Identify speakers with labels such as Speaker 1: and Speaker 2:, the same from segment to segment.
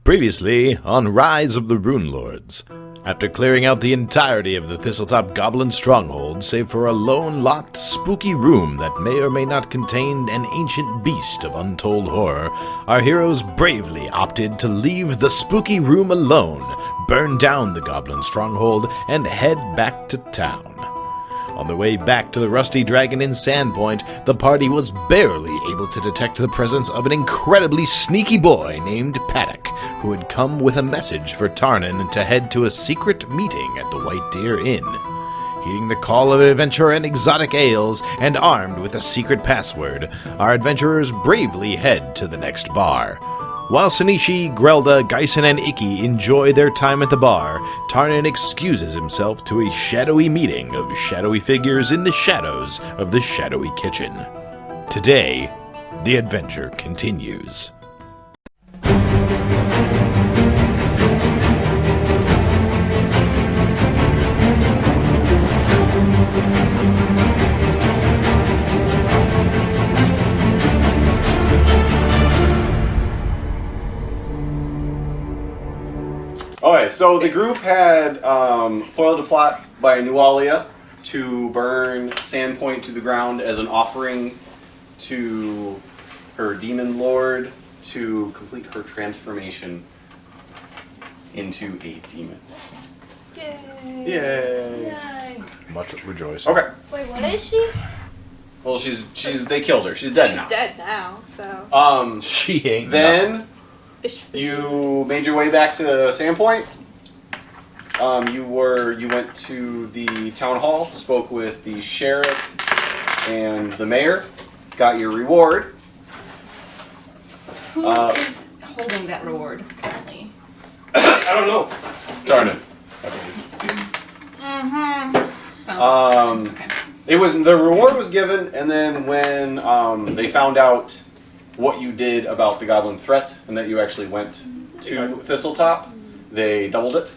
Speaker 1: Previously on Rise of the Runelords. After clearing out the entirety of the Thistletop Goblin stronghold, save for a lone, locked, spooky room that may or may not contain an ancient beast of untold horror, our heroes bravely opted to leave the spooky room alone, burn down the Goblin stronghold, and head back to town. On the way back to the Rusty Dragon in Sandpoint, the party was barely able to detect the presence of an incredibly sneaky boy named Paddock, who had come with a message for Tarnin to head to a secret meeting at the White Deer Inn. Heeding the call of adventure and exotic ales, and armed with a secret password, our adventurers bravely head to the next bar. While Sanishi, Grelda, Geisen, and Icky enjoy their time at the bar, Tarnin excuses himself to a shadowy meeting of shadowy figures in the shadows of the shadowy kitchen. Today, the adventure continues.
Speaker 2: Okay, so the group had foiled a plot by Nualia to burn Sandpoint to the ground as an offering to her demon lord to complete her transformation into a demon.
Speaker 3: Yay!
Speaker 2: Yay!
Speaker 1: Much rejoicing.
Speaker 2: Okay.
Speaker 3: Wait, what is she?
Speaker 2: Well, they killed her. She's dead now.
Speaker 3: She's dead now, so.
Speaker 1: She ain't
Speaker 2: Then you made your way back to Sandpoint. You went to the town hall, spoke with the sheriff and the mayor, got your reward.
Speaker 4: Who is holding that reward currently?
Speaker 2: I don't know. Tarnin.
Speaker 4: Sounds okay.
Speaker 2: It was the reward was given, and then when they found out what you did about the goblin threat and that you actually went to Thistletop, they doubled it.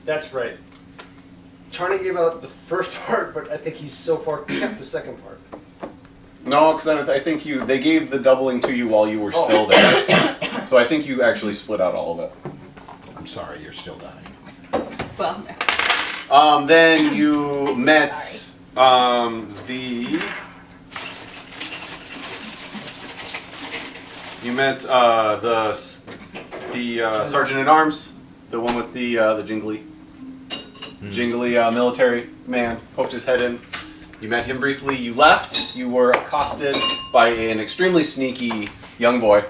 Speaker 5: That's right. Tarnin gave out the first part, but I think he's so far kept the second part.
Speaker 2: No, because I think they gave the doubling to you while you were still there. So I think you actually split out all of it.
Speaker 1: I'm sorry, you're still dying.
Speaker 4: Well,
Speaker 2: Then you met the sergeant at arms, the one with the jingly military man, poked his head in. You met him briefly. You left. You were accosted by an extremely sneaky young boy.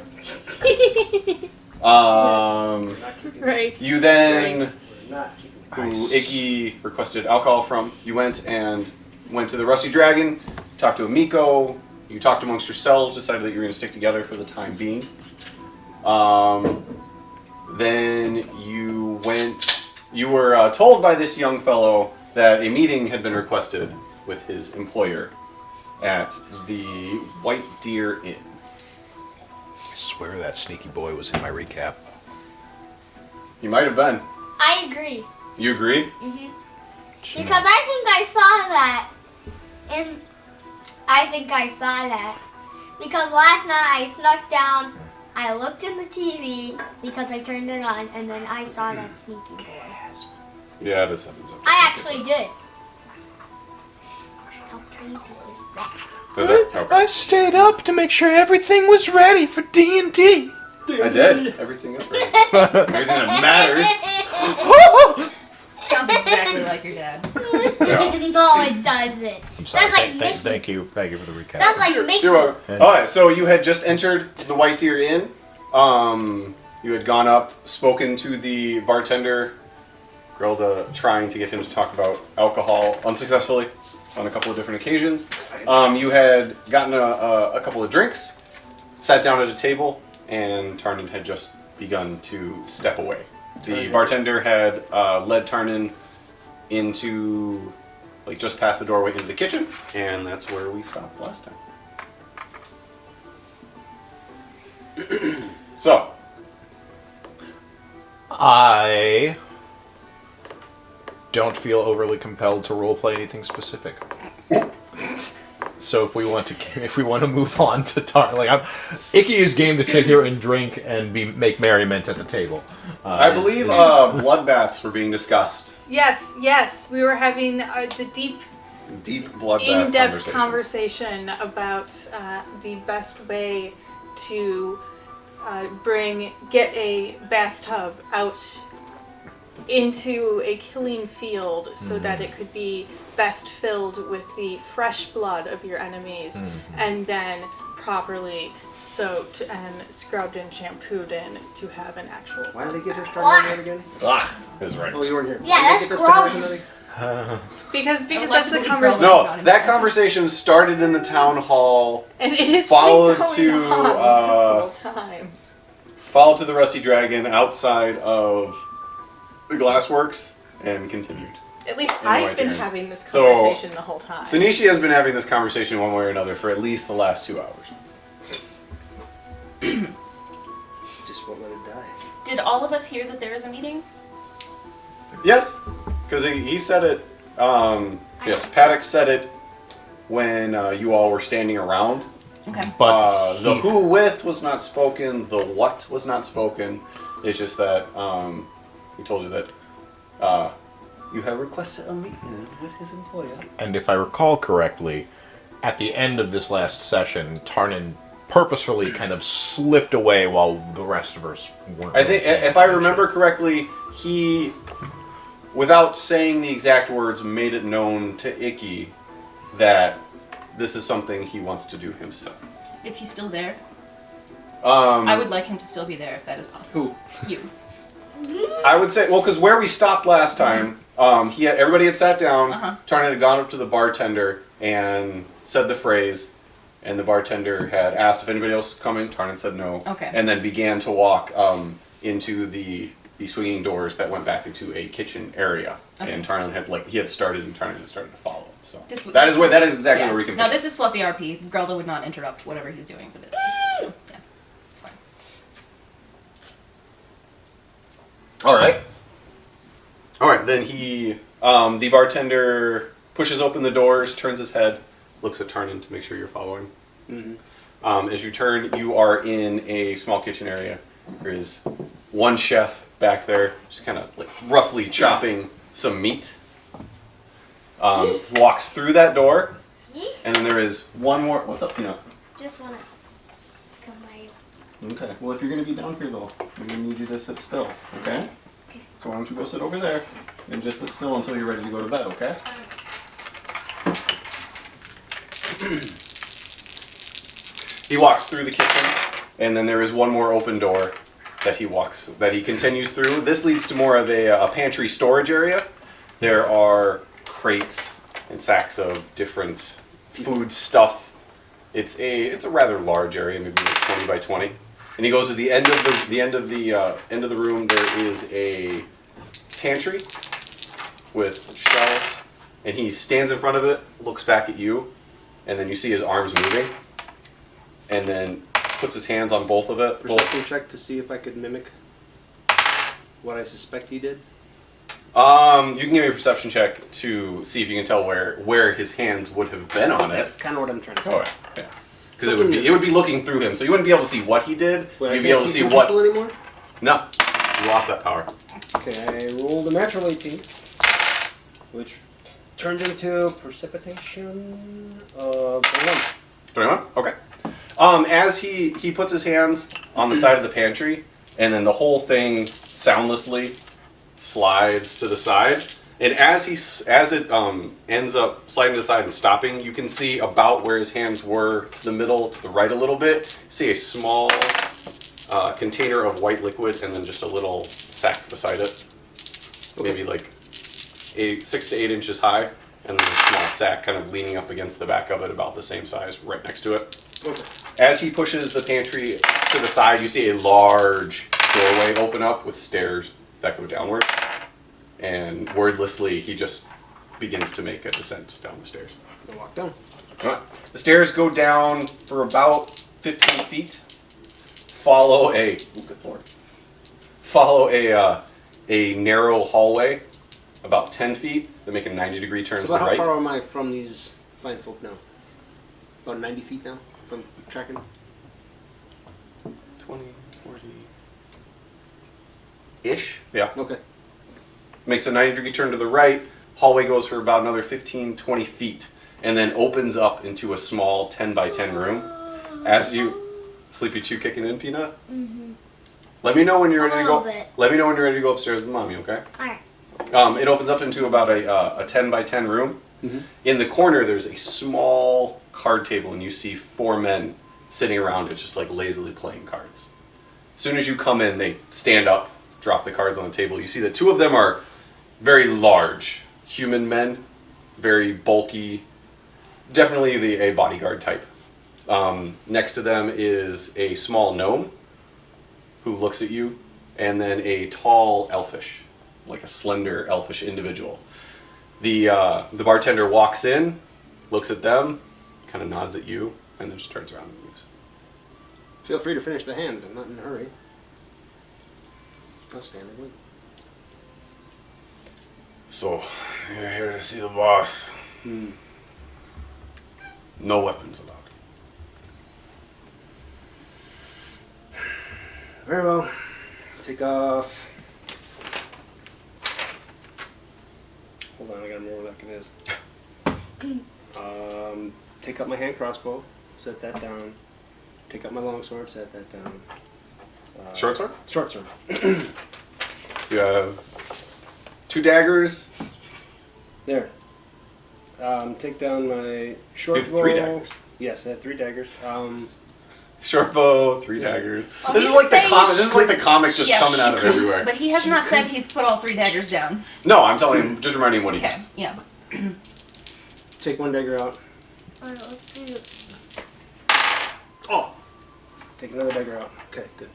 Speaker 3: Right.
Speaker 2: You then,
Speaker 5: Not keeping
Speaker 2: who Icky requested alcohol from, you went to the Rusty Dragon, talked to Amiko, you talked amongst yourselves, decided that you were going to stick together for the time being. Then you were told by this young fellow that a meeting had been requested with his employer at the White Deer Inn.
Speaker 1: I swear that sneaky boy was in my recap.
Speaker 2: You might have been.
Speaker 3: I agree.
Speaker 2: You agree?
Speaker 3: Mm-hmm. Because I think I saw that. Because last night I snuck down, I looked in the TV because I turned it on, and then I saw that sneaky boy.
Speaker 2: Yeah, it is 7 seconds.
Speaker 3: I actually did. How crazy is that?
Speaker 2: Does it? Okay.
Speaker 1: I stayed up to make sure everything was ready for D&D.
Speaker 2: I did. Everything is ready. Everything that matters.
Speaker 4: sounds exactly like your dad.
Speaker 3: No, it doesn't.
Speaker 1: I'm sorry.
Speaker 3: Sounds like Mickey.
Speaker 1: Thank you for the recap.
Speaker 3: Sounds like Mickey.
Speaker 2: You're welcome. Alright, so you had just entered the White Deer Inn. You had gone up, spoken to the bartender, Grelda, trying to get him to talk about alcohol unsuccessfully on a couple of different occasions. You had gotten a couple of drinks, sat down at a table, and Tarnin had just begun to step away. The bartender had led Tarnin into, just past the doorway into the kitchen, and that's where we stopped last time. So,
Speaker 1: I don't feel overly compelled to roleplay anything specific.
Speaker 6: So if we want to move on to Icky is game to sit here and drink and make merriment at the table.
Speaker 2: I believe bloodbaths were being discussed.
Speaker 7: Yes. We were having the deep
Speaker 2: bloodbath
Speaker 7: in-depth conversation about the best way to get a bathtub out into a killing field so that it could be best filled with the fresh blood of your enemies and then properly soaked and scrubbed and shampooed in to have an actual...
Speaker 5: Why did they get their start on that again?
Speaker 2: That's right.
Speaker 5: Oh, you weren't here.
Speaker 3: Yeah, that's gross.
Speaker 7: Because
Speaker 4: like
Speaker 7: that's
Speaker 4: to
Speaker 7: the
Speaker 4: be
Speaker 7: conversation.
Speaker 2: No, that conversation started in the town hall,
Speaker 7: And it is
Speaker 2: followed
Speaker 7: going
Speaker 2: to,
Speaker 7: on this whole time.
Speaker 2: followed to the Rusty Dragon outside of the Glassworks, and continued.
Speaker 7: At least
Speaker 2: In the
Speaker 7: I've
Speaker 2: White
Speaker 7: been
Speaker 2: Area.
Speaker 7: having this
Speaker 2: So,
Speaker 7: conversation the whole time.
Speaker 2: Sanishi has been having this conversation one way or another for at least the last 2 hours.
Speaker 5: Just won't let it die.
Speaker 4: Did all of us hear that there is a meeting?
Speaker 2: Yes, because he said it. Yes, Paddock said it when you all were standing around.
Speaker 4: Okay.
Speaker 6: But
Speaker 2: The who with was not spoken. The what was not spoken. It's just that he told you that you have requested a meeting with his employer.
Speaker 6: and if I recall correctly, at the end of this last session, Tarnin purposefully kind of slipped away while the rest of us weren't.
Speaker 2: I think, if I remember correctly, he, without saying the exact words, made it known to Icky that this is something he wants to do himself.
Speaker 4: Is he still there? I would like him to still be there if that is possible.
Speaker 5: Who?
Speaker 4: You.
Speaker 2: I would say, well, because where we stopped last time, everybody had sat down. Tarnin had gone up to the bartender and said the phrase, and the bartender had asked if anybody else was coming. Tarnin said no.
Speaker 4: Okay.
Speaker 2: And then began to walk into the swinging doors that went back into a kitchen area.
Speaker 4: Okay.
Speaker 2: And Tarnin had started, and Tarnin had started to follow. So
Speaker 4: This-
Speaker 2: that is
Speaker 4: this
Speaker 2: exactly
Speaker 4: yeah.
Speaker 2: where we can.
Speaker 4: Now this is fluffy RP. Grelda would not interrupt whatever he's doing for this. So yeah, it's fine.
Speaker 2: All right. Then the bartender pushes open the doors, turns his head, looks at Tarnin to make sure you're following. As you turn, you are in a small kitchen area. There is one chef back there, just kind of like roughly chopping some meat. Walks through that door, and then there is one more. What's up, Peanut?
Speaker 3: Just wanna come by you.
Speaker 2: Okay. Well, if you're going to be down here, though, I'm going to need you to sit still, okay?
Speaker 3: Okay.
Speaker 2: So why don't you go sit over there and just sit still until you're ready to go to bed, okay? He walks through the kitchen, and then there is one more open door that he continues through. This leads to more of a pantry storage area. There are crates and sacks of different food stuff. It's a rather large area, maybe like 20 by 20. And he goes to the end of the room. There is a pantry with shelves, and he stands in front of it, looks back at you, and then you see his arms moving, and then puts his hands on both of it.
Speaker 5: Perception check to see if I could mimic what I suspect he did.
Speaker 2: You can give me a perception check to see if you can tell where his hands would have been on
Speaker 5: That's
Speaker 2: it.
Speaker 5: kind of what I'm trying to say.
Speaker 2: Oh, yeah. Because it would be looking through him, so you wouldn't be able to see what he did.
Speaker 5: Wait,
Speaker 2: You'd
Speaker 5: I
Speaker 2: be
Speaker 5: can't
Speaker 2: able to see
Speaker 5: through
Speaker 2: what.
Speaker 5: people anymore?
Speaker 2: No, you lost that power.
Speaker 5: Okay, I rolled a natural 18, which turns into precipitation of 21.
Speaker 2: 21? Okay. As he puts his hands on the side of the pantry, and then the whole thing soundlessly slides to the side. And as it ends up sliding to the side and stopping, you can see about where his hands were to the middle, to the right a little bit. See a small container of white liquid, and then just a little sack beside it.
Speaker 5: Okay.
Speaker 2: Maybe like 6 to 8 inches high, and then a small sack kind of leaning up against the back of it, about the same size, right next to it.
Speaker 5: Okay.
Speaker 2: As he pushes the pantry to the side, you see a large doorway open up with stairs that go downward. And wordlessly, he just begins to make a descent down the stairs.
Speaker 5: I walk down.
Speaker 2: Alright. The stairs go down for about 15 feet. Follow a narrow hallway, about 10 feet, that make a 90-degree turn
Speaker 5: So
Speaker 2: to the
Speaker 5: about how
Speaker 2: right.
Speaker 5: far am I from these fine folk now? About 90 feet now from tracking.
Speaker 2: 20, 40... ish? Yeah.
Speaker 5: Okay.
Speaker 2: Makes a 90-degree turn to the right. Hallway goes for about another 15, 20 feet. And then opens up into a small 10 by 10 room. As you... Sleepy Chew kicking in, Peanut?
Speaker 3: Mm-hmm.
Speaker 2: Let me know when you're
Speaker 3: A
Speaker 2: ready to go.
Speaker 3: little bit.
Speaker 2: Let me know when you're ready to go upstairs with Mommy, okay?
Speaker 3: Alright.
Speaker 2: It opens up into about a 10 by 10 room.
Speaker 5: Mm-hmm.
Speaker 2: In the corner, there's a small card table, and you see 4 men sitting around it, just like lazily playing cards. As soon as you come in, they stand up, drop the cards on the table. You see that 2 of them are very large human men, very bulky, definitely a bodyguard type. Next to them is a small gnome who looks at you, and then a tall elfish, like a slender elfish individual. The bartender walks in, looks at them, kind of nods at you, and then just turns around and leaves.
Speaker 5: Feel free to finish the hand. I'm not in a hurry. I'll stand and wait.
Speaker 2: So, you're here to see the boss. No weapons allowed.
Speaker 5: Very well. Take off. Hold on, I gotta remember what that is. Take up my hand crossbow. Set that down. Take up my longsword. Set that down.
Speaker 2: Short sword?
Speaker 5: Short sword.
Speaker 2: You have 2 daggers.
Speaker 5: There. Take down my short
Speaker 2: You have
Speaker 5: bow.
Speaker 2: 3 daggers.
Speaker 5: Yes, I have 3 daggers.
Speaker 2: Short bow, 3 daggers.
Speaker 4: Oh,
Speaker 2: This
Speaker 4: he
Speaker 2: is like the
Speaker 4: didn't say
Speaker 2: comic. This is like the comic just
Speaker 4: Yeah.
Speaker 2: coming out of everywhere.
Speaker 4: But he has not said he's put all 3 daggers down.
Speaker 2: No, I'm telling him, just reminding him what he
Speaker 4: Okay,
Speaker 2: has.
Speaker 4: yeah.
Speaker 5: Take 1 dagger out.
Speaker 3: Alright, let's see.
Speaker 5: Oh! Take another dagger out. Okay, good.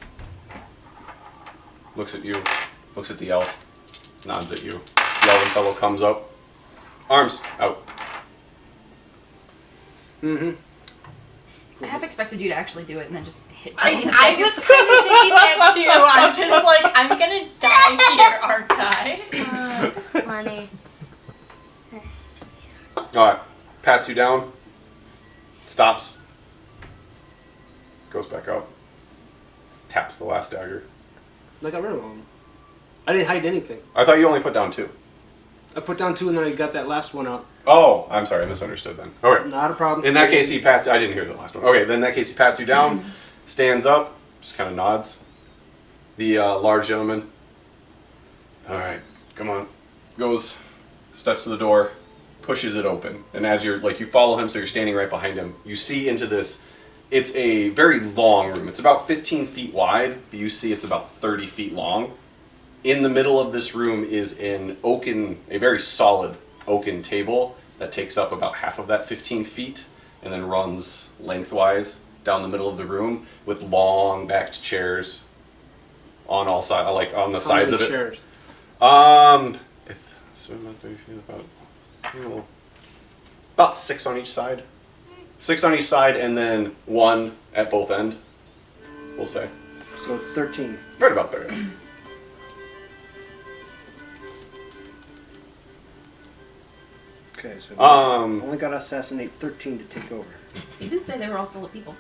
Speaker 2: Looks at you, looks at the elf, nods at you. The elven fellow comes up. Arms out.
Speaker 5: Mm-hmm.
Speaker 4: I have expected you to actually do it and then just hit
Speaker 7: I
Speaker 4: me in the
Speaker 7: was
Speaker 4: face.
Speaker 7: kind of thinking that too. I'm just like, I'm gonna die here, aren't I?
Speaker 3: Funny. Yes.
Speaker 2: Alright, pats you down, stops, goes back up, taps the last dagger.
Speaker 5: I got rid of them. I didn't hide anything.
Speaker 2: I thought you only put down 2.
Speaker 5: I put down 2 and then I got that last one out.
Speaker 2: Oh, I'm sorry, I misunderstood then. Okay.
Speaker 5: Not a problem.
Speaker 2: In that case, he pats. I didn't hear the last one. Okay, then in that case, he pats you down, stands up, just kind of nods. The large gentleman. All right, come on. Goes, steps to the door, pushes it open, and as you're you follow him, so you're standing right behind him. You see into this. It's a very long room. It's about 15 feet wide, but you see it's about 30 feet long. In the middle of this room is a very solid oaken table that takes up about half of that 15 feet and then runs lengthwise down the middle of the room with long backed chairs on all sides, on the sides of it.
Speaker 5: Chairs?
Speaker 2: About 30 feet, about 6 on each side. 6 on each side, and then 1 at both ends. We'll say
Speaker 5: So 13.
Speaker 2: right about there.
Speaker 5: Okay, so
Speaker 2: Um,
Speaker 5: only got to assassinate 13 to take over.
Speaker 4: You didn't say they were all full of people.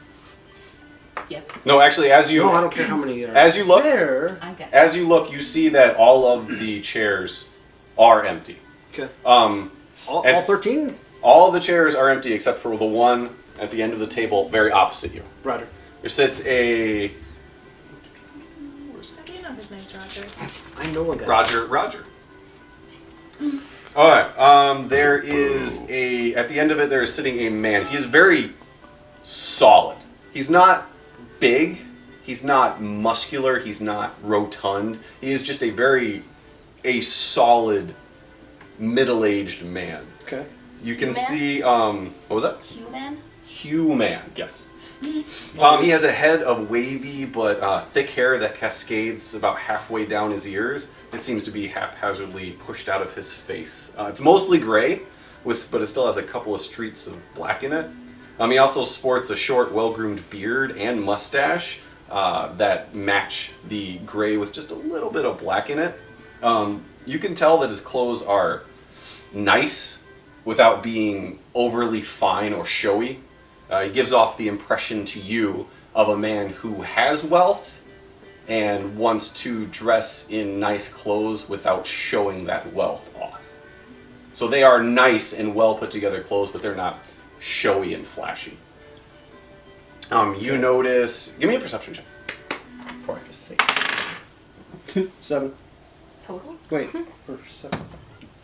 Speaker 4: Yep.
Speaker 2: No, actually, as you
Speaker 5: No, I don't care how many are
Speaker 2: as you look,
Speaker 5: there.
Speaker 4: I guess.
Speaker 2: as you look, you see that all of the chairs are empty.
Speaker 5: Okay.
Speaker 2: All
Speaker 5: All
Speaker 2: and-
Speaker 5: 13?
Speaker 2: the chairs are empty except for the one at the end of the table, very opposite you.
Speaker 5: Roger.
Speaker 2: There sits a
Speaker 7: How do you know his name's Roger?
Speaker 5: I know a guy.
Speaker 2: Roger. All right. There is at the end of it. There is sitting a man. He is very solid. He's not big. He's not muscular. He's not rotund. He is just a solid, middle-aged man.
Speaker 5: Okay.
Speaker 2: You can
Speaker 4: Human?
Speaker 2: see. What was that?
Speaker 4: Human?
Speaker 2: Human. Yes. He has a head of wavy but thick hair that cascades about halfway down his ears. It seems to be haphazardly pushed out of his face. It's mostly gray, but it still has a couple of streaks of black in it. He also sports a short, well-groomed beard and mustache that match the gray with just a little bit of black in it. You can tell that his clothes are nice without being overly fine or showy. He gives off the impression to you of a man who has wealth and wants to dress in nice clothes without showing that wealth off. So they are nice and well put together clothes, but they're not showy and flashy. You notice... Give me a perception check. Before I just say it.
Speaker 5: 7.
Speaker 4: Total?
Speaker 5: Wait, for 7.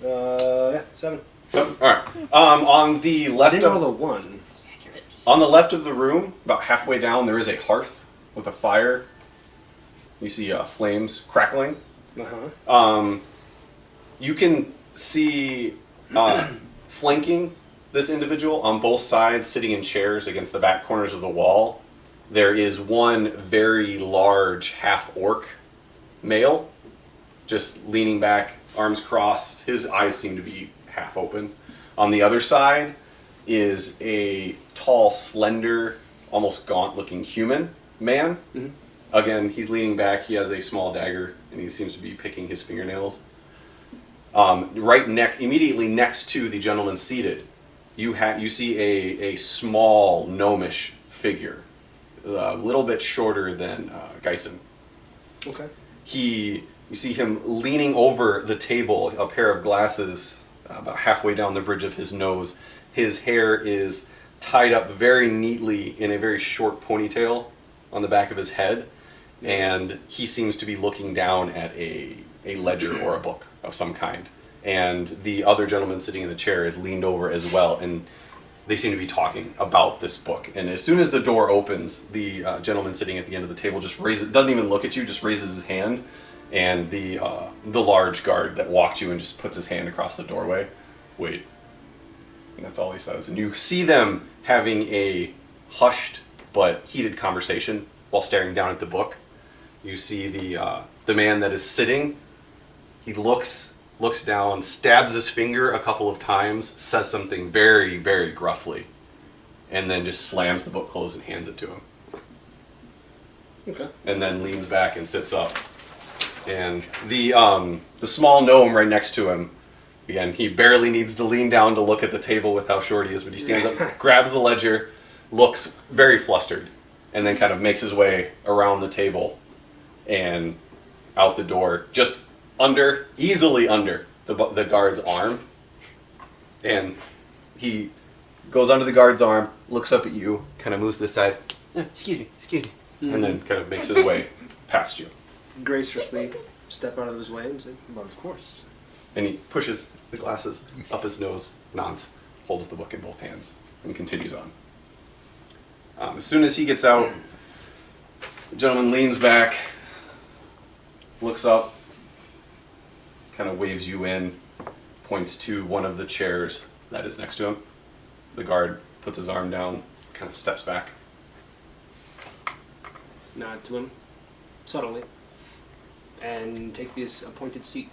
Speaker 5: Yeah, 7.
Speaker 2: So, alright. On the
Speaker 5: I
Speaker 2: left
Speaker 5: didn't roll
Speaker 2: of...
Speaker 5: a 1.
Speaker 4: Accurate.
Speaker 2: On the left of the room, about halfway down, there is a hearth with a fire. You see flames crackling.
Speaker 5: Uh-huh.
Speaker 2: You can see flanking this individual on both sides, sitting in chairs against the back corners of the wall. There is one very large half-orc male, just leaning back, arms crossed. His eyes seem to be half open. On the other side is a tall, slender, almost gaunt-looking human man.
Speaker 5: Mm-hmm.
Speaker 2: Again, he's leaning back. He has a small dagger, and he seems to be picking his fingernails. Immediately next to the gentleman seated, you see a small gnomish figure, a little bit shorter than Geisen.
Speaker 5: Okay.
Speaker 2: You see him leaning over the table, a pair of glasses about halfway down the bridge of his nose. His hair is tied up very neatly in a very short ponytail on the back of his head, and he seems to be looking down at a ledger or a book of some kind. And the other gentleman sitting in the chair is leaned over as well, and they seem to be talking about this book. And as soon as the door opens, the gentleman sitting at the end of the table just doesn't even look at you, just raises his hand, and the large guard that walked you and just puts his hand across the doorway. Wait. And that's all he says. And you see them having a hushed but heated conversation while staring down at the book. You see the man that is sitting. He looks down, stabs his finger a couple of times, says something very, very gruffly, and then just slams the book closed and hands it to him.
Speaker 5: Okay.
Speaker 2: And then leans back and sits up. And the small gnome right next to him, again, he barely needs to lean down to look at the table with how short he is, but he stands up, grabs the ledger, looks very flustered, and then kind of makes his way around the table and out the door, just easily under the guard's arm. And he goes under the guard's arm, looks up at you, kind of moves to the side, excuse me, and then kind of makes his way past you.
Speaker 5: Graciously step out of his way and say, well, of course.
Speaker 2: And he pushes the glasses up his nose, nods, holds the book in both hands, and continues on. As soon as he gets out, the gentleman leans back, looks up, kind of waves you in, points to one of the chairs that is next to him. The guard puts his arm down, kind of steps back.
Speaker 5: Nod to him, subtly, and take his appointed seat.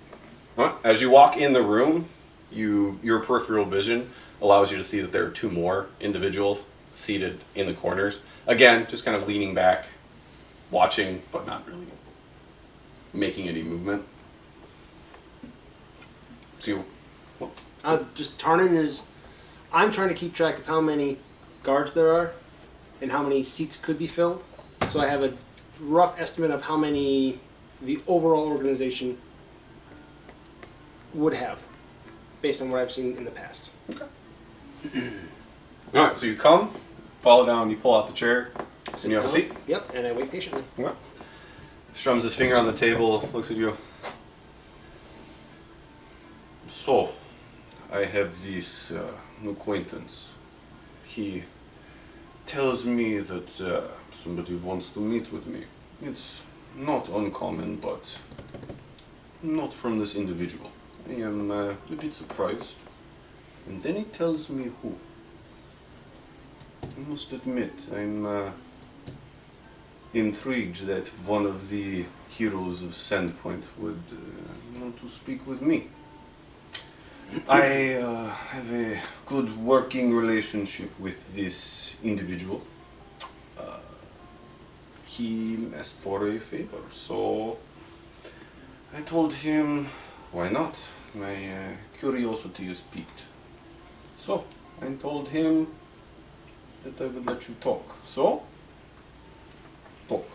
Speaker 2: As you walk in the room, your peripheral vision allows you to see that there are two more individuals seated in the corners. Again, just kind of leaning back, watching, but not really making any movement. So
Speaker 5: Just Tarnin is... I'm trying to keep track of how many guards there are and how many seats could be filled. So I have a rough estimate of how many the overall organization would have, based on what I've seen in the past.
Speaker 2: Okay. Alright, so you come, follow down, you pull out the chair, and you have a seat.
Speaker 5: Yep, and I wait patiently.
Speaker 2: Okay. Strums his finger on the table, looks at you. So, I have this acquaintance. He tells me that somebody wants to meet with me. It's not uncommon, but not from this individual. I am a bit surprised. And then he tells me who. I must admit, I'm intrigued that one of the heroes of Sandpoint would want to speak with me. I have a good working relationship with this individual. He asked for a favor, so I told him, why not? My curiosity is piqued. So I told him that I would let you talk. So, talk.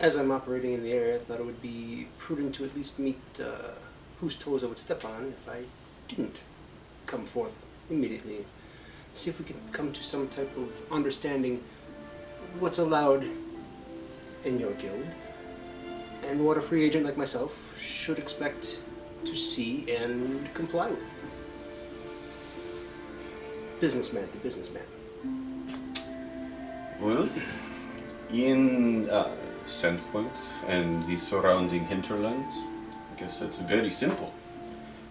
Speaker 5: As I'm operating in the area, I thought it would be prudent to at least meet whose toes I would step on if I didn't come forth immediately. See if we can come to some type of understanding what's allowed in your guild and what a free agent like myself should expect to see and comply with. Businessman to businessman.
Speaker 2: Well, in Sandpoint and the surrounding hinterlands, I guess it's very simple.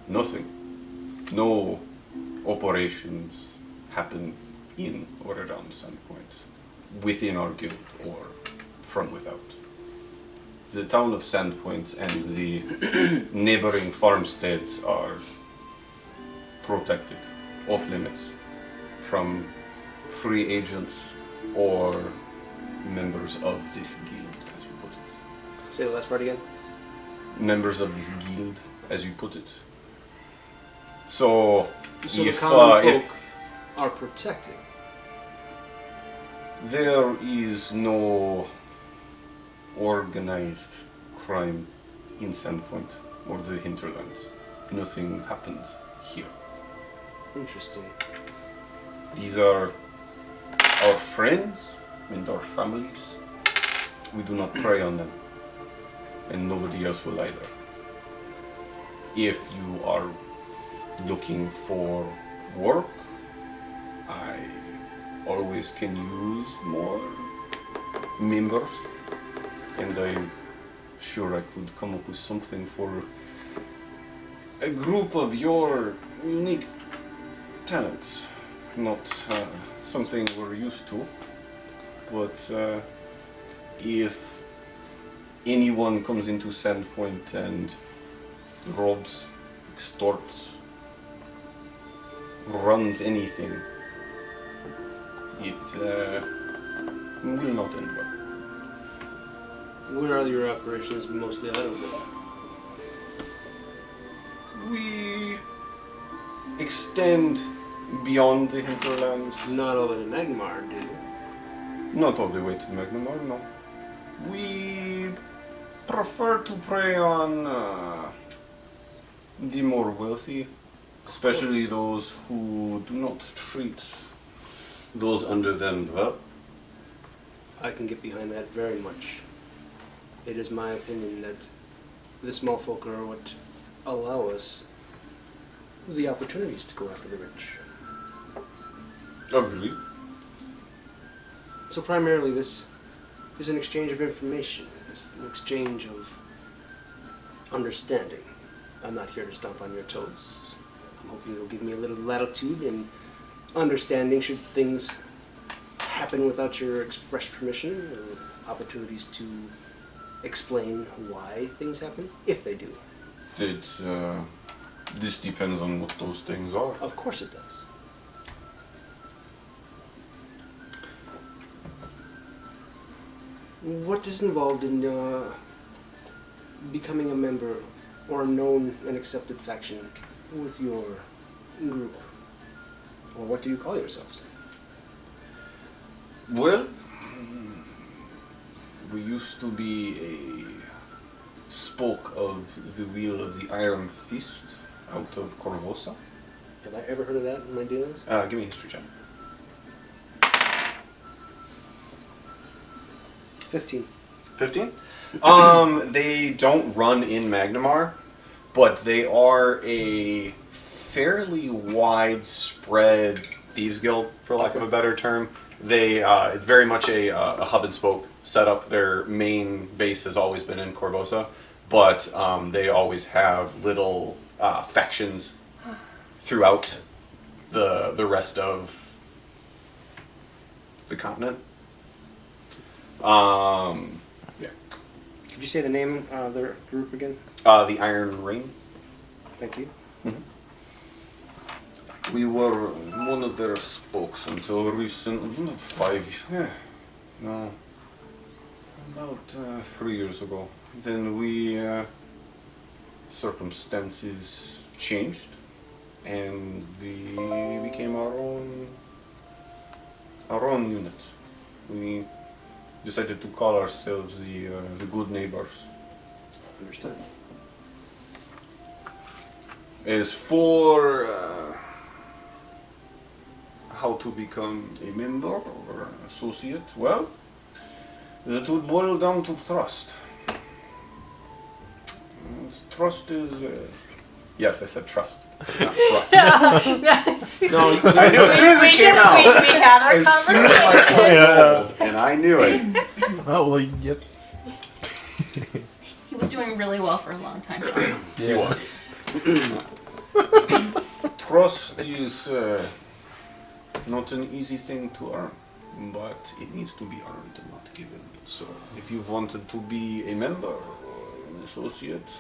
Speaker 2: Nothing. No operations happen in or around Sandpoint, within our guild or from without. The town of Sandpoint and the neighboring farmsteads are protected, off limits, from free agents or members of this guild, as you put it.
Speaker 5: Say the last part again.
Speaker 2: Members of this guild, as you put it. So
Speaker 5: So
Speaker 2: if,
Speaker 5: the common folk
Speaker 2: if
Speaker 5: are protected.
Speaker 2: there is no organized crime in Sandpoint or the hinterlands, nothing happens here.
Speaker 5: Interesting.
Speaker 2: These are our friends and our families. We do not prey on them, and nobody else will either. If you are looking for work, I always can use more members, and I'm sure I could come up with something for a group of your unique talents. Not something we're used to, but if anyone comes into Sandpoint and robs, extorts, runs anything, it will not end well.
Speaker 5: Where are your operations mostly out of?
Speaker 2: We extend beyond the hinterlands.
Speaker 5: Not over to Magmar, do you?
Speaker 2: Not all the way to Magnamar, no. We prefer to prey on the more wealthy, especially those who do not treat those under them well.
Speaker 5: I can get behind that very much. It is my opinion that the small folk are what allow us the opportunities to go after the rich.
Speaker 2: Agreed.
Speaker 5: So primarily this is an exchange of information. It's an exchange of understanding. I'm not here to stomp on your toes. I'm hoping you'll give me a little latitude and understanding should things happen without your express permission, or opportunities to explain why things happen, if they do.
Speaker 2: This depends on what those things are.
Speaker 5: Of course it does. What is involved in becoming a member or a known and accepted faction with your group? Or what do you call yourselves?
Speaker 2: Well, we used to be a spoke of the wheel of the Iron Fist out of Corvosa.
Speaker 5: Have I ever heard of that in my dealings?
Speaker 2: Give me a history check.
Speaker 5: 15.
Speaker 2: 15? They don't run in Magnamar, but they are a fairly widespread thieves guild, for lack of a better term. They it's very much a hub and spoke setup. Their main base has always been in Corvosa, but they always have little factions throughout the rest of the continent. Yeah.
Speaker 5: Could you say the name of their group again?
Speaker 2: The Iron Ring.
Speaker 5: Thank you.
Speaker 2: We were one of their spokes until recent, about 3 years ago. Then circumstances changed, and we became our own unit. We decided to call ourselves the good neighbors.
Speaker 5: Understood.
Speaker 2: As for how to become a member or an associate, well, that would boil down to trust. And trust is... yes, I said trust. Not trust.
Speaker 5: No,
Speaker 2: I knew as soon as it came out.
Speaker 7: We had our
Speaker 2: As soon as I told and I knew it.
Speaker 6: Oh, well, yep.
Speaker 4: He was doing really well for a long time.
Speaker 2: He was. Trust is not an easy thing to earn, but it needs to be earned and not given. So, if you wanted to be a member or an associate,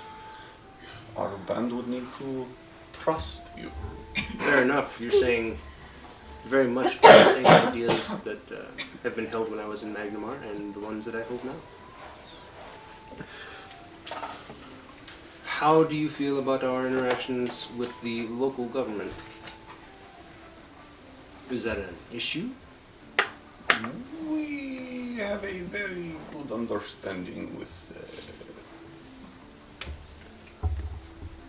Speaker 2: our band would need to trust you.
Speaker 5: fair enough. You're saying very much the same ideas that have been held when I was in Magnamar and the ones that I hold now. How do you feel about our interactions with the local government? Is that an issue?
Speaker 2: We have a very good understanding with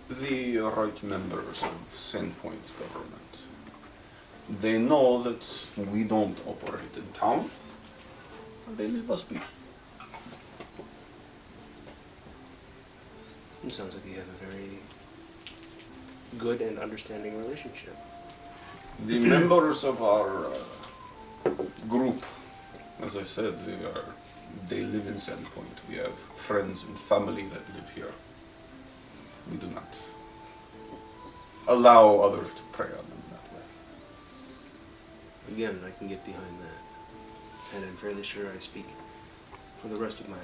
Speaker 2: the right members of Sandpoint's government. They know that we don't operate in town, and they leave us be.
Speaker 5: It sounds like you have a very good and understanding relationship.
Speaker 2: The members of our group, as I said, they live in Sandpoint. We have friends and family that live here. We do not allow others to prey on them that way.
Speaker 5: Again, I can get behind that. And I'm fairly sure I speak for the rest of my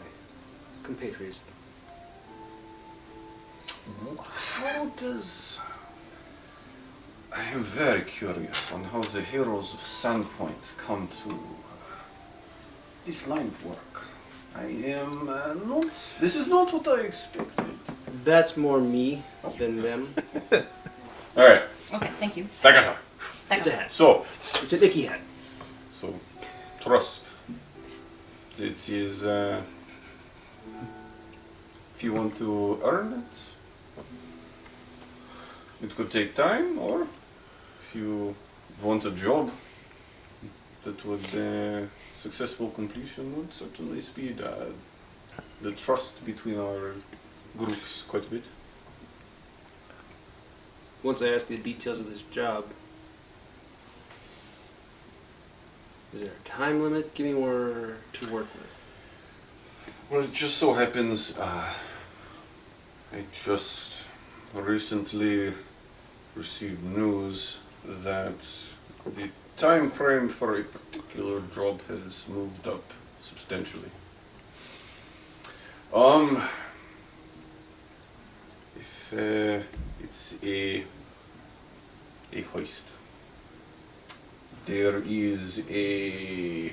Speaker 5: compatriots.
Speaker 2: How does... I am very curious on how the heroes of Sandpoint come to this line of work. I am not... This is not what I expected.
Speaker 5: That's more me than them.
Speaker 2: Alright,
Speaker 4: Okay, thank you.
Speaker 2: Tagata.
Speaker 5: It's a hat.
Speaker 2: So,
Speaker 5: It's an icky hat.
Speaker 2: So, trust. It is, if you want to earn it, it could take time, or if you want a job that would, successful completion would certainly speed the trust between our groups quite a bit.
Speaker 5: Once I ask the details of this job, is there a time limit? Give me more to work with.
Speaker 2: Well, it just so happens, I just recently received news that the time frame for a particular job has moved up substantially. If it's a heist, there is a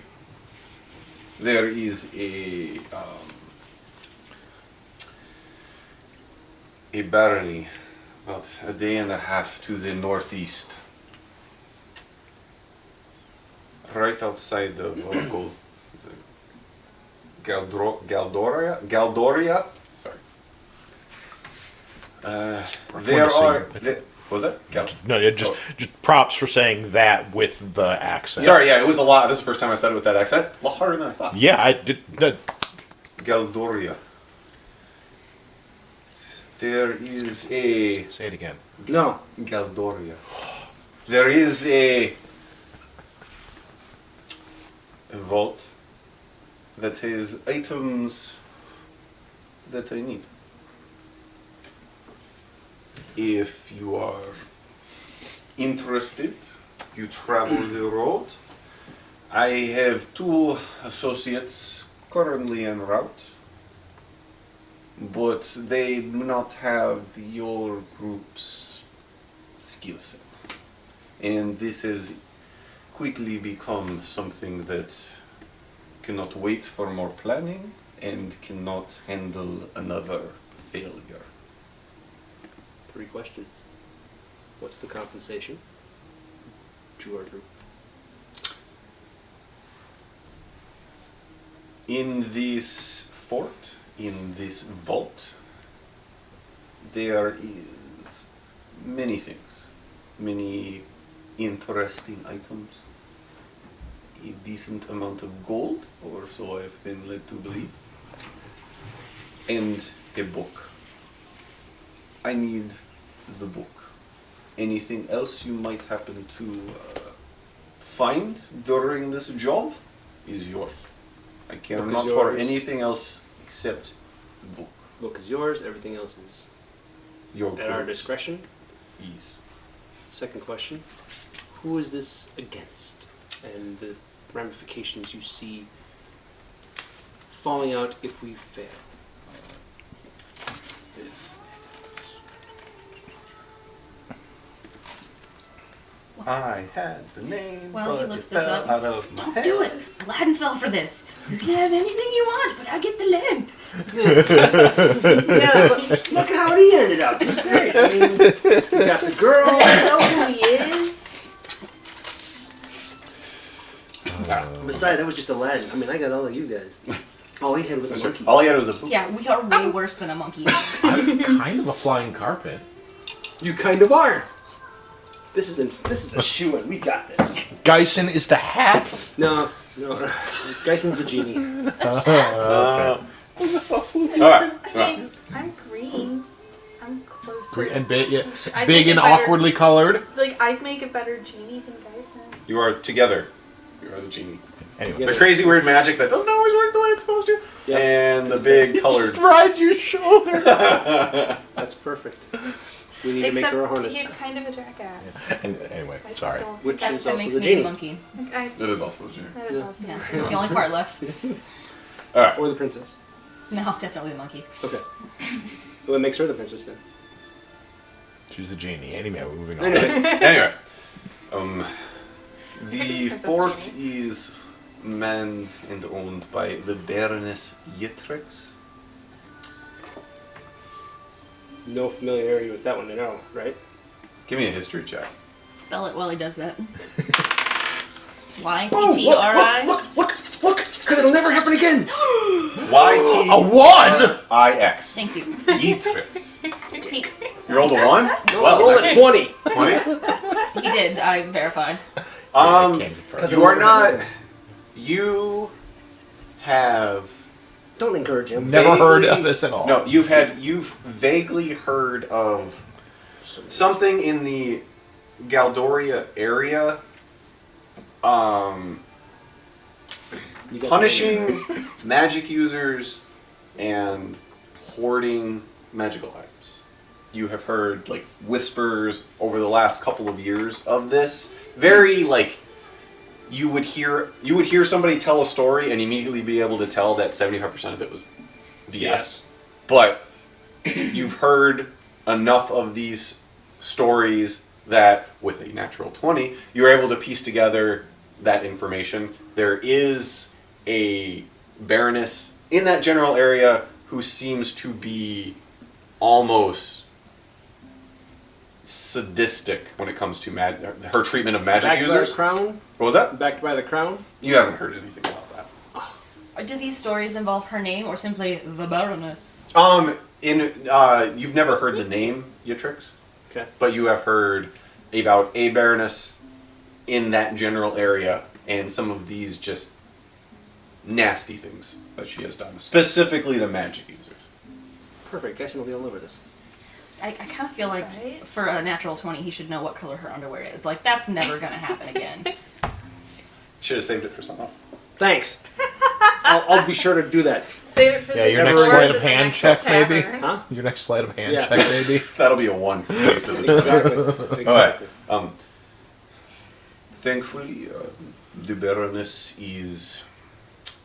Speaker 2: barony about a day and a half to the northeast, right outside of Oracle. Galdoria. Sorry. There are. Was it?
Speaker 6: No, just props for saying that with the accent.
Speaker 2: Sorry, yeah, it was a lot. This is the first time I said it with that accent. A lot harder than I thought.
Speaker 6: Yeah, I did.
Speaker 2: Galdoria. There is a...
Speaker 6: Say it again.
Speaker 5: No.
Speaker 2: Galdoria. There is a vault that has items that I need. If you are interested, if you travel the road, I have 2 associates currently en route, but they do not have your group's skill set. And this has quickly become something that cannot wait for more planning and cannot handle another failure.
Speaker 5: 3 questions. What's the compensation to our group?
Speaker 2: In this fort, in this vault, there is many things, many interesting items, a decent amount of gold, or so I've been led to believe, and a book. I need the book. Anything else you might happen to find during this job is yours. I care
Speaker 5: Book is
Speaker 2: not for
Speaker 5: yours.
Speaker 2: anything else except the book.
Speaker 5: Book is yours. Everything else is
Speaker 2: Your
Speaker 5: at our
Speaker 2: gold
Speaker 5: discretion.
Speaker 2: is.
Speaker 5: Second question: who is this against, and the ramifications you see falling out if we fail?
Speaker 2: Is. I had the name,
Speaker 4: Well, he
Speaker 2: but
Speaker 4: looks
Speaker 2: it
Speaker 4: this
Speaker 2: fell
Speaker 4: up.
Speaker 2: out of my
Speaker 4: Don't
Speaker 2: head.
Speaker 4: do it. Aladdin fell for this. You can have anything you want, but I get the lamp.
Speaker 5: Yeah, but look how he ended up. It's great. I mean, you got the girl.
Speaker 7: I know who he is.
Speaker 5: Besides, that was just Aladdin. I mean, I got all of you guys. All he had was a
Speaker 2: That's right.
Speaker 5: monkey.
Speaker 2: All he had was a book.
Speaker 4: Yeah, we are way worse than a monkey.
Speaker 6: I'm kind of a flying carpet.
Speaker 5: You kind of are. This is a shoe-in. We got this.
Speaker 6: Geisen is the hat.
Speaker 5: No. Geisen's the genie.
Speaker 2: All right.
Speaker 7: I mean, I'm green. I'm closer.
Speaker 6: And big, yeah,
Speaker 7: I'd
Speaker 6: big
Speaker 7: make
Speaker 6: and
Speaker 7: it better.
Speaker 6: awkwardly colored.
Speaker 7: Like, I'd make a better genie than Dyson.
Speaker 2: You are together. You are the genie.
Speaker 6: Anyway,
Speaker 2: The crazy weird magic that doesn't always work the way it's supposed to.
Speaker 5: Yep.
Speaker 2: And the big colored.
Speaker 6: rides your shoulder.
Speaker 5: That's perfect. We need to make
Speaker 7: Except
Speaker 5: her a harness.
Speaker 7: he's kind of a jackass.
Speaker 6: Anyway,
Speaker 7: I
Speaker 6: sorry.
Speaker 7: don't think
Speaker 5: Which
Speaker 7: that-
Speaker 5: is
Speaker 4: That
Speaker 5: also
Speaker 4: makes
Speaker 5: the
Speaker 4: me
Speaker 5: genie.
Speaker 4: the monkey.
Speaker 2: It is also a genie.
Speaker 7: That is awesome.
Speaker 4: Yeah, it's the only part left.
Speaker 2: All right.
Speaker 5: Or the princess.
Speaker 4: No, definitely the monkey.
Speaker 5: Okay. Well, it makes her the princess then.
Speaker 6: She's the genie. Anyway, we're moving on.
Speaker 5: Anyway,
Speaker 2: Anyway, the
Speaker 7: Princess
Speaker 2: fort
Speaker 7: Genie.
Speaker 2: is manned and owned by the Baroness Yitrix.
Speaker 5: no familiarity with that one at all, right?
Speaker 2: Give me a history check.
Speaker 4: Spell it while he does that.
Speaker 5: Oh,
Speaker 4: Y-E-T-R-I.
Speaker 5: look! Because it'll never happen again!
Speaker 6: A one.
Speaker 2: YTIX.
Speaker 4: Thank you.
Speaker 2: Yitrix.
Speaker 4: He,
Speaker 2: You rolled a 1?
Speaker 5: No, I rolled a 20.
Speaker 2: 20?
Speaker 4: he did. I verified.
Speaker 2: You are not. You have.
Speaker 5: Don't encourage him.
Speaker 6: Never heard
Speaker 2: vaguely-
Speaker 6: of this at all.
Speaker 2: No, you've vaguely heard of something in the Galdoria area.
Speaker 5: You got
Speaker 2: Punishing magic users and hoarding magical items. You have heard like whispers over the last couple of years of this. Very like you would hear somebody tell a story and immediately be able to tell that 75% of it was BS.
Speaker 5: Yes.
Speaker 2: But you've heard enough of these stories that with a natural 20, you're able to piece together that information. There is a baroness in that general area who seems to be almost sadistic when it comes to her treatment of magic
Speaker 5: Backed by
Speaker 2: users.
Speaker 5: the crown?
Speaker 2: What was that?
Speaker 5: Backed by the crown?
Speaker 2: You haven't heard anything about that.
Speaker 4: Do these stories involve her name or simply the Baroness?
Speaker 2: You've never heard the name Yitrix,
Speaker 5: Okay.
Speaker 2: but you have heard about a baroness in that general area and some of these just nasty things that she has done, specifically to magic users.
Speaker 5: Perfect. Guys will be all over this.
Speaker 4: I kind of feel like
Speaker 7: Right?
Speaker 4: for a natural 20, he should know what color her underwear is. Like, that's never going to happen again.
Speaker 2: Should have saved it for something else.
Speaker 5: Thanks. I'll be sure to do that.
Speaker 7: Save it for
Speaker 6: Yeah,
Speaker 7: the
Speaker 6: your
Speaker 5: next
Speaker 7: doors
Speaker 5: sleight
Speaker 6: of
Speaker 7: in the
Speaker 6: hand
Speaker 7: next
Speaker 6: check, maybe?
Speaker 7: tavern.
Speaker 5: Huh?
Speaker 6: Your next sleight of hand
Speaker 5: Yeah.
Speaker 6: check, maybe.
Speaker 2: That'll be a 1 based on the
Speaker 5: Exactly. Exactly.
Speaker 2: Thankfully, the Baroness is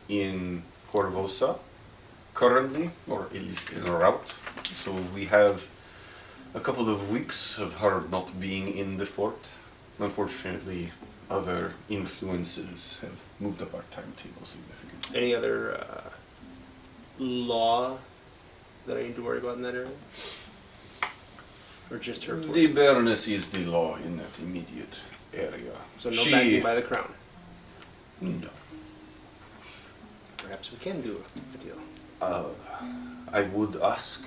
Speaker 2: in Corvosa currently, or at least en route. So we have a couple of weeks of her not being in the fort. Unfortunately, other influences have moved up our timetable significantly.
Speaker 5: Any other law that I need to worry about in that area? Or just her forces?
Speaker 2: The Baroness is the law in that immediate area.
Speaker 5: So no backing by the crown.
Speaker 2: No.
Speaker 5: Perhaps we can do a deal.
Speaker 2: I would ask,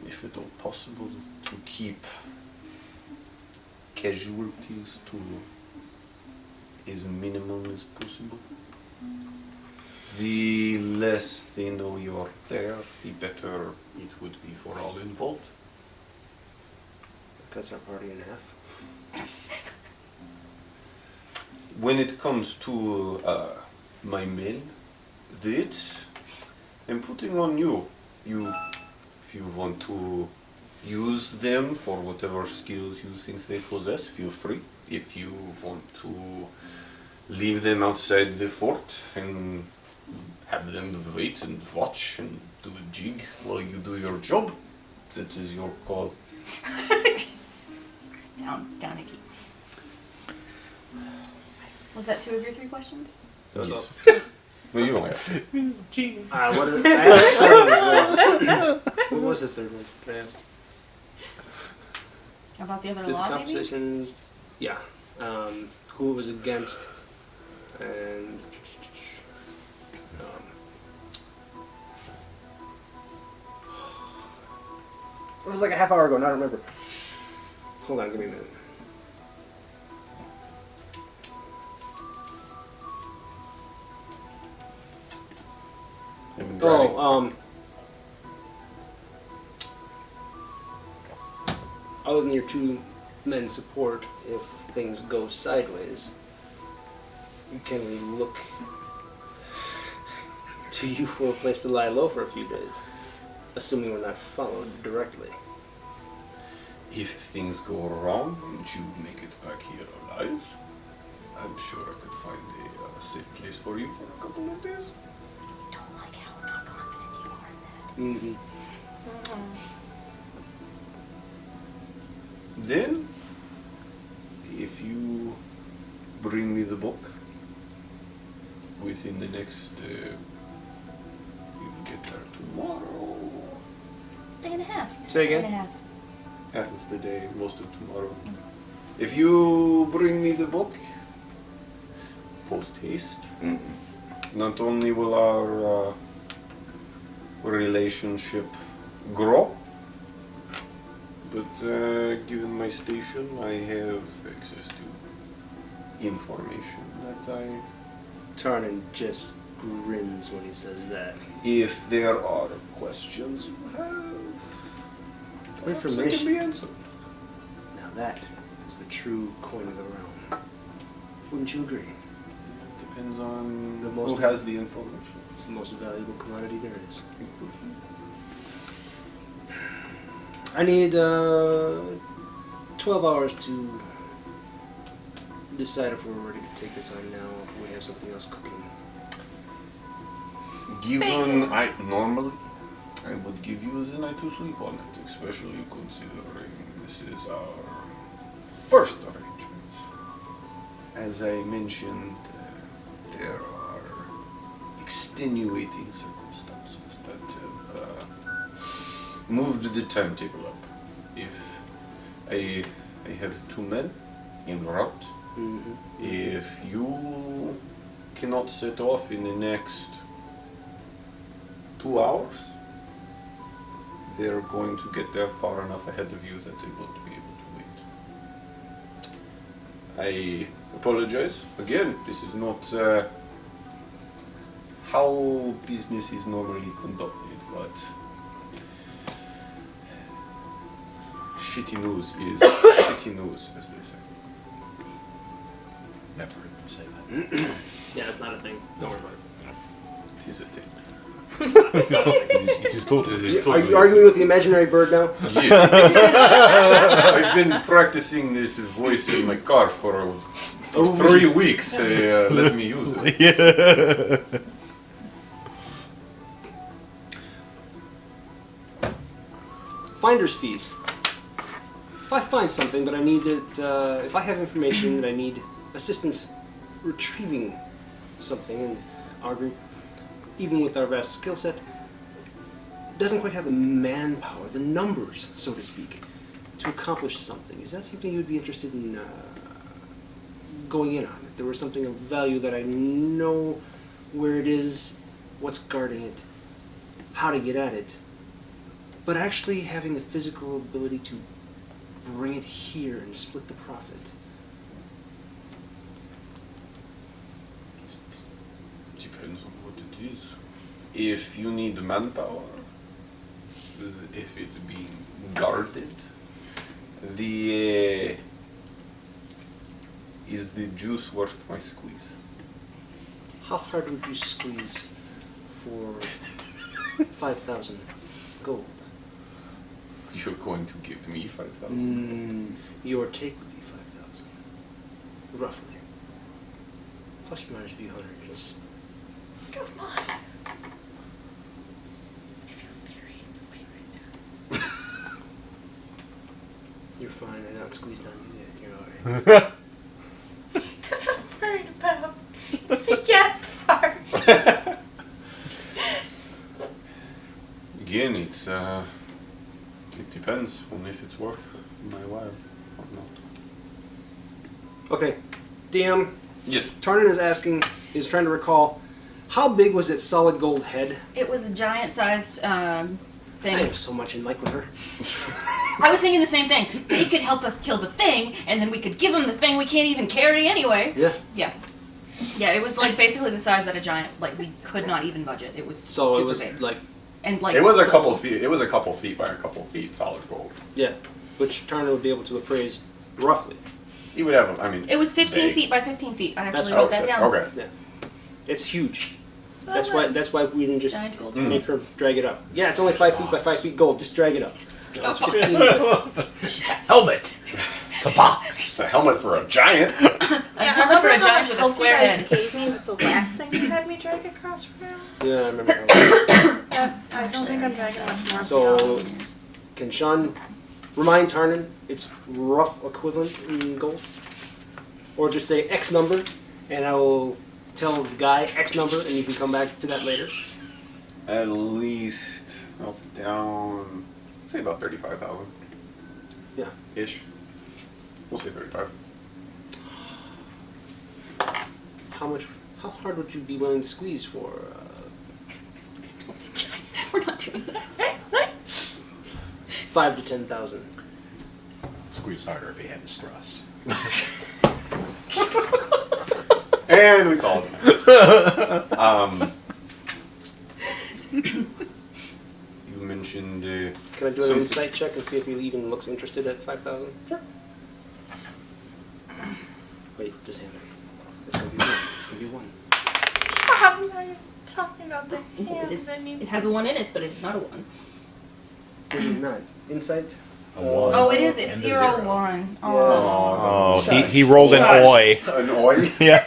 Speaker 2: if at all possible, to keep casualties to as minimum as possible. The less they know you're there, the better it would be for all involved.
Speaker 5: Cuts our party in half.
Speaker 2: When it comes to my men, that I'm putting on you. If you want to use them for whatever skills you think they possess, feel free. If you want to leave them outside the fort and have them wait and watch and do a jig while you do your job, that is your call.
Speaker 4: Down a key. Was that 2 of your 3 questions?
Speaker 2: Yes. Well, you only have to.
Speaker 5: What was the third one I asked?
Speaker 4: About the other
Speaker 5: Did the
Speaker 4: law, maybe?
Speaker 5: composition, yeah. Who it was against, and it was like a half hour ago. Now I don't remember. Hold on, give me a minute. Other than your 2 men support, if things go sideways, can we look to you for a place to lie low for a few days, assuming we're not followed directly?
Speaker 2: If things go wrong and you make it back here alive, I'm sure I could find a safe place for you for a couple of days.
Speaker 4: Don't like how not confident you are in that.
Speaker 5: Mm-hmm.
Speaker 2: Then, if you bring me the book within the next, you'll get there tomorrow.
Speaker 4: Day and a half.
Speaker 5: Say again?
Speaker 4: Day and a half.
Speaker 2: Half of the day, most of tomorrow. If you bring me the book, post haste, not only will our relationship grow, but given my station, I have access to information that I...
Speaker 5: Tarnin just grins when he says that.
Speaker 2: If there are questions you have, perhaps they
Speaker 5: Information.
Speaker 2: can be answered.
Speaker 5: Now that is the true coin of the realm. Wouldn't you agree?
Speaker 2: Depends on
Speaker 5: The most-
Speaker 2: who has the information.
Speaker 5: It's the most valuable commodity there is. I need 12 hours to decide if we're ready to take this on now, if we have something else cooking.
Speaker 2: Given normally I would give you the night to sleep on it, especially considering this is our first arrangement. As I mentioned, there are extenuating circumstances that have moved the timetable up. If I have 2 men en route, if you cannot set off in the next 2 hours, they're going to get there far enough ahead of you that they won't be able to wait. I apologize. Again, this is not how business is normally conducted, but shitty news is shitty news, as they say. Never heard them say that.
Speaker 5: Yeah, it's not a thing. Don't worry about it.
Speaker 2: It is a thing.
Speaker 6: It is totally.
Speaker 2: This is
Speaker 5: Are
Speaker 2: totally
Speaker 5: you arguing with the imaginary bird now?
Speaker 2: Yes. I've been practicing this voice in my car for 3 weeks. Let me use it.
Speaker 5: Finder's fees. If I find something that I need it, if I have information that I need assistance retrieving something in our group, even with our vast skill set, doesn't quite have the manpower, the numbers, so to speak. to accomplish something. Is that something you would be interested in going in on? If there was something of value that I know where it is, what's guarding it, how to get at it, but actually having the physical ability to bring it here and split the profit.
Speaker 2: Depends on what it is. If you need manpower, if it's being guarded, is the juice worth my squeeze?
Speaker 5: How hard would you squeeze for 5,000 gold?
Speaker 2: You're going to give me 5,000?
Speaker 5: Your take would be 5,000, roughly. Plus, you might just be 100. It's
Speaker 7: Come on. I feel very in the way right now.
Speaker 5: You're fine. I don't squeeze down you yet. You're alright.
Speaker 7: That's what I'm worried about. It's the yet part.
Speaker 2: Again, it depends on if it's worth my while or not.
Speaker 5: Okay, DM.
Speaker 2: Yes.
Speaker 5: Tarnin is trying to recall, how big was its solid gold head?
Speaker 4: It was a giant-sized
Speaker 5: I
Speaker 4: thing.
Speaker 5: have so much in like with her.
Speaker 4: I was thinking the same thing. They could help us kill the thing, and then we could give them the thing we can't even carry anyway.
Speaker 5: Yeah.
Speaker 4: Yeah. Yeah, it was like basically the size that a giant, like we could not even budget. It was
Speaker 5: So
Speaker 4: super
Speaker 5: it was
Speaker 4: big.
Speaker 5: like,
Speaker 4: And like
Speaker 2: It was a
Speaker 4: the
Speaker 2: couple
Speaker 4: gold.
Speaker 2: feet. It was a couple feet by a couple feet solid gold.
Speaker 5: yeah, which Tarnin would be able to appraise roughly.
Speaker 2: He would have. I mean,
Speaker 4: It was 15
Speaker 2: vague.
Speaker 4: feet by 15 feet. I actually
Speaker 5: That's-
Speaker 4: wrote that
Speaker 2: shit.
Speaker 4: down.
Speaker 2: Okay.
Speaker 5: Yeah, it's huge. That's why we didn't just
Speaker 4: Giant gold.
Speaker 5: make her drag it up. Yeah, it's only 5 feet by 5 feet gold. Just drag it up. No, it's 15.
Speaker 6: Helmet. It's a box.
Speaker 2: It's a helmet for a giant.
Speaker 4: A helmet for a giant with a square
Speaker 7: You
Speaker 4: head.
Speaker 7: guys gave me with the last thing you had me drag across from now.
Speaker 5: Yeah, I remember.
Speaker 7: I don't think I'm dragging much more.
Speaker 5: So, can Sean remind Tarnin its rough equivalent in gold? Or just say X number, and I will tell the guy X number, and you can come back to that later.
Speaker 2: At least melt it down. I'd say about 35,000
Speaker 5: Yeah.
Speaker 2: ish. We'll say 35.
Speaker 5: How hard would you be willing to squeeze for?
Speaker 4: We're not doing this.
Speaker 5: 5 to 10,000.
Speaker 6: Squeeze harder if he had his thrust.
Speaker 2: And we called it. You mentioned.
Speaker 5: Can I do an
Speaker 2: Some-
Speaker 5: insight check and see if he even looks interested at 5,000? Sure. Wait, just hand it. It's gonna be one. It's gonna be one.
Speaker 7: I'm not talking about the hand that needs
Speaker 4: It has a 1 in it, but it's not a 1.
Speaker 5: It is not. Insight?
Speaker 6: A one.
Speaker 4: Oh, it is. It's
Speaker 6: And a
Speaker 4: 0,
Speaker 6: zero.
Speaker 4: 1.
Speaker 5: Yeah.
Speaker 6: Oh, he rolled an oi.
Speaker 2: An oi?
Speaker 6: Yeah.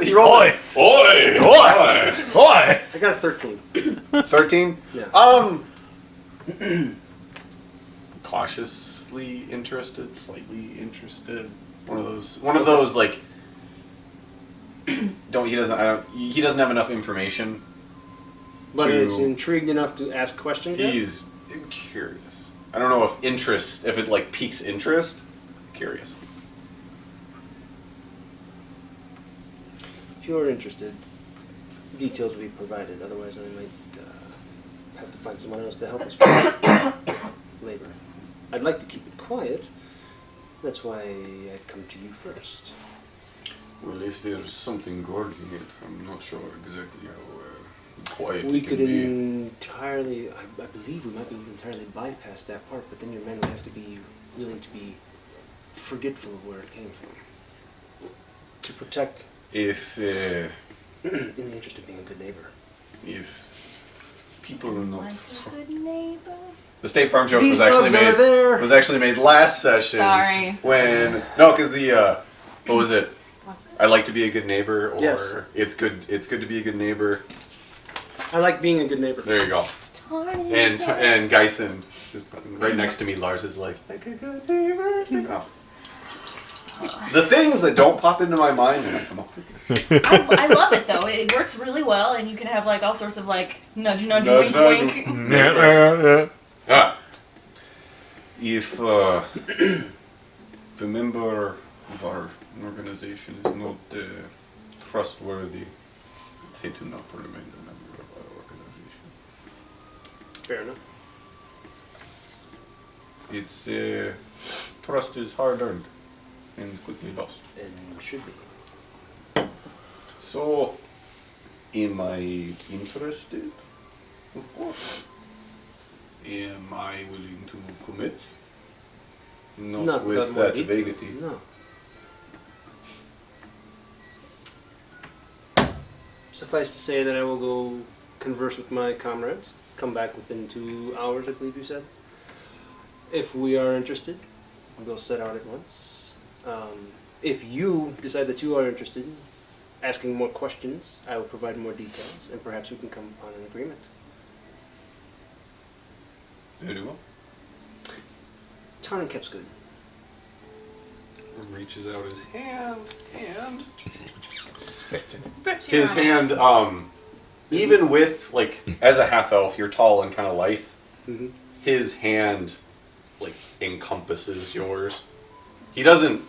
Speaker 2: He rolled.
Speaker 6: Oi.
Speaker 2: Oi!
Speaker 6: Oi. Oi.
Speaker 5: I got a 13.
Speaker 2: 13?
Speaker 5: Yeah.
Speaker 2: Cautiously interested, slightly interested. One of those like he doesn't have enough information.
Speaker 5: But
Speaker 2: to-
Speaker 5: it's intrigued enough to ask questions yet?
Speaker 2: He's curious. I don't know if it like piques interest. Curious.
Speaker 5: If you're interested, details will be provided. Otherwise, I might have to find someone else to help us with labor. I'd like to keep it quiet. That's why I'd come to you first.
Speaker 2: Well, if there's something guarding it, I'm not sure exactly how quiet
Speaker 5: We
Speaker 2: it
Speaker 5: could
Speaker 2: can be.
Speaker 5: entirely, I believe we might be able to entirely bypass that part, but then your men would have to be willing to be forgetful of where it came from. To protect,
Speaker 2: If
Speaker 5: in the interest of being a good neighbor.
Speaker 2: if people are not.
Speaker 4: Like a good neighbor.
Speaker 2: The State Farm joke
Speaker 5: These
Speaker 2: was actually
Speaker 5: bugs are
Speaker 2: made.
Speaker 5: there.
Speaker 2: Was actually made last session.
Speaker 4: Sorry.
Speaker 2: When because what was it? I like to be a good neighbor, or
Speaker 5: Yes.
Speaker 2: it's good to be a good neighbor.
Speaker 5: I like being a good neighbor.
Speaker 2: There you go. And Geisen, right next to me, Lars is like a good neighbor. The things that don't pop into my mind when I come up with it.
Speaker 4: I love it though. It works really well, and you can have like all sorts of like nudge, nudge,
Speaker 2: Nudge,
Speaker 4: wink,
Speaker 2: nudge.
Speaker 4: wink.
Speaker 2: Ah. if a member of our organization is not trustworthy, they do not remain a member of our organization.
Speaker 5: Fair enough.
Speaker 2: It's trust is hard earned and quickly lost.
Speaker 5: And should be.
Speaker 2: So, am I interested? Of course. Am I willing to commit? Not with
Speaker 5: doesn't
Speaker 2: that
Speaker 5: want me to.
Speaker 2: vaguety.
Speaker 5: No. Suffice to say that I will go converse with my comrades. Come back within 2 hours, I believe you said. If we are interested, we'll set out at once. If you decide that you are interested, asking more questions, I will provide more details, and perhaps we can come upon an agreement.
Speaker 2: Very well.
Speaker 5: Tarnin kept good.
Speaker 2: Reaches out his hand and
Speaker 6: Spits in it.
Speaker 7: Grips you
Speaker 2: his
Speaker 7: around.
Speaker 2: hand, even with, like, as a half elf, you're tall and kind of lithe.
Speaker 5: Mm-hmm.
Speaker 2: His hand, like, encompasses yours. He doesn't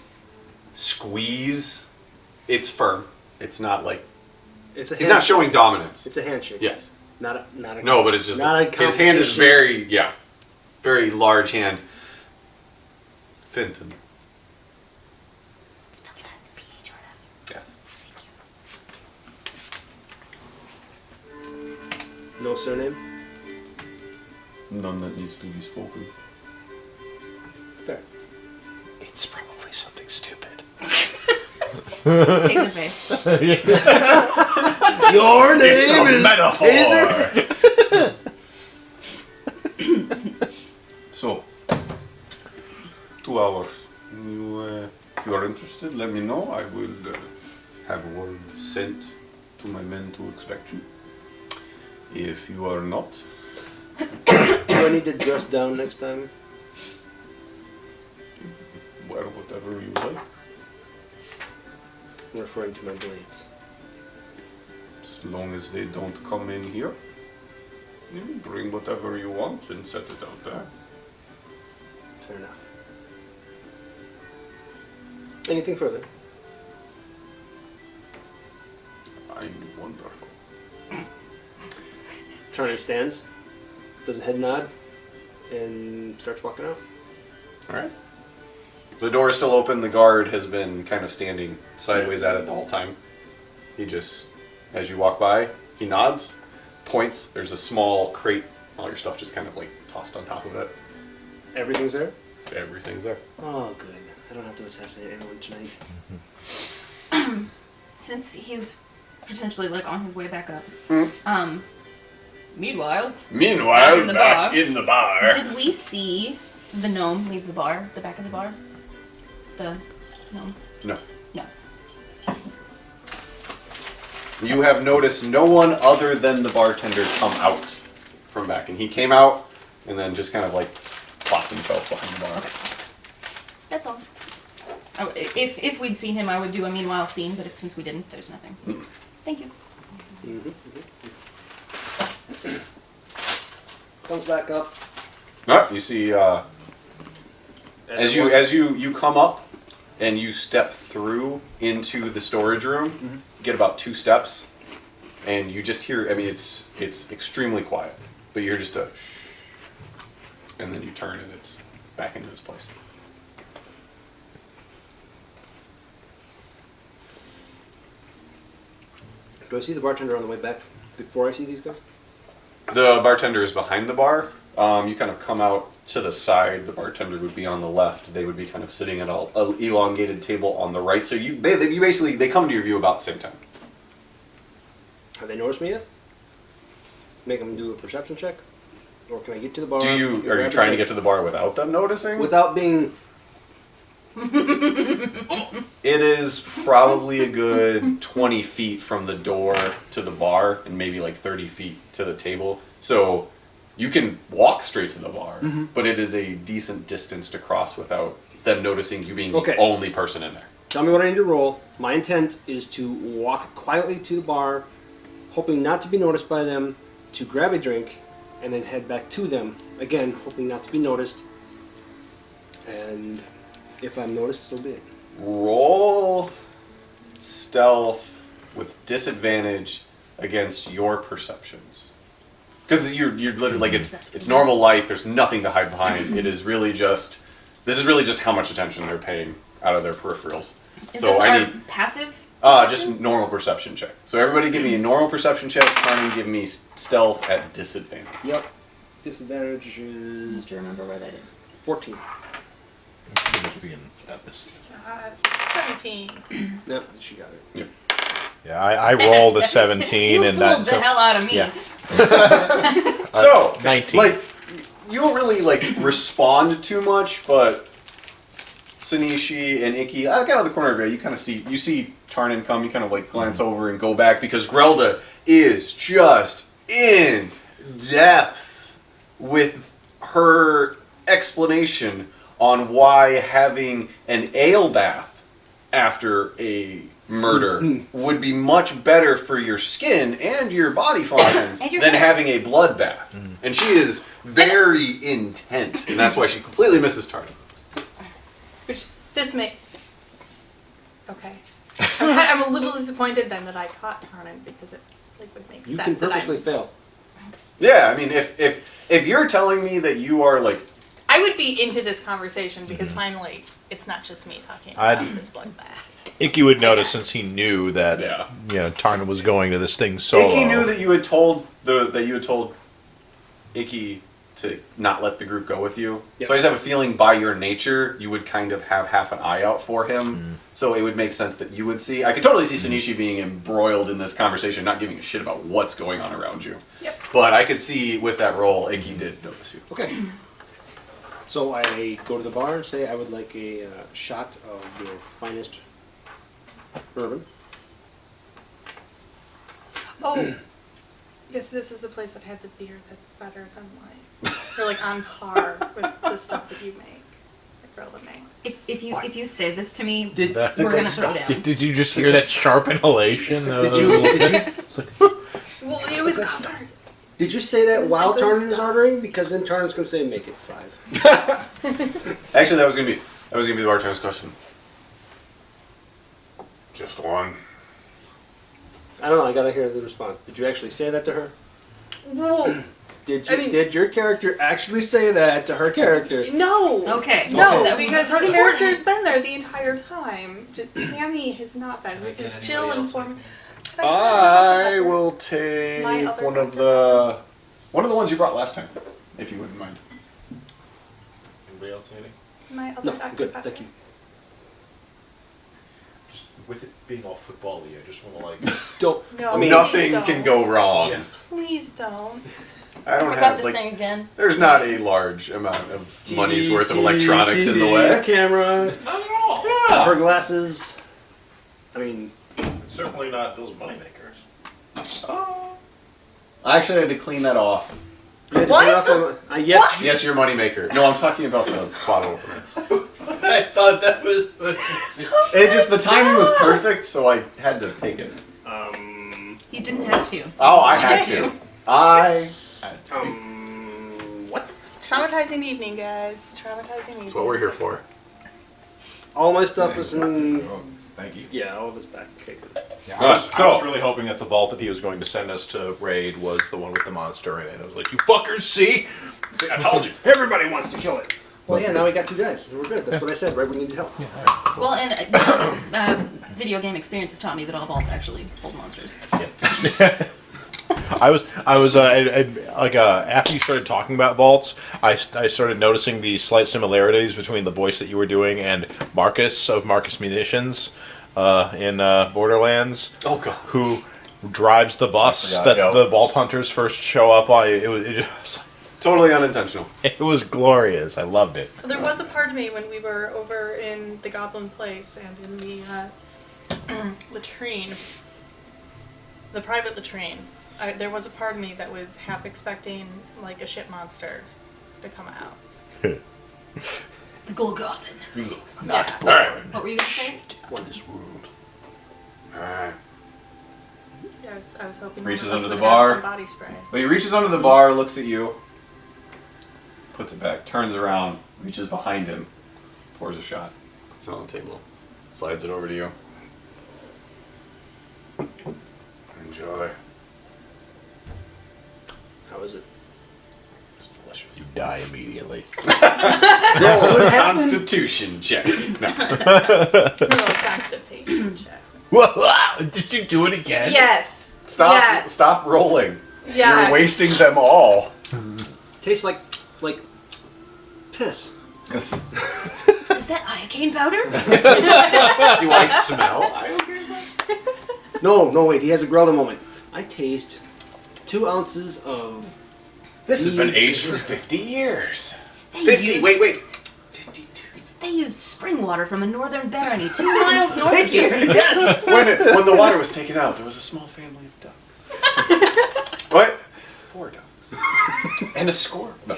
Speaker 2: squeeze. It's firm. It's not like
Speaker 5: It's a
Speaker 2: he's not showing dominance.
Speaker 5: It's a handshake.
Speaker 2: Yes.
Speaker 5: Not a
Speaker 2: No, but it's just
Speaker 5: not a
Speaker 2: his hand is
Speaker 5: competition.
Speaker 2: very large hand. Fenton.
Speaker 4: Spell that. P-H-R-F.
Speaker 2: Yeah.
Speaker 4: Thank you.
Speaker 5: No surname?
Speaker 2: None that needs to be spoken.
Speaker 5: Fair.
Speaker 6: It's probably something stupid.
Speaker 4: Takes a face.
Speaker 5: Your name
Speaker 2: It's a metaphor. So, 2 hours. If you are interested, let me know. I will have word sent to my men to expect you. If you are not,
Speaker 5: Do I need to dress down next time?
Speaker 2: wear whatever you like.
Speaker 5: I'm referring to my blades.
Speaker 2: As long as they don't come in here, you bring whatever you want and set it out there.
Speaker 5: Fair enough. Anything further?
Speaker 2: I'm wonderful.
Speaker 5: Tarnin stands, does a head nod, and starts walking out.
Speaker 2: Alright. The door is still open. The guard has been kind of standing sideways at it the whole time. He just, as you walk by, he nods, points. There's a small crate. All your stuff just kind of like tossed on top of it.
Speaker 5: Everything's there?
Speaker 2: Everything's there.
Speaker 5: Oh, good. I don't have to assassinate anyone tonight.
Speaker 4: Since he's potentially like on his way back up. Meanwhile,
Speaker 2: Meanwhile,
Speaker 4: in the
Speaker 2: back
Speaker 4: bar.
Speaker 2: in the bar.
Speaker 4: did we see the gnome leave the bar, the back of the bar? The gnome?
Speaker 2: No.
Speaker 4: No.
Speaker 2: You have noticed no one other than the bartender come out from back. And he came out and then just kind of like plopped himself behind the bar.
Speaker 4: That's all. If we'd seen him, I would do a meanwhile scene, but since we didn't, there's nothing. Thank you.
Speaker 5: Comes back up.
Speaker 2: Ah, you see, as you come up and you step through into the storage room, get about 2 steps, and you just hear. I mean, it's extremely quiet, but you hear just a, and then you turn and it's back into its place.
Speaker 5: Do I see the bartender on the way back before I see these guys?
Speaker 2: The bartender is behind the bar. You kind of come out to the side. The bartender would be on the left. They would be kind of sitting at an elongated table on the right. So you basically they come to your view about the same time.
Speaker 5: Have they noticed me yet? Make them do a perception check? Or can I get to the bar?
Speaker 2: Are you trying to get to the bar without them noticing?
Speaker 5: Without being...
Speaker 2: It is probably a good 20 feet from the door to the bar and maybe like 30 feet to the table. So you can walk straight to the bar, but it is a decent distance to cross without them noticing you being the only person in there.
Speaker 5: Tell me what I need to roll. My intent is to walk quietly to the bar, hoping not to be noticed by them, to grab a drink, and then head back to them. Again, hoping not to be noticed. And if I'm noticed, so be it.
Speaker 2: Roll stealth with disadvantage against your perceptions. Because you're literally like it's normal light. There's nothing to hide behind. It is really just how much attention they're paying out of their peripherals.
Speaker 4: Is
Speaker 2: So
Speaker 4: this
Speaker 2: I
Speaker 4: our
Speaker 2: need
Speaker 4: passive?
Speaker 2: just normal perception check. So everybody give me a normal perception check. Tarn, give me stealth at disadvantage.
Speaker 5: Yep. Disadvantage
Speaker 4: I
Speaker 5: is
Speaker 4: have to remember where that is.
Speaker 5: 14.
Speaker 6: At this.
Speaker 7: 17.
Speaker 5: No, she got it.
Speaker 6: Yeah, I rolled a 17,
Speaker 4: You
Speaker 6: and
Speaker 4: fooled the
Speaker 6: that.
Speaker 4: hell out of me.
Speaker 6: Yeah.
Speaker 2: So
Speaker 6: 19.
Speaker 2: like you don't really like respond too much, but Sanishi and Icky, out of the corner of your eye, you see Tarnin come. You kind of like glance over and go back because Grelda is just in depth with her explanation on why having an ale bath after a murder would be much better for your skin and your body functions
Speaker 4: And your
Speaker 2: than
Speaker 4: hair.
Speaker 2: having a bloodbath. And she is very intent, and that's why she completely misses Tarnin.
Speaker 7: Which, this may... Okay. I'm a little disappointed then that I caught Tarnin because it would make
Speaker 5: You
Speaker 7: sense.
Speaker 5: can
Speaker 7: that
Speaker 5: purposely fail.
Speaker 2: Yeah, I mean, if you're telling me that you are like,
Speaker 7: I would be into this conversation because finally it's not just me talking about this bloodbath.
Speaker 6: Icky would notice since he knew that
Speaker 2: Yeah.
Speaker 6: Tarn was going to this thing solo.
Speaker 2: Icky knew that you had told Icky to not let the group go with you.
Speaker 5: Yep.
Speaker 2: So I just have a feeling by your nature you would kind of have half an eye out for him. So it would make sense that you would see. I could totally see Sanishi being embroiled in this conversation, not giving a shit about what's going on around you.
Speaker 7: Yep.
Speaker 2: But I could see with that role, Icky did notice you.
Speaker 5: Okay. So I go to the bar and say I would like a shot of your finest bourbon.
Speaker 7: Oh, yes, this is the place that had the beer that's better than mine. Or like on par with the stuff that you make, that Grella makes.
Speaker 4: If you say this to me,
Speaker 5: Did
Speaker 4: we're gonna throw down.
Speaker 6: Did you just hear that sharp inhalation?
Speaker 5: Did you
Speaker 7: Well, it was covered.
Speaker 5: did you say that
Speaker 7: It was
Speaker 5: while
Speaker 7: the good
Speaker 5: Tarnin is
Speaker 7: stuff.
Speaker 5: ordering? Because then Tarnin's gonna say make it 5.
Speaker 2: Actually, that was gonna be the bartender's question. Just one.
Speaker 5: I don't know. I gotta hear the response. Did you actually say that to her?
Speaker 7: Well,
Speaker 5: Did your character actually say that to her character?
Speaker 7: no.
Speaker 4: Okay.
Speaker 7: No,
Speaker 4: That-
Speaker 7: because
Speaker 4: that's
Speaker 7: her
Speaker 4: important.
Speaker 7: character's been there the entire time. Tammy has not been. This is Jill and Form.
Speaker 2: I will take
Speaker 7: My other
Speaker 2: one of the ones you brought last time, if you wouldn't mind.
Speaker 8: Anybody else anything?
Speaker 7: My other
Speaker 5: No,
Speaker 7: Dr.
Speaker 5: good.
Speaker 7: Pepper.
Speaker 5: Thank you.
Speaker 8: Just with it being all football-y, I just want to like.
Speaker 5: Don't.
Speaker 7: No,
Speaker 5: I mean,
Speaker 2: Nothing
Speaker 7: please
Speaker 2: can
Speaker 7: don't.
Speaker 2: go wrong.
Speaker 8: Yeah.
Speaker 7: Please don't.
Speaker 2: I don't
Speaker 4: I forgot
Speaker 2: have
Speaker 4: this
Speaker 2: like.
Speaker 4: thing again.
Speaker 2: There's not a large amount of money's worth of electronics in the way.
Speaker 5: Camera,
Speaker 8: Not at all.
Speaker 5: her glasses. I mean,
Speaker 8: It's certainly not Bill's moneymaker.
Speaker 2: Oh. I actually had to clean that off.
Speaker 5: you had to
Speaker 7: What?
Speaker 5: turn off the- yes.
Speaker 2: Yes, your moneymaker. No, I'm talking about the bottle opener.
Speaker 8: I thought that was.
Speaker 2: It just the timing was perfect, so I had to take it.
Speaker 4: You didn't have to.
Speaker 2: Oh, I had to. I had to.
Speaker 5: What?
Speaker 7: Traumatizing evening, guys. Traumatizing evening.
Speaker 2: That's what we're here for.
Speaker 5: All my stuff was in.
Speaker 6: Oh, thank you.
Speaker 5: Yeah, all of it's back. Okay, good.
Speaker 6: Yeah,
Speaker 2: Alright,
Speaker 6: I was really hoping that the vault that he was going to send us to raid was the one with the monster in it. I was like, you fuckers, see?
Speaker 2: I told you.
Speaker 5: Everybody wants to kill it. Well, yeah, now we got 2 guys. We're good. That's what I said, right? We need help.
Speaker 4: Well, and video game experience has taught me that all vaults actually hold monsters.
Speaker 6: I was after you started talking about vaults, I started noticing the slight similarities between the voice that you were doing and Marcus of Marcus Munitions in Borderlands.
Speaker 2: Oh god.
Speaker 6: Who drives the bus
Speaker 2: I
Speaker 6: that
Speaker 2: forgot,
Speaker 6: the vault hunters first show up on?
Speaker 2: Totally unintentional.
Speaker 6: It was glorious. I loved it.
Speaker 7: There was a part of me when we were over in the Goblin Place and in the latrine, the private latrine. There was a part of me that was half expecting like a shit monster to come out.
Speaker 4: The Golgothan.
Speaker 2: Not
Speaker 7: Yeah.
Speaker 2: born.
Speaker 4: What were you gonna say?
Speaker 6: What this world?
Speaker 2: Alright.
Speaker 7: I was hoping
Speaker 2: Reaches
Speaker 7: one of us
Speaker 2: under the
Speaker 7: would have
Speaker 2: bar.
Speaker 7: some body spray.
Speaker 2: Well, he reaches under the bar, looks at you, puts it back, turns around, reaches behind him, Pours a shot. Puts it on the table. Slides it over to you. Enjoy.
Speaker 5: How is it?
Speaker 2: It's delicious.
Speaker 6: You die immediately.
Speaker 2: Roll a Constitution check. No.
Speaker 7: Roll a constipation check.
Speaker 6: Did you do it again?
Speaker 7: Yes.
Speaker 2: Stop.
Speaker 7: Yes.
Speaker 2: Stop rolling.
Speaker 7: Yes.
Speaker 2: You're wasting them all.
Speaker 5: Tastes like piss.
Speaker 4: Is that iocane powder?
Speaker 2: Do I smell?
Speaker 5: No, wait. He has a Grelda moment. I taste 2 ounces of.
Speaker 2: This has been aged for 50 years.
Speaker 4: They
Speaker 2: 50.
Speaker 4: used-
Speaker 2: Wait. 52.
Speaker 4: They used spring water from a northern barony 2 miles north of here.
Speaker 5: Yes.
Speaker 2: When the water was taken out, there was a small family of ducks. What? 4 ducks. And a squirrel. No.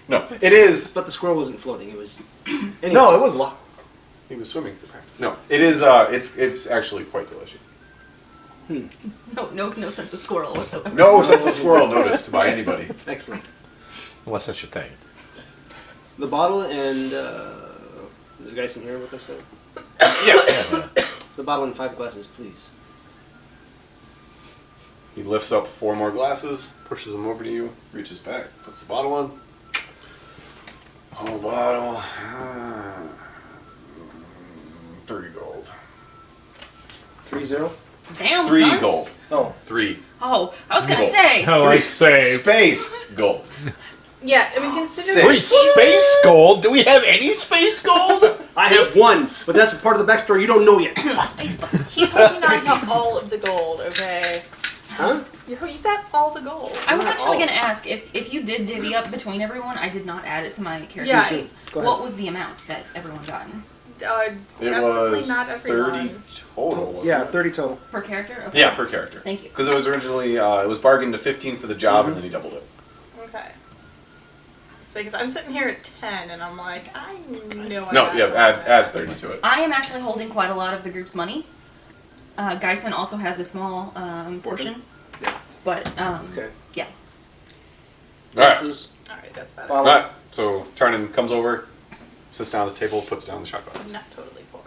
Speaker 2: No. It is.
Speaker 5: But the squirrel wasn't floating. It was. Anyway.
Speaker 2: No, it was locked. He was swimming for practice. No, it is. It's actually quite delicious.
Speaker 4: No sense of squirrel whatsoever.
Speaker 2: No sense of squirrel noticed by anybody.
Speaker 5: Excellent.
Speaker 6: Unless that's your thing.
Speaker 5: The bottle and there's guys in here with us.
Speaker 2: Yeah.
Speaker 5: The bottle and 5 glasses, please.
Speaker 2: He lifts up 4 more glasses, pushes them over to you, reaches back, puts the bottle on. Whole bottle. 3 gold.
Speaker 5: 3-0.
Speaker 4: Damn,
Speaker 2: 3
Speaker 4: son.
Speaker 2: gold.
Speaker 5: Oh.
Speaker 2: 3.
Speaker 4: Oh, I was gonna
Speaker 2: Gold.
Speaker 4: say.
Speaker 6: Oh, I say.
Speaker 2: Space gold.
Speaker 7: Yeah, I mean, consider.
Speaker 2: Sick.
Speaker 6: Wait, space gold? Do we have any space gold?
Speaker 5: I have 1, but that's part of the backstory you don't know yet.
Speaker 4: Space bucks.
Speaker 7: He's holding on to all of the gold, okay?
Speaker 5: Huh?
Speaker 7: You got all the gold.
Speaker 4: I was
Speaker 5: Not
Speaker 4: actually
Speaker 5: all.
Speaker 4: going to ask if you did divvy up between everyone. I did not add it to my character
Speaker 7: Yeah.
Speaker 4: sheet.
Speaker 5: Go ahead.
Speaker 4: What was the amount that everyone got
Speaker 2: It
Speaker 7: Definitely
Speaker 2: was
Speaker 7: not everyone.
Speaker 2: 30 total, wasn't
Speaker 5: Yeah,
Speaker 2: it?
Speaker 5: 30 total.
Speaker 4: per character? Okay.
Speaker 2: Yeah, per character.
Speaker 4: Thank you.
Speaker 2: Because it was originally, it was bargained to 15 for the job, and then he doubled it.
Speaker 7: Okay. So, because I'm sitting here at 10, and I'm like, I know.
Speaker 2: No, yeah, add 30 to it.
Speaker 4: I am actually holding quite a lot of the group's money. Geisen also has a small portion.
Speaker 5: Yeah.
Speaker 4: But,
Speaker 5: Okay.
Speaker 4: yeah.
Speaker 2: Alright.
Speaker 5: Glasses.
Speaker 7: All right, that's better.
Speaker 5: Bottle.
Speaker 2: Alright, so Tarnan comes over, sits down at the table, puts down the shot
Speaker 7: I'm
Speaker 2: glasses.
Speaker 7: not totally poor.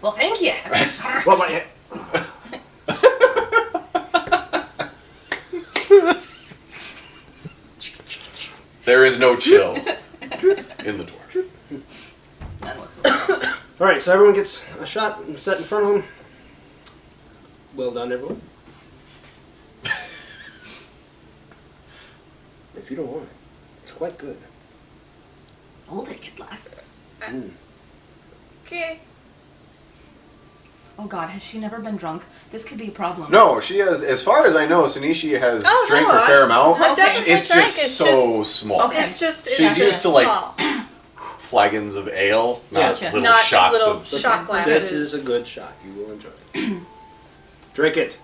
Speaker 4: Well, thank you.
Speaker 5: Well, my,
Speaker 2: There is no chill in the door.
Speaker 4: None whatsoever.
Speaker 5: all right, so everyone gets a shot set in front of them. Well done, everyone. If you don't want it, it's quite good.
Speaker 4: I'll take it, lass.
Speaker 7: Okay.
Speaker 4: Oh god, has she never been drunk? This could be a problem.
Speaker 2: No, she has, as far as I know, Sunichi has
Speaker 7: Oh,
Speaker 2: drank
Speaker 7: no,
Speaker 2: a fair amount.
Speaker 7: I've definitely
Speaker 2: It's
Speaker 7: drank,
Speaker 2: just
Speaker 7: it's
Speaker 2: so
Speaker 7: just-
Speaker 2: small.
Speaker 4: Okay.
Speaker 7: It's just.
Speaker 2: She's
Speaker 7: it's
Speaker 2: used to, like,
Speaker 7: small.
Speaker 2: Flagons of ale, not
Speaker 4: Gotcha.
Speaker 2: little
Speaker 7: Not
Speaker 2: shots
Speaker 7: little
Speaker 2: of...
Speaker 7: shot glasses.
Speaker 5: This is a good shot. You will enjoy it. Drink it.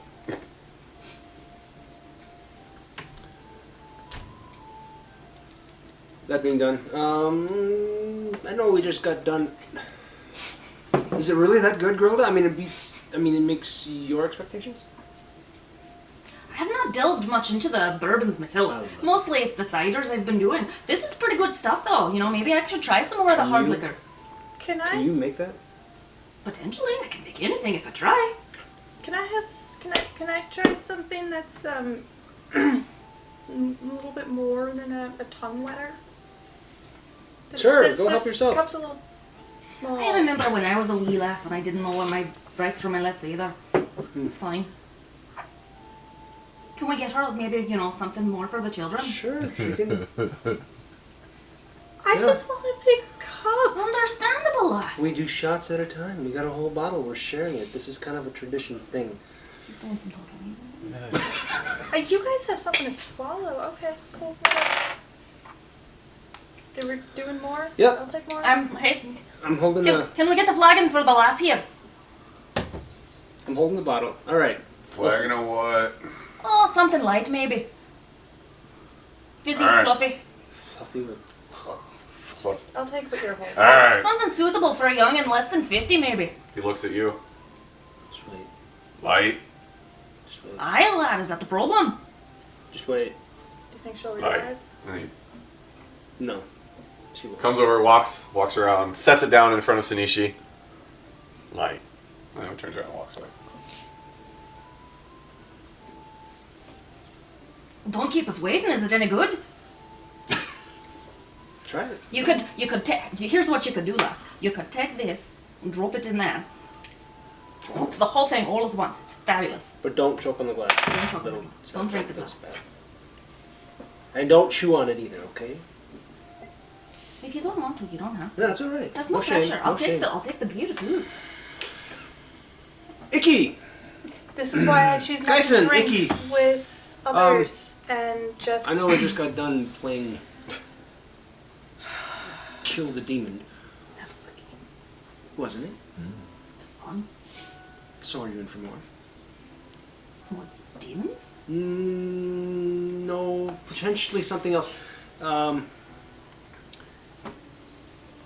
Speaker 5: That being done, I know we just got done. Is it really that good, Grilda? I mean, it beats. I mean, it makes your expectations.
Speaker 4: I have not delved much into the bourbons myself.
Speaker 5: Well,
Speaker 4: Mostly it's the ciders I've been doing. This is pretty good stuff though. You know, maybe I should try some more of the hard
Speaker 5: you-
Speaker 4: liquor.
Speaker 7: Can
Speaker 5: Can
Speaker 7: I?
Speaker 5: you make that?
Speaker 4: Potentially, I can make anything if I try.
Speaker 7: Can I have? Can I try something that's a little bit more than a tongue wetter?
Speaker 5: Sure, go help yourself.
Speaker 7: Cup's a little small.
Speaker 4: I remember when I was a wee lass and I didn't know where my rights from my lefts either. It's fine. Can we get her maybe, you know, something more for the children?
Speaker 5: Sure, she can.
Speaker 7: I
Speaker 5: Yeah.
Speaker 7: just want a big cup.
Speaker 4: Understandable, lass.
Speaker 5: We do shots at a time. We got a whole bottle. We're sharing it. This is kind of a tradition thing.
Speaker 4: He's doing some talking.
Speaker 7: You guys have something to swallow. Okay, cool. Whatever. They were doing more?
Speaker 5: Yep.
Speaker 7: I'll take more.
Speaker 4: Hey,
Speaker 5: I'm holding the.
Speaker 4: can we get the flagon for the lass here?
Speaker 5: I'm holding the bottle. All right.
Speaker 2: Flagon of what?
Speaker 4: Oh, something light maybe. Fizzy,
Speaker 2: All right.
Speaker 4: fluffy.
Speaker 5: Fluffy with.
Speaker 2: Fluff.
Speaker 7: I'll take what you're holding.
Speaker 2: Alright.
Speaker 4: Something suitable for a young and less than 50 maybe.
Speaker 2: He looks at you.
Speaker 5: Just wait.
Speaker 2: Light.
Speaker 5: Just wait.
Speaker 4: Aye, lad, is that the problem?
Speaker 5: Just wait.
Speaker 7: Do you think she'll
Speaker 2: Light.
Speaker 7: realize?
Speaker 2: And he
Speaker 5: No. She will.
Speaker 2: Comes over, walks around, sets it down in front of Sanishi. Light. And then turns around and walks away.
Speaker 4: Don't keep us waiting. Is it any good?
Speaker 5: Try it.
Speaker 4: You could take. Here's what you could do, lass. You could take this and drop it in there. The whole thing all at once. It's fabulous.
Speaker 5: But don't choke on the glass.
Speaker 4: Don't choke on the glass. Don't drink the
Speaker 5: That's
Speaker 4: glass.
Speaker 5: bad. And don't chew on it either, okay?
Speaker 4: If you don't want to, you don't have to.
Speaker 5: No, that's all right.
Speaker 4: There's no
Speaker 5: shame,
Speaker 4: pressure.
Speaker 5: no
Speaker 4: I'll take
Speaker 5: shame.
Speaker 4: the beer too.
Speaker 5: Icky!
Speaker 7: This is why I choose not to
Speaker 5: Geisen,
Speaker 7: drink
Speaker 5: Icky.
Speaker 7: with others and just.
Speaker 5: I know we just got done playing Kill the Demon,
Speaker 4: That was a game.
Speaker 5: wasn't it?
Speaker 4: It was fun.
Speaker 5: So are you in for more?
Speaker 4: More demons?
Speaker 5: No, potentially something else.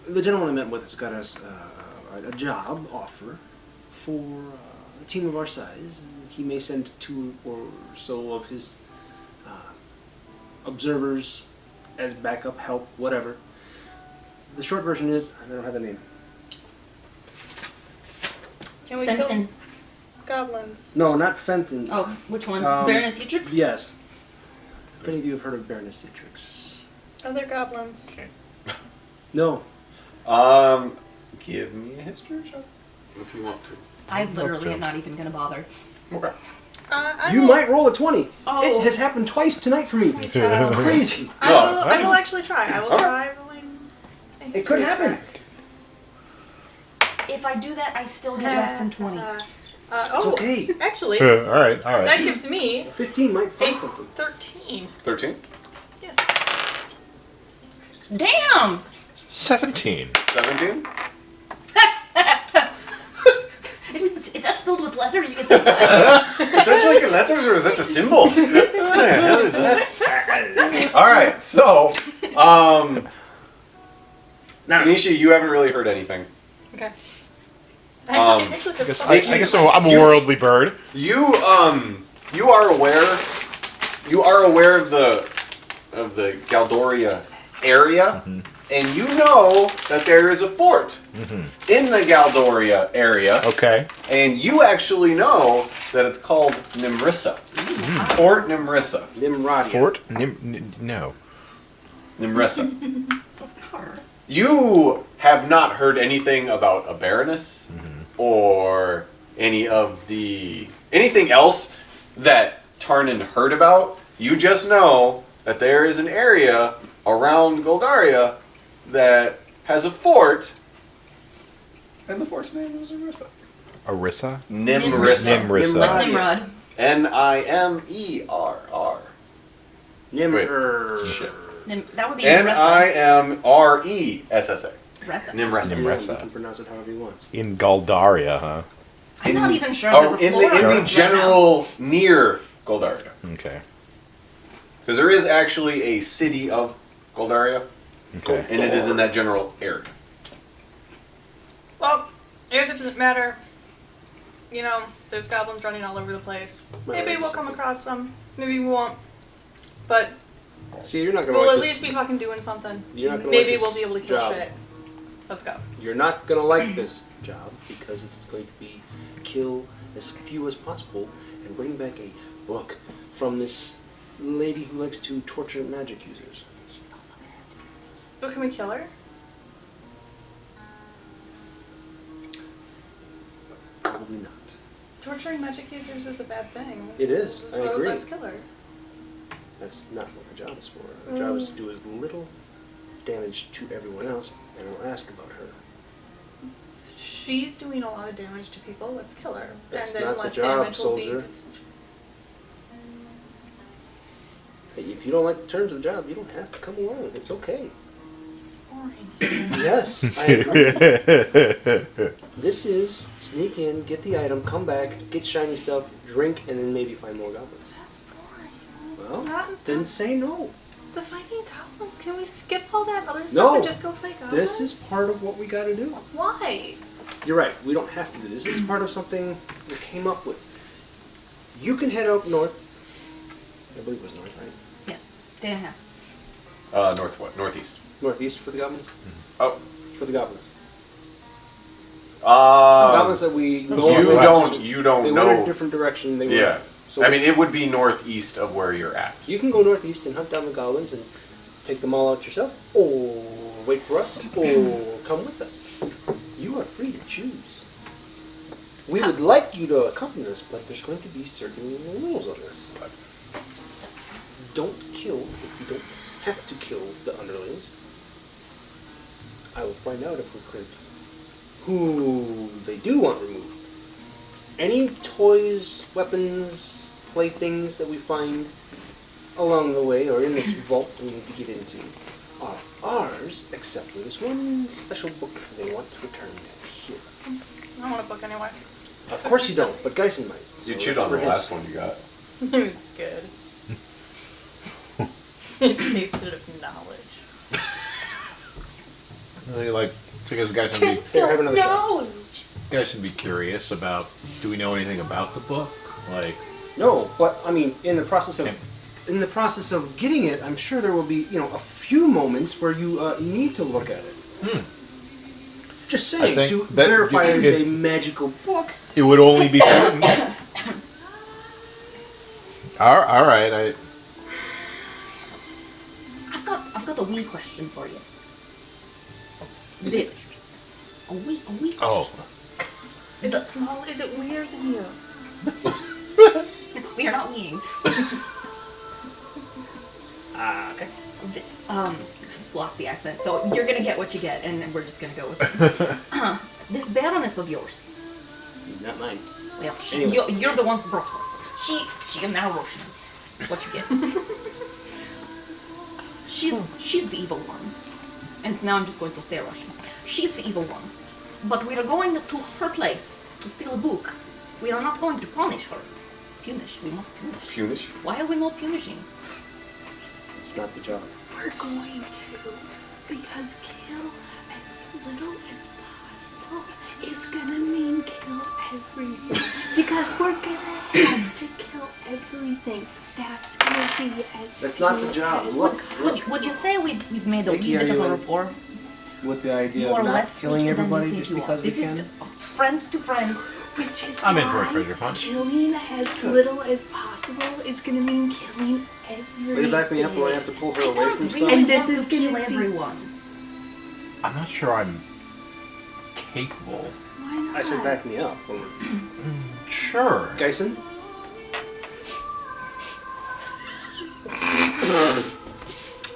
Speaker 5: The gentleman I met with has got us a job offer for a team of our size. He may send 2 or so of his observers as backup, help, whatever. The short version is, I don't have a name.
Speaker 7: Can we
Speaker 4: Fenton.
Speaker 7: kill goblins?
Speaker 5: No, not Fenton.
Speaker 4: Oh, which one?
Speaker 5: Um,
Speaker 4: Baroness Utrix?
Speaker 5: Yes. If any of you have heard of Baroness Citrix.
Speaker 7: Other goblins.
Speaker 5: No.
Speaker 2: Give me a history check if you want to.
Speaker 4: I literally am not even gonna bother.
Speaker 2: Okay.
Speaker 7: I
Speaker 5: You
Speaker 7: will,
Speaker 5: might roll a 20.
Speaker 4: Oh.
Speaker 5: It has happened twice tonight for me.
Speaker 4: Child.
Speaker 5: Crazy.
Speaker 7: I will actually try. I will
Speaker 2: Okay.
Speaker 7: try rolling. a
Speaker 5: It could
Speaker 7: history
Speaker 5: happen.
Speaker 7: check.
Speaker 4: If I do that, I still get less than 20.
Speaker 5: It's
Speaker 7: Oh,
Speaker 5: okay.
Speaker 7: actually,
Speaker 6: all right.
Speaker 7: that gives me
Speaker 5: 15 might
Speaker 7: a
Speaker 5: find something.
Speaker 7: 13.
Speaker 2: 13?
Speaker 7: Yes.
Speaker 4: Damn!
Speaker 6: 17.
Speaker 2: 17?
Speaker 7: Mm-hmm.
Speaker 4: Is that spelled with letters? You get the
Speaker 2: Is that like letters or is that a symbol? What the hell is that? Alright, so, Sanishi, you haven't really heard anything.
Speaker 7: Okay.
Speaker 2: Um,
Speaker 7: Actually,
Speaker 6: I guess I'm a worldly bird.
Speaker 2: You are aware of the Galdoria area, and you know that there is a fort in the Galdoria area,
Speaker 6: Okay.
Speaker 2: and you actually know that it's called Nimressa. Fort Nimressa.
Speaker 5: Nimrod.
Speaker 6: Fort? No.
Speaker 2: Nimressa. You have not heard anything about a baroness or anything else that Tarnin heard about. You just know that there is an area around Goldaria that has a fort, and the fort's name is Nimressa.
Speaker 6: Arissa?
Speaker 2: Nimressa.
Speaker 6: Nimrissa.
Speaker 4: like Nimrod.
Speaker 2: Nimerr.
Speaker 5: Nimr.
Speaker 2: Shit.
Speaker 4: That would be Nimressa.
Speaker 2: Nimressa.
Speaker 4: Ressa.
Speaker 2: Nimressa.
Speaker 5: You
Speaker 6: Nimressa.
Speaker 5: can pronounce it however you want.
Speaker 6: In Galdaria, huh?
Speaker 4: I'm not even sure
Speaker 2: Oh,
Speaker 4: there's a
Speaker 2: in
Speaker 4: floor
Speaker 2: the
Speaker 4: right
Speaker 2: general near Goldaria.
Speaker 6: Okay.
Speaker 2: Because there is actually a city of Goldaria,
Speaker 6: Okay.
Speaker 2: and it is in that general area.
Speaker 7: well, I guess it doesn't matter. You know, there's goblins running all over the place. Maybe we'll come across some. Maybe we won't. But
Speaker 5: See, you're not gonna
Speaker 7: we'll
Speaker 5: like
Speaker 7: at
Speaker 5: this.
Speaker 7: least be fucking doing something.
Speaker 5: You're not gonna
Speaker 7: Maybe
Speaker 5: like this
Speaker 7: we'll be able to kill
Speaker 5: job.
Speaker 7: shit. Let's go.
Speaker 5: You're not gonna like this job because it's going to be kill as few as possible and bring back a book from this lady who likes to torture magic users.
Speaker 7: But can we kill her?
Speaker 5: Probably not.
Speaker 7: Torturing magic users is a bad thing.
Speaker 5: It is. I
Speaker 7: So
Speaker 5: agree.
Speaker 7: let's kill her.
Speaker 5: That's not what the job is for. The job is to do as little damage to everyone else, and I'll ask about her.
Speaker 7: She's doing a lot of damage to people. Let's kill her.
Speaker 5: That's
Speaker 7: and then
Speaker 5: not the
Speaker 7: less
Speaker 5: job,
Speaker 7: damage will
Speaker 5: soldier.
Speaker 7: be.
Speaker 5: Hey, if you don't like the terms of the job, you don't have to come along. It's okay.
Speaker 7: It's boring.
Speaker 5: Yes, I agree. This is sneak in, get the item, come back, get shiny stuff, drink, and then maybe find more goblins.
Speaker 7: That's boring.
Speaker 5: Well,
Speaker 7: Not
Speaker 5: then say no.
Speaker 7: the fighting goblins. Can we skip all that other stuff
Speaker 5: No.
Speaker 7: and just go fight goblins?
Speaker 5: This is part of what we gotta do.
Speaker 7: Why?
Speaker 5: You're right, we don't have to do this. This is part of something we came up with. You can head out north. I believe it was north, right?
Speaker 4: Yes. Day and a half.
Speaker 2: Northeast.
Speaker 5: Northeast for the goblins?
Speaker 2: Oh.
Speaker 5: For the goblins. The goblins that we
Speaker 2: You don't
Speaker 5: they
Speaker 2: know.
Speaker 5: went in a different direction. They
Speaker 2: Yeah.
Speaker 5: were, so
Speaker 2: I mean, it would be northeast of where you're at.
Speaker 5: you can go northeast and hunt down the goblins and take them all out yourself, or wait for us, or come with us. You are free to choose. We would like you to accompany us, but there's going to be certain rules on this. Don't kill if you don't have to kill the underlings. I will find out if we're cleared who they do want removed. Any toys, weapons, playthings that we find along the way or in this vault we need to get into are ours, except for this one special book they want returned here.
Speaker 7: I don't want a book anyway.
Speaker 5: Of course you don't, but Geisen might.
Speaker 2: You
Speaker 5: so
Speaker 2: chewed
Speaker 5: it's
Speaker 2: on
Speaker 5: for
Speaker 2: the
Speaker 5: his.
Speaker 2: last one you got.
Speaker 7: It was good. It tasted of knowledge.
Speaker 6: Because guys should be,
Speaker 5: Here, have another shot.
Speaker 6: guys should be curious about. Do we know anything about the book? Like,
Speaker 5: No, but I mean, in the process of getting it, I'm sure there will be a few moments where you need to look at it. Just saying
Speaker 6: think
Speaker 5: to
Speaker 6: that
Speaker 5: verify
Speaker 6: it-
Speaker 5: it's a magical book.
Speaker 6: it would only be. All right.
Speaker 4: I've got a wee question for you.
Speaker 5: Is it-
Speaker 4: A wee
Speaker 6: Oh,
Speaker 7: Is it small? Is it weirder than you?
Speaker 4: We are not weeing.
Speaker 5: Okay.
Speaker 4: Lost the accent. So you're gonna get what you get, and we're just gonna go with it. This Baroness of yours.
Speaker 5: Not mine.
Speaker 4: Well,
Speaker 5: Anyway.
Speaker 4: you're the one who brought her. She is now Russian. That's what you get. She's the evil one. And now I'm just going to stay Russian. She's the evil one. But we are going to her place to steal a book. We are not going to punish her. Punish. We must punish.
Speaker 2: Punish?
Speaker 4: Why are we not punishing?
Speaker 5: It's not the job.
Speaker 9: We're going to, because kill as little as possible is gonna mean kill everything. Because we're gonna have to kill everything. That's gonna be as
Speaker 5: That's not the
Speaker 9: few
Speaker 5: job.
Speaker 9: as
Speaker 5: Look,
Speaker 4: Would you say we've made a
Speaker 5: Vicky,
Speaker 4: wee
Speaker 5: are
Speaker 4: bit of
Speaker 5: you
Speaker 4: a
Speaker 5: in?
Speaker 4: rapport?
Speaker 5: with the idea
Speaker 4: You are
Speaker 5: of not
Speaker 4: less
Speaker 5: killing
Speaker 4: sneaky than you
Speaker 5: everybody
Speaker 4: think
Speaker 5: just
Speaker 4: you are.
Speaker 5: because
Speaker 4: This
Speaker 5: we
Speaker 4: is
Speaker 5: can.
Speaker 4: friend to friend.
Speaker 9: Which is
Speaker 6: I'm in for a
Speaker 9: why
Speaker 6: treasure hunt.
Speaker 9: killing as little as possible is gonna mean killing everything.
Speaker 5: Way to back me up when I have to pull her
Speaker 4: I
Speaker 5: away
Speaker 4: don't
Speaker 5: from
Speaker 4: really
Speaker 5: stuff.
Speaker 9: And this
Speaker 4: want
Speaker 9: is
Speaker 4: to kill
Speaker 9: gonna be-
Speaker 4: everyone.
Speaker 6: I'm not sure I'm capable.
Speaker 9: Why not?
Speaker 5: I said back me up.
Speaker 6: Sure.
Speaker 5: Geisen?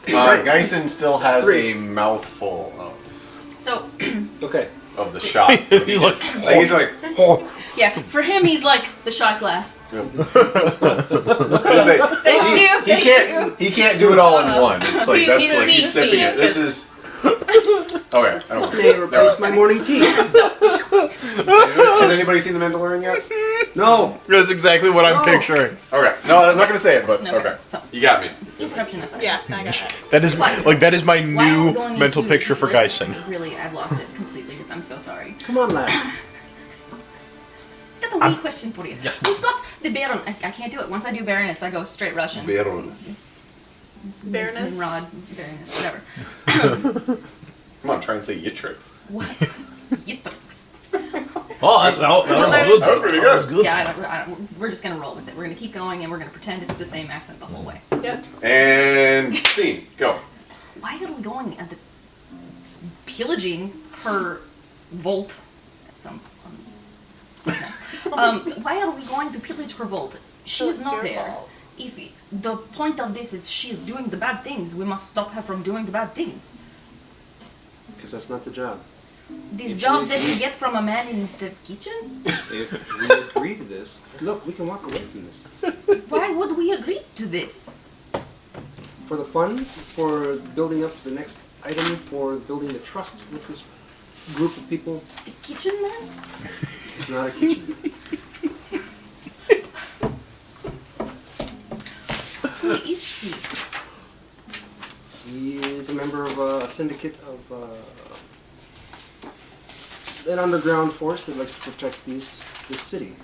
Speaker 2: Geisen still has
Speaker 5: Three.
Speaker 2: a mouthful
Speaker 4: So
Speaker 5: Okay.
Speaker 2: of the shot. So
Speaker 6: He looks-
Speaker 2: he's like,
Speaker 4: yeah, for him he's like the shot glass.
Speaker 2: Thank
Speaker 4: you, thank
Speaker 2: He can't do it all in one. It's like
Speaker 4: He's
Speaker 2: he's sipping it. This is okay. I don't
Speaker 5: May replace my morning tea.
Speaker 2: Has anybody seen The Mandalorian yet?
Speaker 5: No.
Speaker 6: That's exactly what I'm
Speaker 5: No.
Speaker 6: picturing.
Speaker 2: Okay. No, I'm not gonna say it, but
Speaker 4: No,
Speaker 2: okay.
Speaker 4: so
Speaker 2: You got me.
Speaker 4: interruption aside.
Speaker 7: Yeah, I got that.
Speaker 6: That is
Speaker 4: Why?
Speaker 6: that is my
Speaker 4: Why are we
Speaker 6: new
Speaker 4: going
Speaker 6: mental
Speaker 4: into
Speaker 6: picture for
Speaker 4: this?
Speaker 6: Geisen.
Speaker 4: Really, I've lost it completely. I'm so sorry.
Speaker 5: Come on, lad.
Speaker 4: Got a wee question for you. We've got the Baron. I can't do it. Once I do Baroness, I go straight Russian.
Speaker 2: Baroness.
Speaker 7: Baroness?
Speaker 4: Nimrod, Baroness, whatever.
Speaker 2: Come on, try and say Yitrix.
Speaker 4: What? Yitrix.
Speaker 6: Oh, that was good.
Speaker 2: That was pretty good.
Speaker 4: Yeah, I don't, we're just gonna roll with it. We're gonna keep going, and we're gonna pretend it's the same accent the whole way.
Speaker 7: Yep.
Speaker 2: And scene. Go.
Speaker 4: Why are we going and pillaging her vault? That sounds why are we going to pillage her vault? She's
Speaker 7: it's
Speaker 4: not
Speaker 7: your
Speaker 4: there.
Speaker 7: fault.
Speaker 4: If the point of this is she's doing the bad things, we must stop her from doing the bad things.
Speaker 5: Because that's not the job.
Speaker 4: This
Speaker 5: If
Speaker 4: job
Speaker 5: we-
Speaker 4: that you get from a man in the kitchen?
Speaker 5: If we agree to this, look, we can walk away from this.
Speaker 4: Why would we agree to this?
Speaker 5: For the funds, for building up the next item, for building the trust with this group of people,
Speaker 4: The kitchen man?
Speaker 5: it's not a kitchen.
Speaker 4: Who is he?
Speaker 5: He is a member of a syndicate of an underground force that likes to protect this city.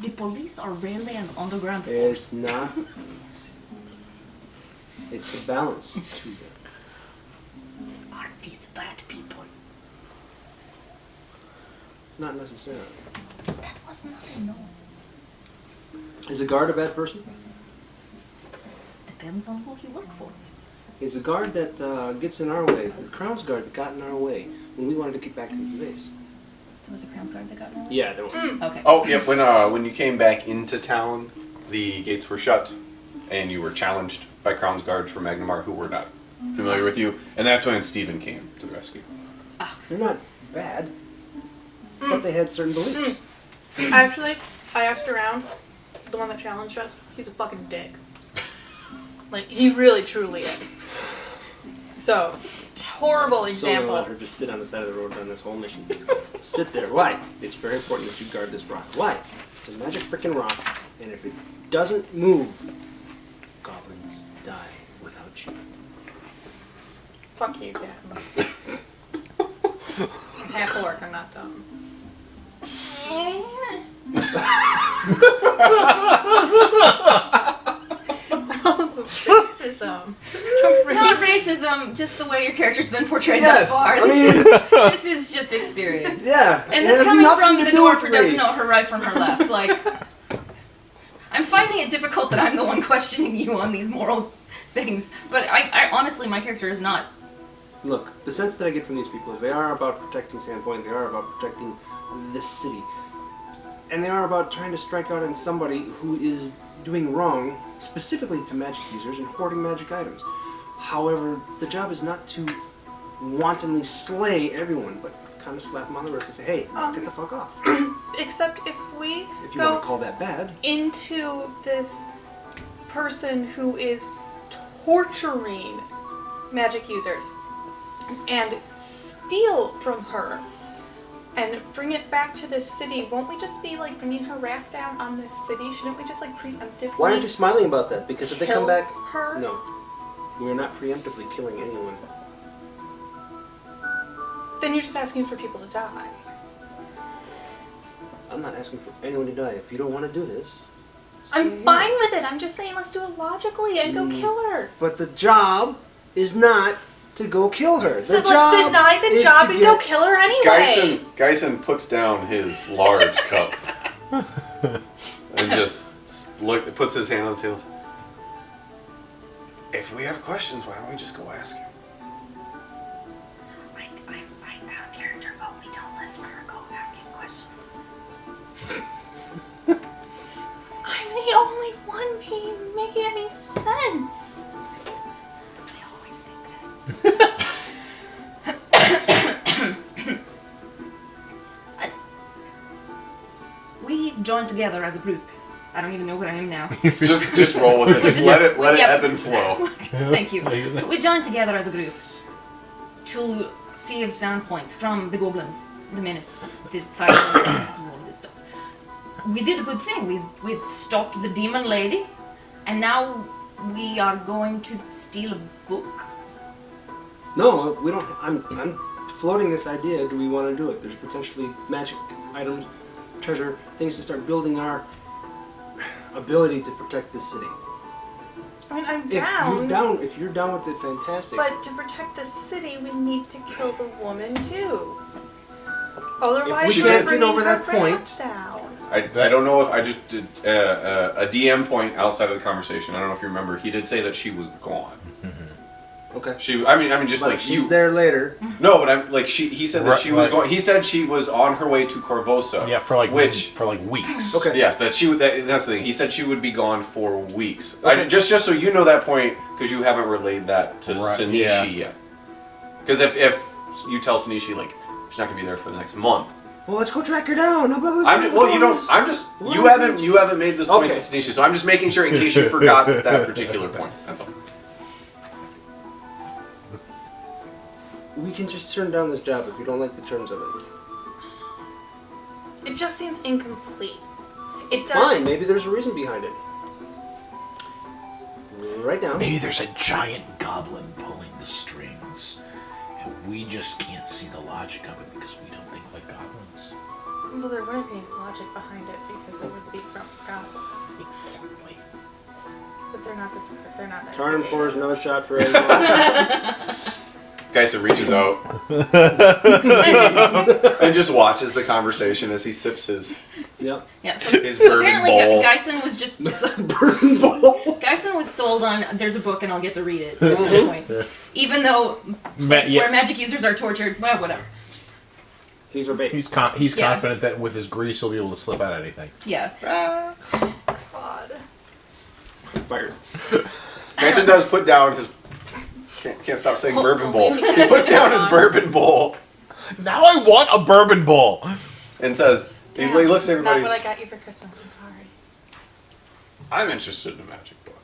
Speaker 4: The police are really an underground
Speaker 5: It's
Speaker 4: force.
Speaker 5: not. It's the balance to them.
Speaker 4: Are these bad people?
Speaker 5: Not necessarily.
Speaker 4: That was not a no.
Speaker 5: Is a guard a bad person?
Speaker 4: Depends on who he worked for.
Speaker 5: He's a guard that gets in our way. The Crown's guard that got in our way when we wanted to get back to the base.
Speaker 4: There was a Crown's Guard that got in.
Speaker 5: Yeah, there was.
Speaker 4: Okay.
Speaker 2: Oh, yep. When you came back into town, the gates were shut, and you were challenged by Crown's guards from Magnamar who were not familiar with you, and that's when Stephen came to the rescue.
Speaker 5: They're not bad, but they had certain beliefs.
Speaker 7: Actually, I asked around. The one that challenged us, he's a fucking dick. Like, he really, truly is. So, horrible
Speaker 5: So
Speaker 7: example.
Speaker 5: they let her just sit on the side of the road on this whole mission. Sit there. Why? It's very important that you guard this rock. Why? It's a magic freaking rock, and if it doesn't move, goblins die without you.
Speaker 7: Fuck you, Captain. I'm half orc, I'm not dumb. Racism.
Speaker 4: Not racism, just the way your character's been portrayed
Speaker 5: Yes,
Speaker 4: thus far.
Speaker 5: I
Speaker 4: This is just experience.
Speaker 5: Yeah.
Speaker 4: And
Speaker 5: it
Speaker 4: this
Speaker 5: has
Speaker 4: coming
Speaker 5: nothing
Speaker 4: from
Speaker 5: to
Speaker 4: the
Speaker 5: do
Speaker 4: dwarf
Speaker 5: with
Speaker 4: who doesn't
Speaker 5: race.
Speaker 4: know her right from her left. Like, I'm finding it difficult that I'm the one questioning you on these moral things. But I honestly, my character is not.
Speaker 5: Look, the sense that I get from these people is they are about protecting Sandpoint, they are about protecting this city. And they are about trying to strike out on somebody who is doing wrong, specifically to magic users and hoarding magic items. However, the job is not to wantonly slay everyone, but kind of slap them on the wrist and say, hey, get the fuck off.
Speaker 7: Except if we
Speaker 5: If you
Speaker 7: go
Speaker 5: want to call that bad.
Speaker 7: into this person who is torturing magic users and steal from her and bring it back to this city, won't we just be like bringing her wrath down on this city? Shouldn't we just like preemptively
Speaker 5: Why aren't you smiling about that? Because if they come
Speaker 7: kill
Speaker 5: back...
Speaker 7: her?
Speaker 5: No. We are not preemptively killing anyone.
Speaker 7: Then you're just asking for people to die.
Speaker 5: I'm not asking for anyone to die. If you don't want to do this...
Speaker 7: I'm
Speaker 5: stay
Speaker 7: fine
Speaker 5: here.
Speaker 7: with it. I'm just saying let's do it logically and go kill her.
Speaker 5: But the job is not to go kill her.
Speaker 7: So
Speaker 5: The
Speaker 7: let's
Speaker 5: job
Speaker 7: deny the
Speaker 5: is
Speaker 7: job
Speaker 5: to
Speaker 7: and
Speaker 5: get-
Speaker 7: go kill her anyway.
Speaker 2: Geisen puts down his large cup and just puts his hand on the table. If we have questions, why don't we just go ask him?
Speaker 4: I have character vote. We don't let her go asking questions.
Speaker 7: I'm the only one being making any sense.
Speaker 4: I always think that. We joined together as a group. I don't even know what I am now.
Speaker 2: Just roll with it. Just let it
Speaker 4: Yep.
Speaker 2: ebb and flow.
Speaker 4: Thank you. We joined together as a group to save Sandpoint from the goblins, the menace, the fire, and all this stuff. We did a good thing. We've stopped the demon lady, and now we are going to steal a book.
Speaker 5: No, we don't. I'm floating this idea. Do we want to do it? There's potentially magic items, treasure, things to start building our ability to protect this city.
Speaker 7: I mean, I'm
Speaker 5: If you're down with it, fantastic.
Speaker 7: But to protect the city, we need to kill the woman too. Otherwise,
Speaker 5: we
Speaker 7: we're
Speaker 5: can't get
Speaker 7: bringing
Speaker 5: over
Speaker 7: her
Speaker 5: that point-
Speaker 7: wrath down.
Speaker 2: I don't know if I just did a DM point outside of the conversation. I don't know if you remember. He did say that she was gone.
Speaker 5: okay.
Speaker 2: I mean, just
Speaker 5: But
Speaker 2: like
Speaker 5: she's
Speaker 2: you.
Speaker 5: there later.
Speaker 2: No, but I'm like he said that
Speaker 6: Right,
Speaker 2: she was
Speaker 6: right.
Speaker 2: going. He said she was on her way to Corvosa.
Speaker 6: Yeah, for like
Speaker 2: which.
Speaker 6: weeks.
Speaker 5: Okay.
Speaker 2: Yes, that's the thing. He said she would be gone for weeks.
Speaker 5: Okay.
Speaker 2: Just so you know that point, because you haven't relayed that to
Speaker 6: Right,
Speaker 2: Sanishi
Speaker 6: yeah.
Speaker 2: yet. Because if you tell Sanishi like she's not gonna be there for the next month,
Speaker 5: Well, let's go track her down.
Speaker 2: I'm just, well, you don't. I'm just you haven't made this point
Speaker 5: Okay.
Speaker 2: to Sanishi, so I'm just making sure in case you forgot that particular point. That's all.
Speaker 5: We can just turn down this job if you don't like the terms of it.
Speaker 7: It just seems incomplete. It does.
Speaker 5: Fine, maybe there's a reason behind it. Right now.
Speaker 1: Maybe there's a giant goblin pulling the strings, and we just can't see the logic of it because we don't think like goblins.
Speaker 7: Well, there wouldn't be any logic behind it because it would be from God.
Speaker 1: Exactly.
Speaker 7: But they're not this. They're not that.
Speaker 5: Tarn
Speaker 7: big.
Speaker 5: pours another shot for everyone.
Speaker 2: Geisa reaches out and just watches the conversation as he sips his
Speaker 5: Yep.
Speaker 4: Yeah. So
Speaker 2: his bourbon
Speaker 4: apparently,
Speaker 2: bowl.
Speaker 4: Geisen was just
Speaker 5: Bourbon bowl.
Speaker 4: Geisen was sold on. There's a book and I'll get to read it at some point. Even though where magic users are tortured, well, whatever.
Speaker 5: He's our bait.
Speaker 6: He's
Speaker 4: Yeah.
Speaker 6: confident that with his grease he'll be able to slip out anything.
Speaker 4: Yeah.
Speaker 7: God.
Speaker 5: Fired.
Speaker 2: Geisa does put down his. Can't stop saying bourbon bowl. He puts down his bourbon bowl
Speaker 6: Now I want a bourbon bowl.
Speaker 2: and says, he looks at everybody.
Speaker 7: Not what I got you for Christmas. I'm sorry.
Speaker 2: I'm interested in a magic book.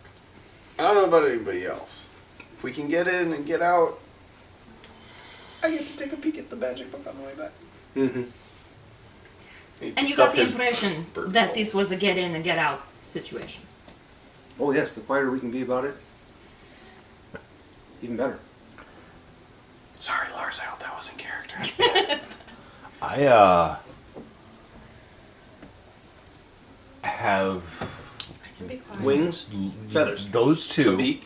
Speaker 2: I don't know about anybody else. If we can get in and get out, I get to take a peek at the magic book on the way back.
Speaker 5: Mm-hmm.
Speaker 2: He
Speaker 4: And you
Speaker 2: picks
Speaker 4: got
Speaker 2: up
Speaker 4: the
Speaker 2: his
Speaker 4: impression
Speaker 2: bourbon
Speaker 4: that
Speaker 2: bowl.
Speaker 4: this was a get in and get out situation.
Speaker 5: Oh yes, the quieter we can be about it, even better.
Speaker 2: Sorry, Lars, I hope that was in character.
Speaker 6: I have
Speaker 7: I can be quiet.
Speaker 5: Wings, feathers,
Speaker 6: those
Speaker 5: a
Speaker 6: two,
Speaker 5: beak.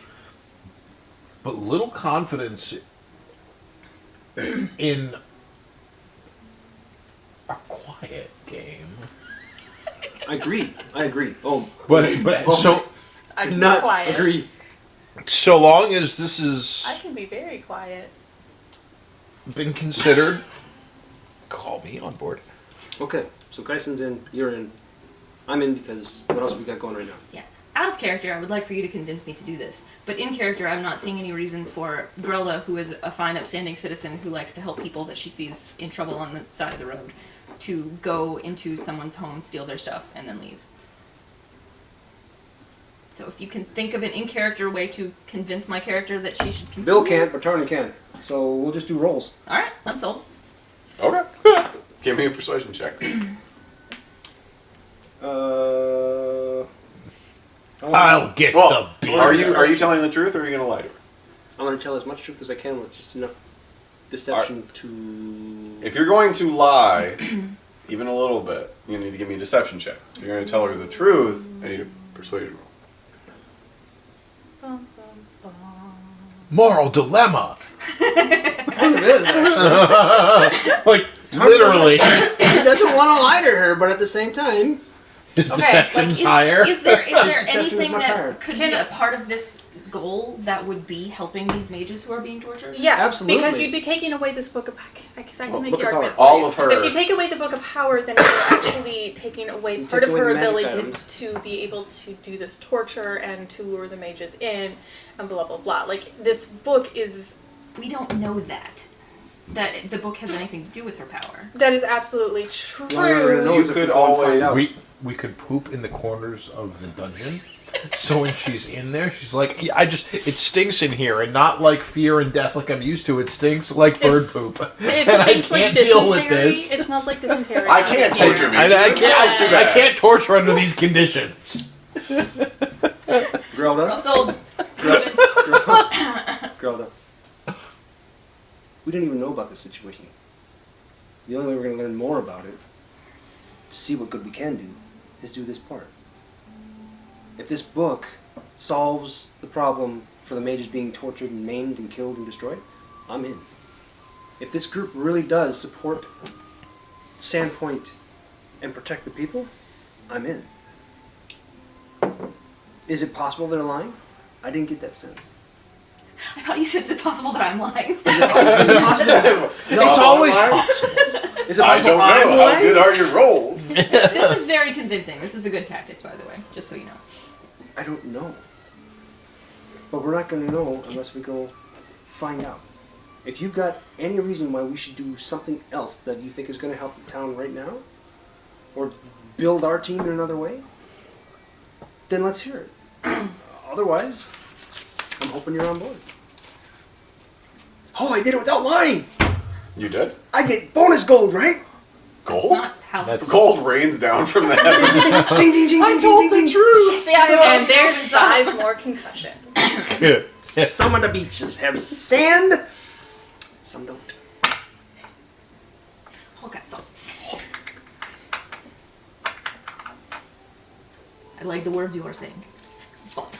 Speaker 6: but little confidence in a quiet game.
Speaker 5: I agree. Oh,
Speaker 6: But so
Speaker 7: I can be
Speaker 5: not
Speaker 7: quiet.
Speaker 5: agree.
Speaker 6: so long as this has
Speaker 7: I can be very quiet.
Speaker 6: been considered, call me on board.
Speaker 5: Okay, so Kaisen's in. You're in. I'm in because what else we got going right now?
Speaker 4: Yeah. Out of character, I would like for you to convince me to do this. But in character, I'm not seeing any reasons for Grelda, who is a fine, upstanding citizen who likes to help people that she sees in trouble on the side of the road, to go into someone's home, steal their stuff, and then leave. So if you can think of an in-character way to convince my character that she should continue.
Speaker 5: Bill can't, but Tarnan can. So we'll just do rolls.
Speaker 4: Alright, I'm sold.
Speaker 2: Okay. Give me a persuasion check.
Speaker 6: I'll get
Speaker 2: Well,
Speaker 6: the beer.
Speaker 2: are you telling the truth or are you going to lie to her?
Speaker 5: I'm going to tell as much truth as I can with just enough deception to.
Speaker 2: If you're going to lie, even a little bit, you need to give me a deception check. If you're going to tell her the truth, I need a persuasion roll.
Speaker 7: Bum, bum, bum.
Speaker 6: Moral dilemma.
Speaker 5: Kind of is, actually.
Speaker 6: Like literally,
Speaker 5: He doesn't want to lie to her, but at the same time,
Speaker 6: his
Speaker 4: Okay,
Speaker 6: deception's
Speaker 4: like,
Speaker 6: higher.
Speaker 4: Is there
Speaker 5: deception is
Speaker 4: anything
Speaker 5: much
Speaker 4: that
Speaker 5: higher.
Speaker 4: could be a part of this goal that would be helping these mages who are being tortured?
Speaker 7: Yes,
Speaker 5: Absolutely.
Speaker 7: because you'd be taking away this book of because I can make
Speaker 5: Book
Speaker 7: the
Speaker 5: of
Speaker 7: argument.
Speaker 5: Power.
Speaker 7: for
Speaker 2: All
Speaker 7: you.
Speaker 2: of her-
Speaker 7: If you take away the book of power, then you're actually taking away
Speaker 5: You
Speaker 7: part
Speaker 5: take
Speaker 7: of
Speaker 5: away
Speaker 7: her
Speaker 5: the magic
Speaker 7: ability
Speaker 5: items.
Speaker 7: to be able to do this torture and to lure the mages in, and blah blah blah. Like this book is
Speaker 4: We don't know that the book has anything to do with her power.
Speaker 7: that is absolutely true.
Speaker 5: Well, we're gonna know
Speaker 2: You
Speaker 5: if we
Speaker 2: could
Speaker 5: go and find
Speaker 2: always-
Speaker 5: out.
Speaker 6: We could poop in the corners of the dungeon. So when she's in there, she's like, yeah, it stinks in here, and not like fear and death like I'm used to. It stinks like bird
Speaker 7: It's-
Speaker 6: poop.
Speaker 7: It
Speaker 6: And I
Speaker 7: stinks like
Speaker 6: can't deal with
Speaker 7: dysentery.
Speaker 6: this.
Speaker 7: It smells like dysentery.
Speaker 2: I can't torture me. That sounds too
Speaker 6: I
Speaker 2: bad.
Speaker 6: can't torture under these conditions.
Speaker 5: Grelda.
Speaker 4: So,
Speaker 5: Grelda. We didn't even know about this situation. The only way we're going to learn more about it, to see what good we can do, is do this part. If this book solves the problem for the mages being tortured and maimed and killed and destroyed, I'm in. If this group really does support Sandpoint and protect the people, I'm in. Is it possible they're lying? I didn't get that sense.
Speaker 4: I thought you said, is it possible that I'm lying?
Speaker 5: Is it possible?
Speaker 6: It's always possible.
Speaker 5: Is it
Speaker 2: I don't
Speaker 5: possible
Speaker 2: know.
Speaker 5: I'm
Speaker 2: How
Speaker 5: lying?
Speaker 2: good are your rolls?
Speaker 4: This is very convincing. This is a good tactic, by the way, just so you know.
Speaker 5: I don't know. But we're not going to know unless we go find out. If you've got any reason why we should do something else that you think is going to help the town right now, or build our team in another way, then let's hear it. Otherwise, I'm hoping you're on board. Oh, I did it without lying!
Speaker 2: You did?
Speaker 5: I get bonus gold, right?
Speaker 4: That's
Speaker 2: Gold?
Speaker 4: not how
Speaker 6: That's-
Speaker 2: Gold rains down from the heavens.
Speaker 5: Ding, ding, ding,
Speaker 2: I
Speaker 5: ding,
Speaker 2: told
Speaker 5: ding,
Speaker 2: the
Speaker 5: ding,
Speaker 2: truth.
Speaker 7: And there's 5 more concussions.
Speaker 5: ding. Some of the beaches have sand, some don't.
Speaker 4: Okay, so. I like the words you are saying. But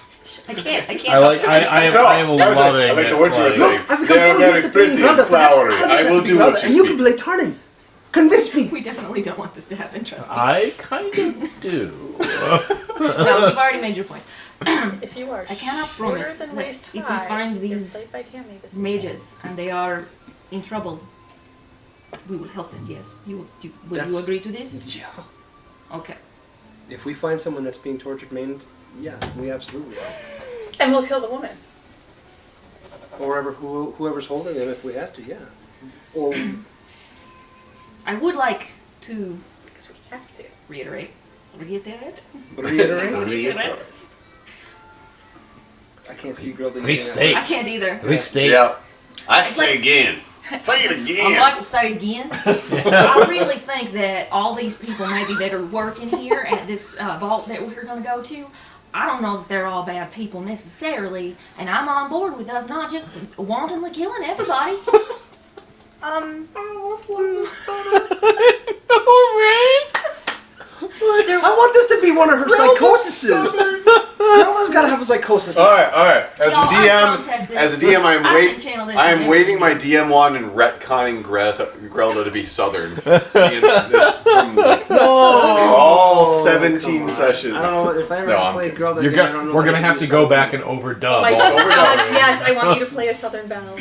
Speaker 4: I can't.
Speaker 6: I like. I am loving.
Speaker 2: I like the
Speaker 6: it,
Speaker 2: word you were
Speaker 6: like-
Speaker 2: saying.
Speaker 5: I've become
Speaker 2: They're
Speaker 5: so
Speaker 2: very
Speaker 5: used to playing
Speaker 2: pretty
Speaker 5: Grelda,
Speaker 2: and flowery.
Speaker 5: but
Speaker 2: I will do what you
Speaker 5: And you can
Speaker 2: speak.
Speaker 5: play Tarnin. Convince me.
Speaker 4: We definitely don't want this to happen. Trust me.
Speaker 6: I kind of do.
Speaker 4: No, you've already made your point.
Speaker 7: If you are
Speaker 4: I cannot
Speaker 7: shorter
Speaker 4: promise
Speaker 7: than
Speaker 4: that
Speaker 7: waist
Speaker 4: if we
Speaker 7: high,
Speaker 4: find
Speaker 7: you're
Speaker 4: these
Speaker 7: played by Tammy this
Speaker 4: mages and they are in trouble, we will help them. Yes, will you
Speaker 5: That's-
Speaker 4: agree to this?
Speaker 5: Yeah.
Speaker 4: Okay.
Speaker 5: If we find someone that's being tortured, maimed, yeah, we absolutely are.
Speaker 7: And we'll kill the woman.
Speaker 5: Or whoever's holding them, if we have to, yeah. Or
Speaker 4: I would like to
Speaker 7: Because we have to.
Speaker 4: reiterate.
Speaker 5: reiterate.
Speaker 4: Reiterate.
Speaker 5: I can't see Grelda.
Speaker 6: Restate.
Speaker 4: I can't either.
Speaker 6: Restate.
Speaker 2: Yeah. I
Speaker 4: It's
Speaker 2: say
Speaker 4: like-
Speaker 2: again. Say it
Speaker 4: I'd
Speaker 2: again.
Speaker 4: like to say it again. I really think that all these people maybe that are working here at this vault that we're going to go to, I don't know that they're all bad people necessarily, and I'm on board with us not just wantonly killing everybody.
Speaker 5: I want this to be one of her psychoses. Grelda's got to have a psychosis.
Speaker 2: All right. As
Speaker 4: Y'all,
Speaker 2: the
Speaker 4: I'm
Speaker 2: DM,
Speaker 4: from Texas.
Speaker 2: as a DM,
Speaker 4: I can channel this
Speaker 2: I am
Speaker 4: and
Speaker 2: waving my
Speaker 4: everything.
Speaker 2: DM wand and retconning Grelda to be Southern. This from all 17 sessions.
Speaker 5: I don't know if I ever
Speaker 6: No, I'm
Speaker 5: played
Speaker 6: kidding.
Speaker 5: Grelda
Speaker 6: You're
Speaker 5: again. I don't know
Speaker 6: we're
Speaker 5: how
Speaker 6: gonna
Speaker 5: to
Speaker 6: have
Speaker 5: do
Speaker 6: to go
Speaker 5: something.
Speaker 6: back and overdub.
Speaker 7: Oh my
Speaker 6: all-
Speaker 7: god, yes, I want you to play a Southern Belle.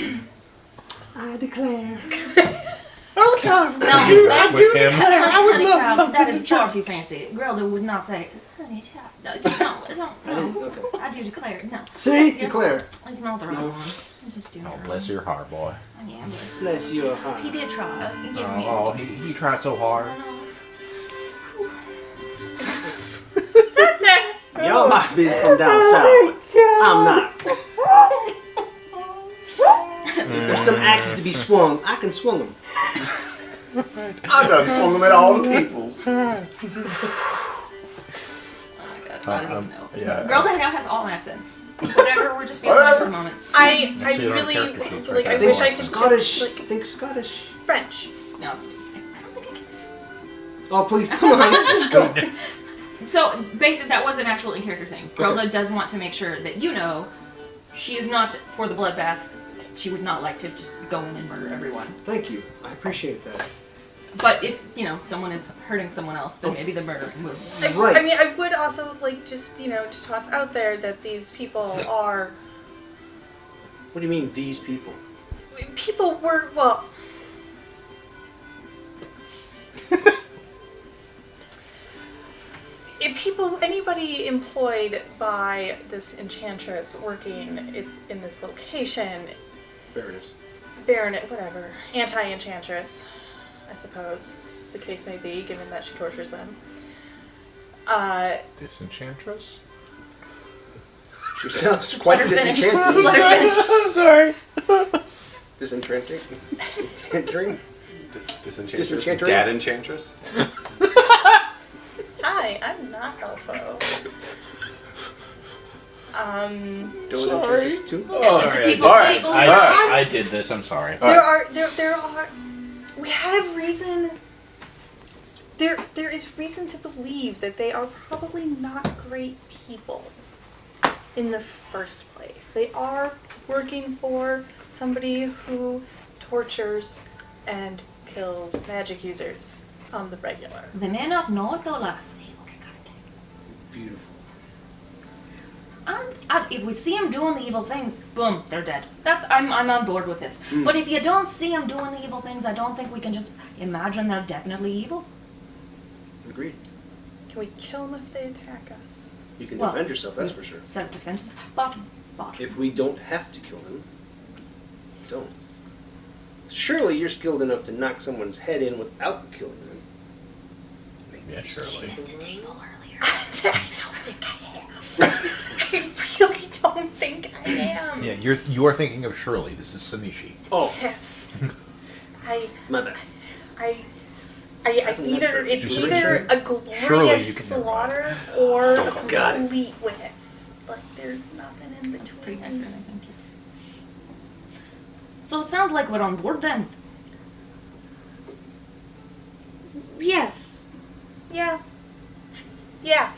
Speaker 5: I declare.
Speaker 2: I'm tired.
Speaker 4: No,
Speaker 6: With
Speaker 4: that's
Speaker 6: him.
Speaker 4: honey child, that is far too fancy. Grelda would not say, honey child. No, I don't.
Speaker 5: Okay.
Speaker 4: I do declare. No.
Speaker 5: See?
Speaker 4: Yes,
Speaker 5: Declare.
Speaker 4: It's not the right
Speaker 5: No.
Speaker 4: one. I'm just doing
Speaker 6: Oh,
Speaker 4: it
Speaker 6: bless
Speaker 4: wrong.
Speaker 6: your heart, boy.
Speaker 4: Yeah, bless
Speaker 5: Bless your heart.
Speaker 4: He did try. He gave me.
Speaker 6: Oh, he tried so hard.
Speaker 5: Y'all might be from down south. I'm not. There's some axes to be swung. I can swing them.
Speaker 2: I done swung them at all the peoples.
Speaker 4: I don't even know.
Speaker 6: yeah.
Speaker 4: Grelda now has all accents. Whatever, we're just feeling like for a moment.
Speaker 7: I
Speaker 6: see it on
Speaker 7: really
Speaker 6: character sheets
Speaker 7: like.
Speaker 6: right
Speaker 7: I
Speaker 6: there.
Speaker 7: wish I could
Speaker 5: Scottish.
Speaker 7: just like
Speaker 5: Think Scottish.
Speaker 7: French.
Speaker 4: No, it's I don't think I can.
Speaker 5: Oh, please, come on. Let's just go.
Speaker 4: So, basically, that was an actual in-character thing. Grelda does want to make sure that you know she is not for the bloodbath. She would not like to just go in and murder everyone.
Speaker 5: Thank you. I appreciate that.
Speaker 4: But if, someone is hurting someone else, then maybe the murder would.
Speaker 5: Right.
Speaker 7: I mean, I would also like just to toss out there that these people are
Speaker 5: What do you mean, these people?
Speaker 7: people were well. Anybody employed by this enchantress working in this location,
Speaker 5: Baroness.
Speaker 7: baronet, whatever, anti-enchantress, I suppose, as the case may be, given that she tortures them.
Speaker 6: Disenchantress?
Speaker 5: She sounds
Speaker 4: Just
Speaker 5: quite
Speaker 4: let her finish.
Speaker 5: disenchanted.
Speaker 4: Just let her finish.
Speaker 6: I'm sorry.
Speaker 5: Disenchanting? Disenchanting?
Speaker 2: Disenchantress.
Speaker 5: Disenchantress?
Speaker 2: Dad enchantress.
Speaker 7: Hi, I'm not Elfo.
Speaker 5: Those
Speaker 6: Sorry.
Speaker 5: enchantress too?
Speaker 4: The people,
Speaker 2: Alright,
Speaker 4: people
Speaker 6: I did this. I'm sorry.
Speaker 7: There are we have reason there is reason to believe that they are probably not great people in the first place. They are working for somebody who tortures and kills magic users on the regular.
Speaker 4: They may not know it though, lassie. Okay, got it.
Speaker 5: Beautiful.
Speaker 4: If we see them doing the evil things, boom, they're dead. I'm on board with this. But if you don't see them doing the evil things, I don't think we can just imagine they're definitely evil.
Speaker 5: Agreed.
Speaker 7: Can we kill them if they attack us?
Speaker 5: You can
Speaker 4: Well,
Speaker 5: defend yourself, that's for sure.
Speaker 4: Self-defense is bottom.
Speaker 5: If we don't have to kill them, don't. Surely you're skilled enough to knock someone's head in without killing them.
Speaker 6: Yeah, surely.
Speaker 4: Missed a table earlier.
Speaker 7: I don't think I am. I really don't think I am.
Speaker 6: Yeah, you are thinking of Shirley. This is Sanishi.
Speaker 5: Oh,
Speaker 7: Yes.
Speaker 5: my bad.
Speaker 7: I
Speaker 5: I'm not
Speaker 7: either
Speaker 5: sure.
Speaker 7: it's
Speaker 6: Just
Speaker 7: either a
Speaker 6: Surely you
Speaker 7: glorious
Speaker 6: can
Speaker 7: slaughter or a
Speaker 5: got it.
Speaker 7: complete whiff. Like there's nothing in
Speaker 4: That's pretty
Speaker 7: between.
Speaker 4: accurate, I think. So it sounds like we're on board then.
Speaker 7: Yes. Yeah. Yeah.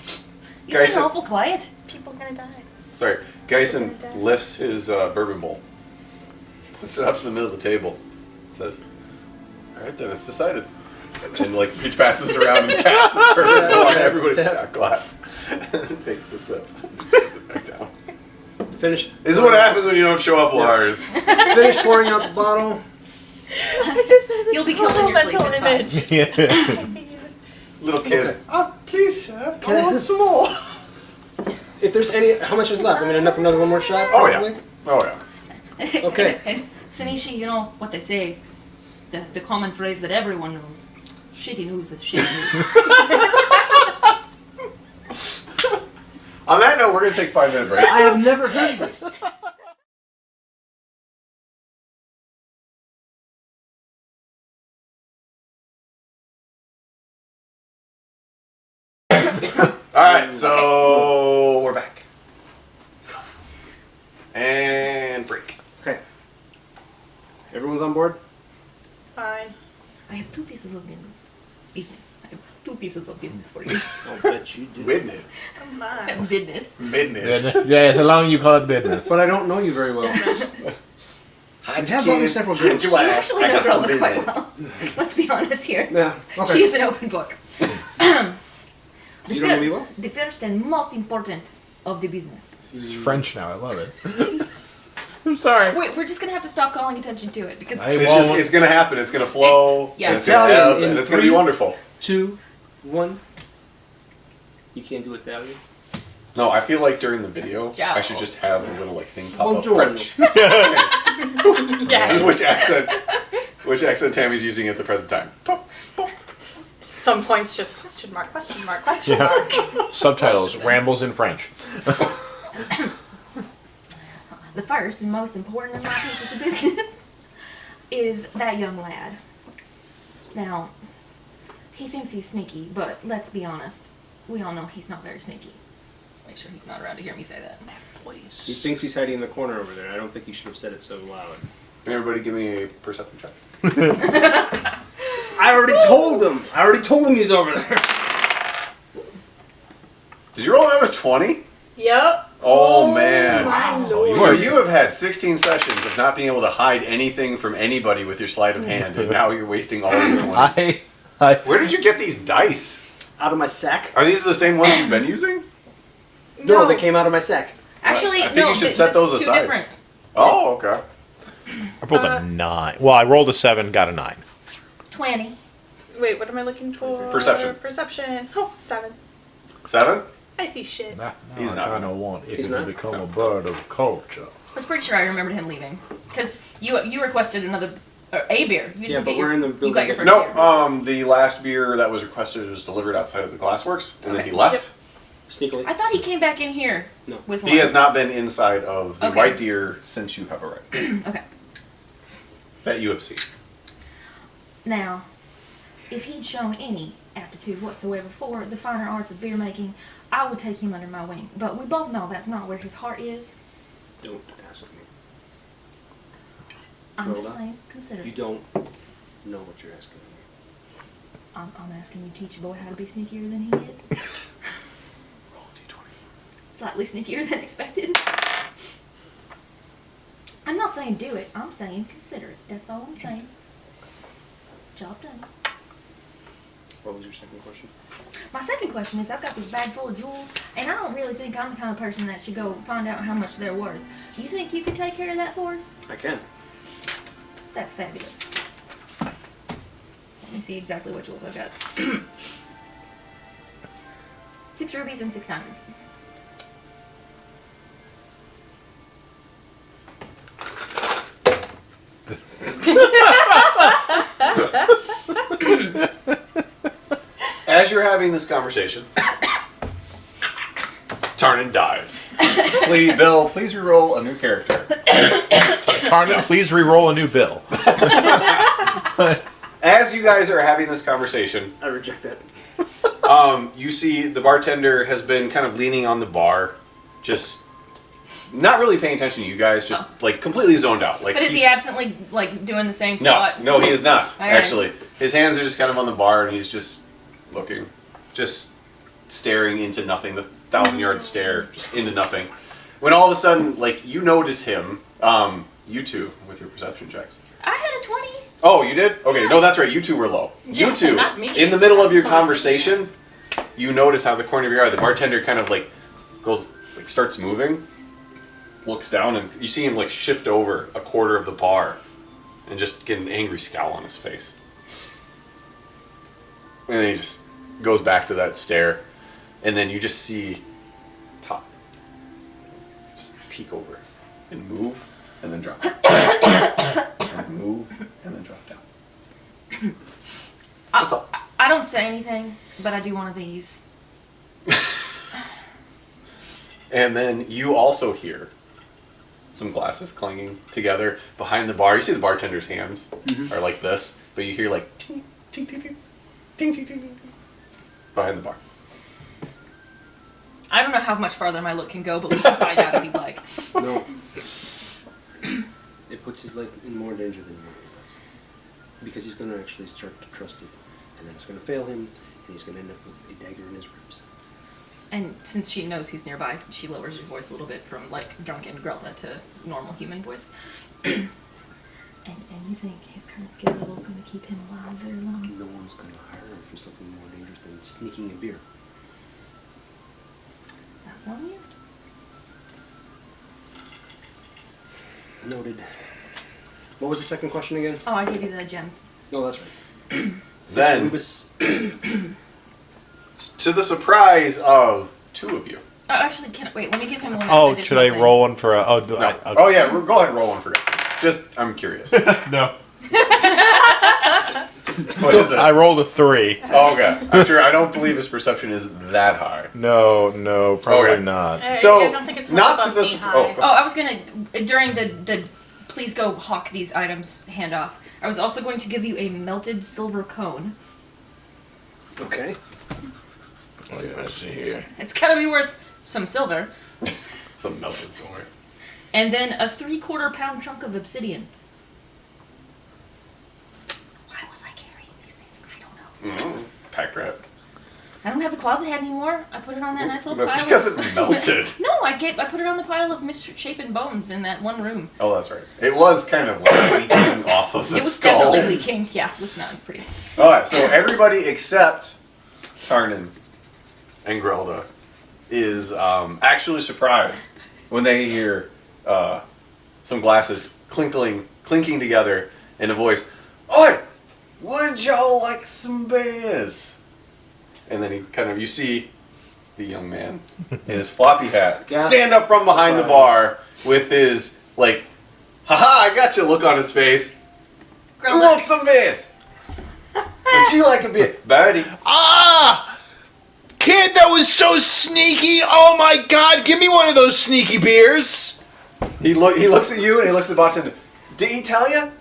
Speaker 4: You've
Speaker 2: Okay,
Speaker 4: been
Speaker 2: so-
Speaker 4: awful quiet.
Speaker 7: People gonna die.
Speaker 2: Sorry. Geisen lifts his bourbon bowl, puts it up to the middle of the table, says, "All right, then it's decided." And like he passes it around and taps his bourbon bowl on everybody's shot glass, and takes a sip, and sets it back down.
Speaker 5: Finish.
Speaker 2: This is what happens when you don't show up, Lars.
Speaker 5: Finish pouring out the bottle.
Speaker 4: You'll be killed in your sleep. It's fine.
Speaker 2: Little kid.
Speaker 5: Okay.
Speaker 2: Oh, please, I
Speaker 5: Can I-
Speaker 2: want some more.
Speaker 5: If there's any, how much is left? I mean, enough for another one more shot?
Speaker 2: Oh yeah.
Speaker 5: probably?
Speaker 2: Oh yeah.
Speaker 5: Okay.
Speaker 4: And Sanishi, you know what they say, the common phrase that everyone knows. Shitty news is shitty news.
Speaker 2: On that note, we're gonna take a 5-minute break.
Speaker 5: I have never heard this.
Speaker 2: Alright, so we're back. And break.
Speaker 5: Okay. Everyone's on board?
Speaker 7: Fine.
Speaker 4: I have 2 pieces of business. I have 2 pieces of business for you.
Speaker 5: I'll bet you do.
Speaker 2: Business.
Speaker 7: Come on.
Speaker 4: Business.
Speaker 2: Business.
Speaker 6: Yeah, so long you call it business.
Speaker 5: But I don't know you very well.
Speaker 2: Hide
Speaker 5: have only several drinks.
Speaker 4: You actually know Grella quite well. Let's be honest here.
Speaker 5: Yeah. Okay.
Speaker 4: She's an open book.
Speaker 5: You don't know me well?
Speaker 4: The first and most important of the business.
Speaker 6: It's French now. I love it. I'm sorry.
Speaker 4: Wait, we're just gonna have to stop calling attention to it because
Speaker 2: It's gonna happen. It's gonna flow.
Speaker 4: Yeah.
Speaker 2: And it's gonna
Speaker 5: Italian
Speaker 2: ebb,
Speaker 5: in
Speaker 2: and it's gonna be
Speaker 5: 3,
Speaker 2: wonderful.
Speaker 5: 2, 1. You can't do Italian?
Speaker 2: No, I feel like during the video,
Speaker 4: Ciao.
Speaker 2: I should just have a little like thing pop up
Speaker 5: Buongiorno.
Speaker 2: French.
Speaker 7: Yeah.
Speaker 2: Which accent Tammy's using at the present time. Pop, pop.
Speaker 7: Some points just question mark, question mark, question mark.
Speaker 6: Subtitles: Rambles in French.
Speaker 4: the first and most important of my pieces of business is that young lad. Now, he thinks he's sneaky, but let's be honest. We all know he's not very sneaky. Make sure he's not around to hear me say that.
Speaker 5: He thinks he's hiding in the corner over there. I don't think he should have said it so loud.
Speaker 2: Can everybody give me a perception check?
Speaker 5: I already told him! I already told him he's over there.
Speaker 2: Did you roll another 20?
Speaker 7: Yep.
Speaker 2: Oh man.
Speaker 7: My lord.
Speaker 2: So you have had 16 sessions of not being able to hide anything from anybody with your sleight of hand, and now you're wasting all your points. Where did you get these dice?
Speaker 5: Out of my sack?
Speaker 2: Are these the same ones you've been using?
Speaker 5: No, they came out of my sack.
Speaker 4: Actually,
Speaker 2: I think
Speaker 4: no,
Speaker 2: you should set
Speaker 4: this
Speaker 2: those
Speaker 4: is
Speaker 2: aside.
Speaker 4: 2 different.
Speaker 2: Oh, okay.
Speaker 6: I rolled a 9. Well, I rolled a 7, got a 9.
Speaker 4: 20.
Speaker 7: Wait, what am I looking for?
Speaker 2: Perception.
Speaker 7: Perception. Oh, 7.
Speaker 2: 7?
Speaker 7: I see shit.
Speaker 2: He's not.
Speaker 6: I don't want it
Speaker 5: He's
Speaker 6: to
Speaker 5: not?
Speaker 6: become a bird of culture.
Speaker 4: I was pretty sure I remembered him leaving because you requested another a beer. You didn't
Speaker 5: Yeah, but
Speaker 4: get your,
Speaker 5: we're in the
Speaker 4: You got your
Speaker 5: building.
Speaker 4: first
Speaker 2: No,
Speaker 4: beer.
Speaker 2: the last beer that was requested was delivered outside of the Glassworks, and then
Speaker 4: Okay.
Speaker 2: he left.
Speaker 5: Sneakily.
Speaker 4: I thought he came back in here.
Speaker 5: No.
Speaker 4: With one.
Speaker 2: He has not been inside of the
Speaker 4: Okay.
Speaker 2: White Deer since you have arrived.
Speaker 4: Okay.
Speaker 2: That you have seen.
Speaker 4: Now, if he'd shown any aptitude whatsoever for the finer arts of beer making, I would take him under my wing. But we both know that's not where his heart is.
Speaker 5: Don't ask me.
Speaker 4: I'm
Speaker 5: Well,
Speaker 4: just
Speaker 5: that-
Speaker 4: saying, consider
Speaker 5: You
Speaker 4: it.
Speaker 5: don't know what you're asking me.
Speaker 4: I'm asking you to teach a boy how to be sneakier than he is.
Speaker 2: Roll a d20.
Speaker 4: Slightly sneakier than expected. I'm not saying do it. I'm saying consider it. That's all I'm saying. Job done.
Speaker 5: What was your second question?
Speaker 4: My second question is, I've got this bag full of jewels, and I don't really think I'm the kind of person that should go find out how much they're worth. You think you could take care of that for us?
Speaker 5: I can.
Speaker 4: That's fabulous. Let me see exactly what jewels I've got. 6 rubies and 6 diamonds.
Speaker 2: As you're having this conversation, Tarnin dies. Bill, please reroll a new character.
Speaker 6: Tarnet, please re-roll a new bill.
Speaker 2: As you guys are having this conversation,
Speaker 5: I reject that.
Speaker 2: you see the bartender has been kind of leaning on the bar, just not really paying attention to you guys, just like completely zoned out. Like,
Speaker 4: But is he
Speaker 2: he's-
Speaker 4: absently, like, doing the same spot?
Speaker 2: No, he is not.
Speaker 4: All right.
Speaker 2: Actually, his hands are just kind of on the bar, and he's just looking, just staring into nothing. The 1,000-yard stare, just into nothing. when all of a sudden, like, you notice him, you two, with your perception checks.
Speaker 4: I had a 20.
Speaker 2: Oh, you did? Okay, no, that's right. You two were low.
Speaker 4: Yes,
Speaker 2: You two,
Speaker 4: not me.
Speaker 2: in the middle of your
Speaker 4: I was
Speaker 2: conversation, you notice how the corner of your eye, the bartender kind of like goes, like starts moving, looks down, and you see him like shift over a quarter of the bar, and just get an angry scowl on his face. And then he just goes back to that stare, and then you just see Top just peek over and move, and then drop down. And move, and then drop down. That's all.
Speaker 4: I don't say anything, but I do one of these.
Speaker 2: And then you also hear some glasses clanging together behind the bar. You see the bartender's hands are like this, but you hear like ting, ting, ting, ting, ting, ting, ting, ting, behind the bar.
Speaker 4: I don't know how much farther my look can go, but we can find out if you'd like.
Speaker 5: No. It puts his leg in more danger than he does. Because he's going to actually start to trust it. And then it's going to fail him, and he's going to end up with a dagger in his ribs.
Speaker 4: And since she knows he's nearby, she lowers her voice a little bit from, like, drunken Grelta to normal human voice. and you think his current skill level is going to keep him alive very long?
Speaker 5: No one's going to hire him for something more dangerous than sneaking a beer.
Speaker 4: That's on you.
Speaker 5: Noted. What was the second question again?
Speaker 4: Oh, I gave you the gems.
Speaker 5: No, that's right.
Speaker 2: Then,
Speaker 5: Rubus.
Speaker 2: to the surprise of two of you.
Speaker 4: Oh, actually, wait, let me give him one.
Speaker 6: Oh,
Speaker 4: additional
Speaker 6: should I
Speaker 4: thing.
Speaker 6: roll one for a... Oh,
Speaker 2: No. Oh yeah, go ahead and roll one for guys. Just, I'm curious.
Speaker 6: no.
Speaker 2: What is it?
Speaker 6: I rolled a 3.
Speaker 2: Oh, okay. I'm sure. I don't believe his perception is that high.
Speaker 6: No, probably
Speaker 2: Okay.
Speaker 6: not.
Speaker 2: So,
Speaker 7: I don't think it's
Speaker 2: not
Speaker 7: much
Speaker 2: to
Speaker 7: above
Speaker 2: this.
Speaker 7: knee high.
Speaker 2: Oh, go
Speaker 4: Oh, I was gonna, during the please go hawk these items handoff, I was also going to give you a melted silver cone.
Speaker 5: Okay.
Speaker 6: Oh, yeah, let's see here.
Speaker 4: It's gotta be worth some silver.
Speaker 2: some melted silver.
Speaker 4: And then a 3/4 pound chunk of obsidian. Why was I carrying these things? I don't know.
Speaker 2: Pack rat.
Speaker 4: I don't have the closet head anymore. I put it on that nice little
Speaker 2: That's
Speaker 4: pile.
Speaker 2: because it melted.
Speaker 4: No, I put it on the pile of misshapen bones in that one room.
Speaker 2: Oh, that's right. It was kind of like leaking off of the
Speaker 4: It was
Speaker 2: skull.
Speaker 4: definitely leaking. Yeah, it was not pretty.
Speaker 2: Alright, so everybody except Tarnin and Grelda is actually surprised when they hear some glasses clinking together in a voice. Oi! Would y'all like some beers? And then you see the young man in his floppy hat stand up from behind the bar with his, like, haha, I got you look on his face.
Speaker 4: Girl,
Speaker 2: Who wants some beers? Would you like a beer? Birdie.
Speaker 6: Ah! Kid, that was so sneaky! Oh my god, give me one of those sneaky beers!
Speaker 2: He looks at you and he looks at the bartender. Did he tell you?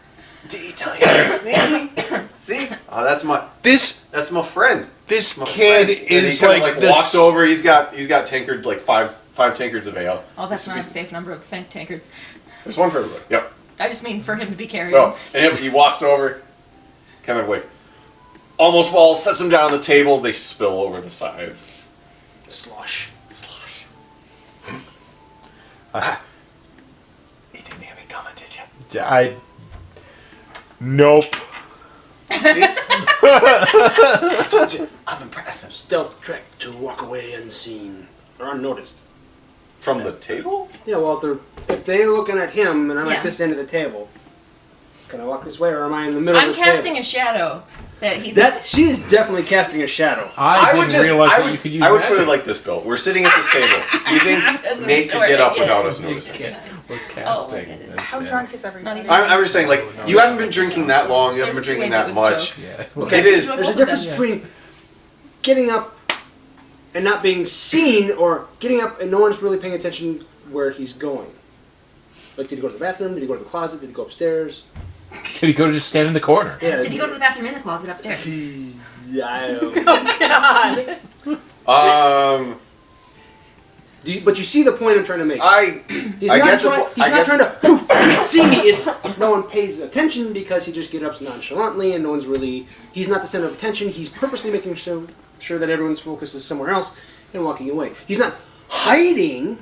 Speaker 2: Did he tell you I was sneaky? See? Oh, that's my friend.
Speaker 6: This
Speaker 2: My
Speaker 6: kid
Speaker 2: friend. And he
Speaker 6: is
Speaker 2: kinda,
Speaker 6: like this.
Speaker 2: walks over. He's got tankard, like five tankards of ale.
Speaker 4: Oh, that's not a safe number of tankards.
Speaker 2: There's one for everybody. Yep.
Speaker 4: I just mean for him to be carrying.
Speaker 2: Oh, and he walks over, kind of like almost falls, sets them down on the table. They spill over the sides.
Speaker 5: Slosh.
Speaker 2: You didn't hear me coming, did you?
Speaker 6: Nope.
Speaker 2: See? I told you. I'm impressive.
Speaker 5: Stealth check to walk away unseen or unnoticed.
Speaker 2: From the table?
Speaker 5: Yeah, well, if they're looking at him and I'm
Speaker 4: Yeah.
Speaker 5: at this end of the table, can I walk this way or am I in the middle
Speaker 4: I'm
Speaker 5: of this
Speaker 4: casting
Speaker 5: table?
Speaker 4: a shadow that he's.
Speaker 5: She is definitely casting a shadow.
Speaker 6: I didn't realize
Speaker 2: I
Speaker 6: that
Speaker 2: would,
Speaker 6: you could use
Speaker 2: I would
Speaker 6: magic.
Speaker 2: put it like this, Bill. We're sitting at this table. Do you think
Speaker 4: As I'm
Speaker 2: Nate could
Speaker 4: short,
Speaker 2: get up
Speaker 4: yeah.
Speaker 2: without us noticing?
Speaker 6: We're
Speaker 4: Oh,
Speaker 6: casting.
Speaker 4: I did.
Speaker 6: That's
Speaker 7: How
Speaker 6: bad.
Speaker 7: drunk is everybody?
Speaker 4: Not even.
Speaker 2: I'm just saying, like, you haven't been drinking that long. You haven't been
Speaker 4: There's two
Speaker 2: drinking
Speaker 4: ways
Speaker 2: that
Speaker 4: it was a
Speaker 2: much.
Speaker 6: Yeah.
Speaker 5: Okay.
Speaker 2: It is.
Speaker 4: You
Speaker 5: There's a
Speaker 4: both of
Speaker 5: difference
Speaker 4: them.
Speaker 5: between getting up and not being seen or getting up and no one's really paying attention where he's going. Like, did he go to the bathroom? Did he go to the closet? Did he go upstairs?
Speaker 6: Did he go to just stand in the corner?
Speaker 5: Yeah.
Speaker 4: Did he go to the bathroom in the closet upstairs?
Speaker 5: I don't know.
Speaker 7: God.
Speaker 5: But you see the point I'm trying to make. He's
Speaker 2: I
Speaker 5: not
Speaker 2: get the
Speaker 5: trying.
Speaker 2: po-
Speaker 5: He's
Speaker 2: I
Speaker 5: not
Speaker 2: get
Speaker 5: trying to poof see me. It's no one pays attention because he just gets up nonchalantly and no one's really. He's not the center of attention. He's purposely making sure that everyone's focus is somewhere else and walking away. He's not hiding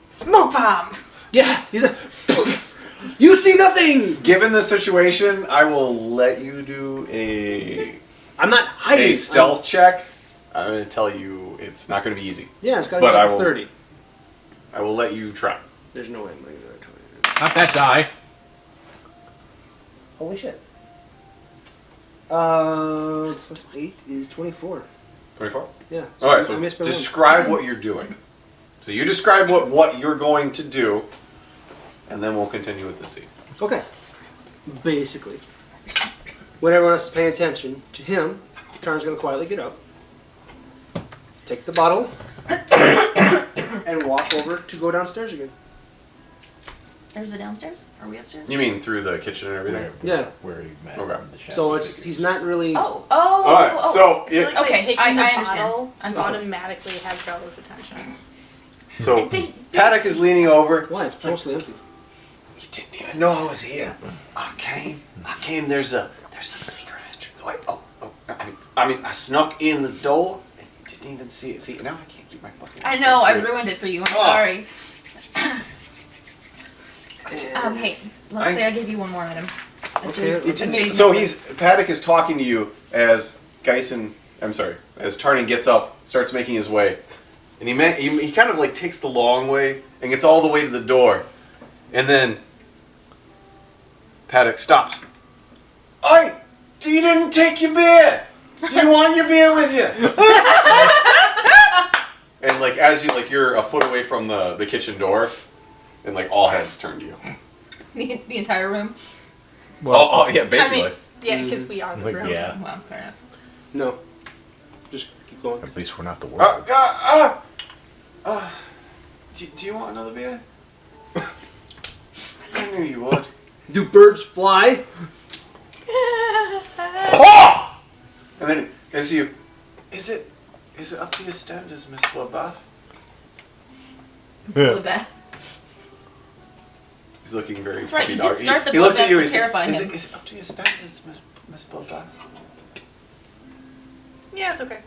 Speaker 7: Smoke bomb!
Speaker 5: Yeah, he's a. Poof! You see nothing!
Speaker 2: Given the situation, I will let you do
Speaker 5: I'm not hiding.
Speaker 2: a stealth check. I'm going to tell you it's not going to be easy.
Speaker 5: Yeah, it's got to
Speaker 2: But
Speaker 5: be
Speaker 2: I
Speaker 5: like
Speaker 2: will-
Speaker 5: 30.
Speaker 2: I will let you try.
Speaker 5: There's no way I'm going to do it.
Speaker 6: Not that die.
Speaker 5: Holy shit. Plus 8 is 24.
Speaker 2: 24?
Speaker 5: Yeah.
Speaker 2: All right,
Speaker 5: I
Speaker 2: so
Speaker 5: missed by one.
Speaker 2: describe what you're doing. So you describe what you're going to do, and then we'll continue with the scene.
Speaker 5: Okay. Basically, when everyone else is paying attention to him, Tarn's going to quietly get up, take the bottle, and walk over to go downstairs again.
Speaker 4: There's a downstairs? Are we upstairs?
Speaker 2: You mean through the kitchen and everything?
Speaker 5: Yeah.
Speaker 6: Where he met
Speaker 2: Okay.
Speaker 6: the shadow
Speaker 5: So he's not really.
Speaker 4: Oh.
Speaker 2: All right,
Speaker 4: oh.
Speaker 2: so
Speaker 7: I feel like by
Speaker 4: Okay,
Speaker 7: taking
Speaker 4: I
Speaker 7: the
Speaker 4: understand.
Speaker 7: bottle,
Speaker 4: I'm
Speaker 7: you
Speaker 4: following.
Speaker 7: automatically have Bella's attention.
Speaker 2: so
Speaker 4: They-
Speaker 2: Paddock is leaning over.
Speaker 5: Why? It's mostly empty.
Speaker 2: You didn't even know I was here. I came. There's a secret entrance. Wait, I mean, I snuck in the door and you didn't even see it. See, now I can't keep my fucking.
Speaker 4: I know, I
Speaker 2: straight.
Speaker 4: ruined it for you. I'm
Speaker 2: Oh.
Speaker 4: sorry. Hey, let's say I gave you one more item.
Speaker 5: Okay.
Speaker 2: So Paddock is talking to you as as Tarnin gets up, starts making his way, and he kind of like takes the long way and gets all the way to the door, and then Paddock stops. Oi! You didn't take your beer. Do you want your beer with you? And like as you're a foot away from the kitchen door, and like all heads turn to you.
Speaker 4: The entire room?
Speaker 2: Oh yeah, basically.
Speaker 7: I mean, yeah, because we are the
Speaker 6: Like,
Speaker 7: room.
Speaker 6: yeah.
Speaker 4: Well, fair enough.
Speaker 5: No. Just keep going.
Speaker 6: At least we're not the world.
Speaker 2: Do you want another beer? I knew you would.
Speaker 5: Do birds fly?
Speaker 2: And then as you, is it up to your standards, Miss Bloodbath?
Speaker 4: It's really bad.
Speaker 2: He's looking very.
Speaker 4: That's right, you
Speaker 2: dark.
Speaker 4: did start the
Speaker 2: He looks at
Speaker 4: bloodbath
Speaker 2: you.
Speaker 4: to
Speaker 2: He said,
Speaker 4: terrify
Speaker 2: is
Speaker 4: him.
Speaker 2: it up to your standards, Miss Bloodbath?
Speaker 7: Yeah, it's okay.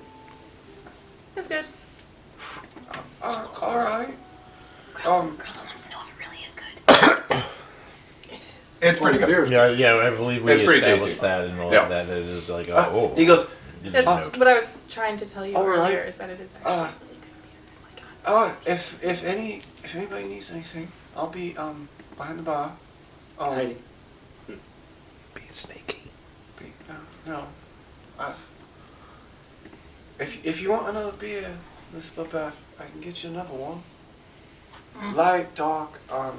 Speaker 7: It's good.
Speaker 2: All right.
Speaker 4: Girl that wants to know if it really is good.
Speaker 2: It's pretty good.
Speaker 6: Yeah, I believe we
Speaker 2: It's pretty
Speaker 6: established
Speaker 2: tasty.
Speaker 6: that and all
Speaker 2: Yeah.
Speaker 6: that. It is like,
Speaker 2: He goes.
Speaker 7: That's what I was trying to tell you
Speaker 2: All right.
Speaker 7: earlier, is that it is actually really good beer.
Speaker 2: Oh, if anybody needs anything, I'll be behind the bar.
Speaker 5: Hiding.
Speaker 6: being snaky.
Speaker 2: No. If you want another beer, Miss Bloodbath, I can get you another one. Light, dark, I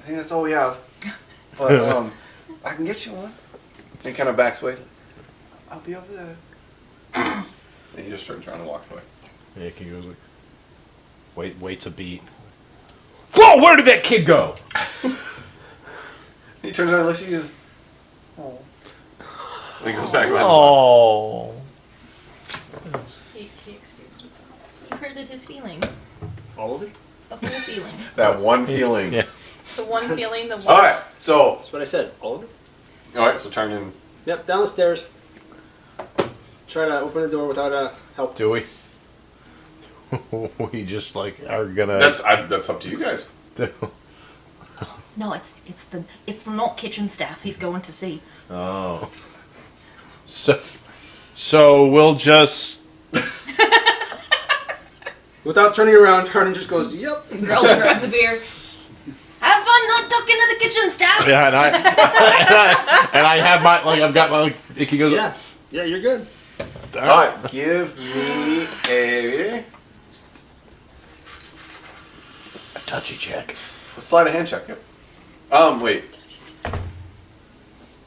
Speaker 2: think that's all we have. But I can get you one. And kind of backs away. I'll be over there. And he just turns around and walks away.
Speaker 6: Yeah, he goes like, waits a beat. Whoa, where did that kid go?
Speaker 2: He turns around and looks at you and goes, oh. And he goes back behind
Speaker 6: Oh.
Speaker 7: He excused himself.
Speaker 4: You hurted his feeling.
Speaker 5: All of it?
Speaker 4: The whole feeling.
Speaker 2: that one feeling.
Speaker 6: Yeah.
Speaker 7: The one feeling, the one.
Speaker 2: Alright, so
Speaker 5: That's what I said. All of it?
Speaker 2: alright, so turn in.
Speaker 5: Yep, down the stairs. Try to open the door without help.
Speaker 6: Do we? We just like are gonna.
Speaker 2: That's up to you guys.
Speaker 4: No, it's the not kitchen staff he's going to see.
Speaker 6: Oh. So we'll just.
Speaker 5: Without turning around, Tarnin just goes, yep.
Speaker 4: Girl that grabs a beer. Have fun not talking to the kitchen staff.
Speaker 6: Yeah, and I have my I've got my Icky goes.
Speaker 5: Yeah. Yeah, you're good.
Speaker 2: Alright, give me a
Speaker 6: Touchy check.
Speaker 2: sleight of hand check. Yep. Wait.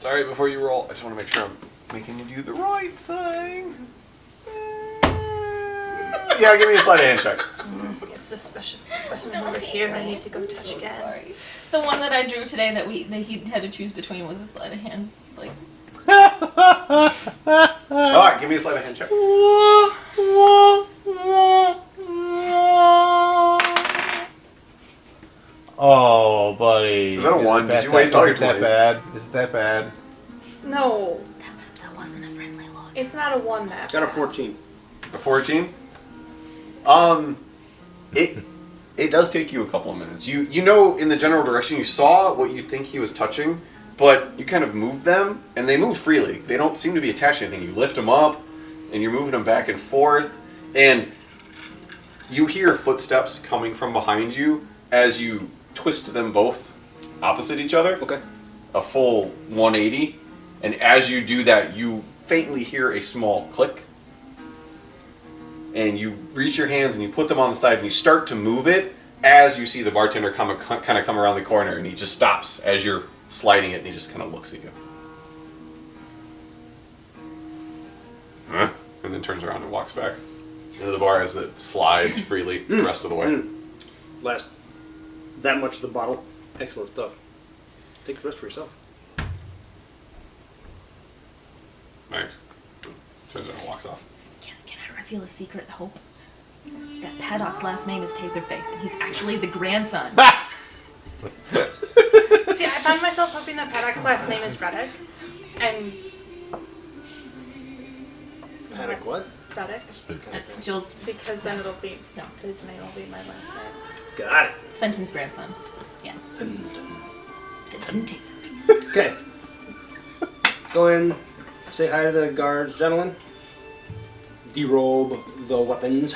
Speaker 2: Sorry, before you roll, I just want to make sure I'm making you do the right thing. Yeah, give me a sleight of hand check.
Speaker 7: It's the specimen over here I need to go touch again.
Speaker 4: Sorry. The one that I drew today that he had to choose between was a sleight of hand. Like,
Speaker 2: Alright, give me a sleight of hand check.
Speaker 6: Oh, buddy.
Speaker 2: Is that a one? Did you waste all your 20s?
Speaker 6: Bad? Is it that bad?
Speaker 7: No,
Speaker 4: that wasn't a friendly look.
Speaker 7: it's not a one that.
Speaker 5: Got a 14.
Speaker 2: A 14? It does take you a couple of minutes. You know in the general direction you saw what you think he was touching, but you kind of move them, and they move freely. They don't seem to be attached to anything. You lift them up, and you're moving them back and forth, and you hear footsteps coming from behind you as you twist them both opposite each other.
Speaker 5: Okay.
Speaker 2: A full 180, and as you do that, you faintly hear a small click. And you reach your hands and you put them on the side and you start to move it as you see the bartender kind of come around the corner, and he just stops as you're sliding it and he just kind of looks at you. Huh? And then turns around and walks back into the bar as it slides freely the rest of the way.
Speaker 5: Last. That much of the bottle. Excellent stuff. Take the rest for yourself.
Speaker 2: Nice. Turns around and walks off.
Speaker 4: Can I reveal a secret, Hope? That Paddock's last name is Taserface, and he's actually the grandson.
Speaker 7: See, I found myself hoping that Paddock's last name is Reddick, and
Speaker 5: Paddock what?
Speaker 7: Reddick,
Speaker 4: That's Jill's.
Speaker 7: because then it'll be his name will be my last name.
Speaker 5: Got it.
Speaker 4: Fenton's grandson. Yeah.
Speaker 5: Fenton.
Speaker 4: Fenton Taserface.
Speaker 5: Okay. Go in, say hi to the guards, gentlemen. Derobe the weapons.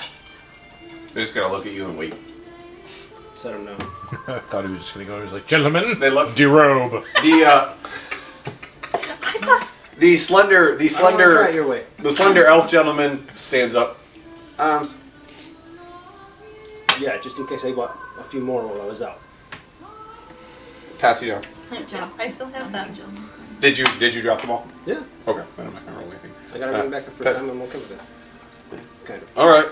Speaker 2: They just gotta look at you and wait.
Speaker 5: Let them know.
Speaker 6: I thought he was just going to go. He was like, gentlemen,
Speaker 2: They look.
Speaker 6: derobe.
Speaker 2: The slender
Speaker 5: Try it your way.
Speaker 2: the slender elf gentleman stands up. Arms.
Speaker 5: Yeah, just in case I bought a few more while I was out.
Speaker 2: Pass you down.
Speaker 4: Good job.
Speaker 7: I still have them.
Speaker 2: Did you drop the ball?
Speaker 5: Yeah.
Speaker 2: Okay. Then I'm not gonna roll anything.
Speaker 5: I gotta bring it back the first time. I'm okay with it. Kind of.
Speaker 2: All right.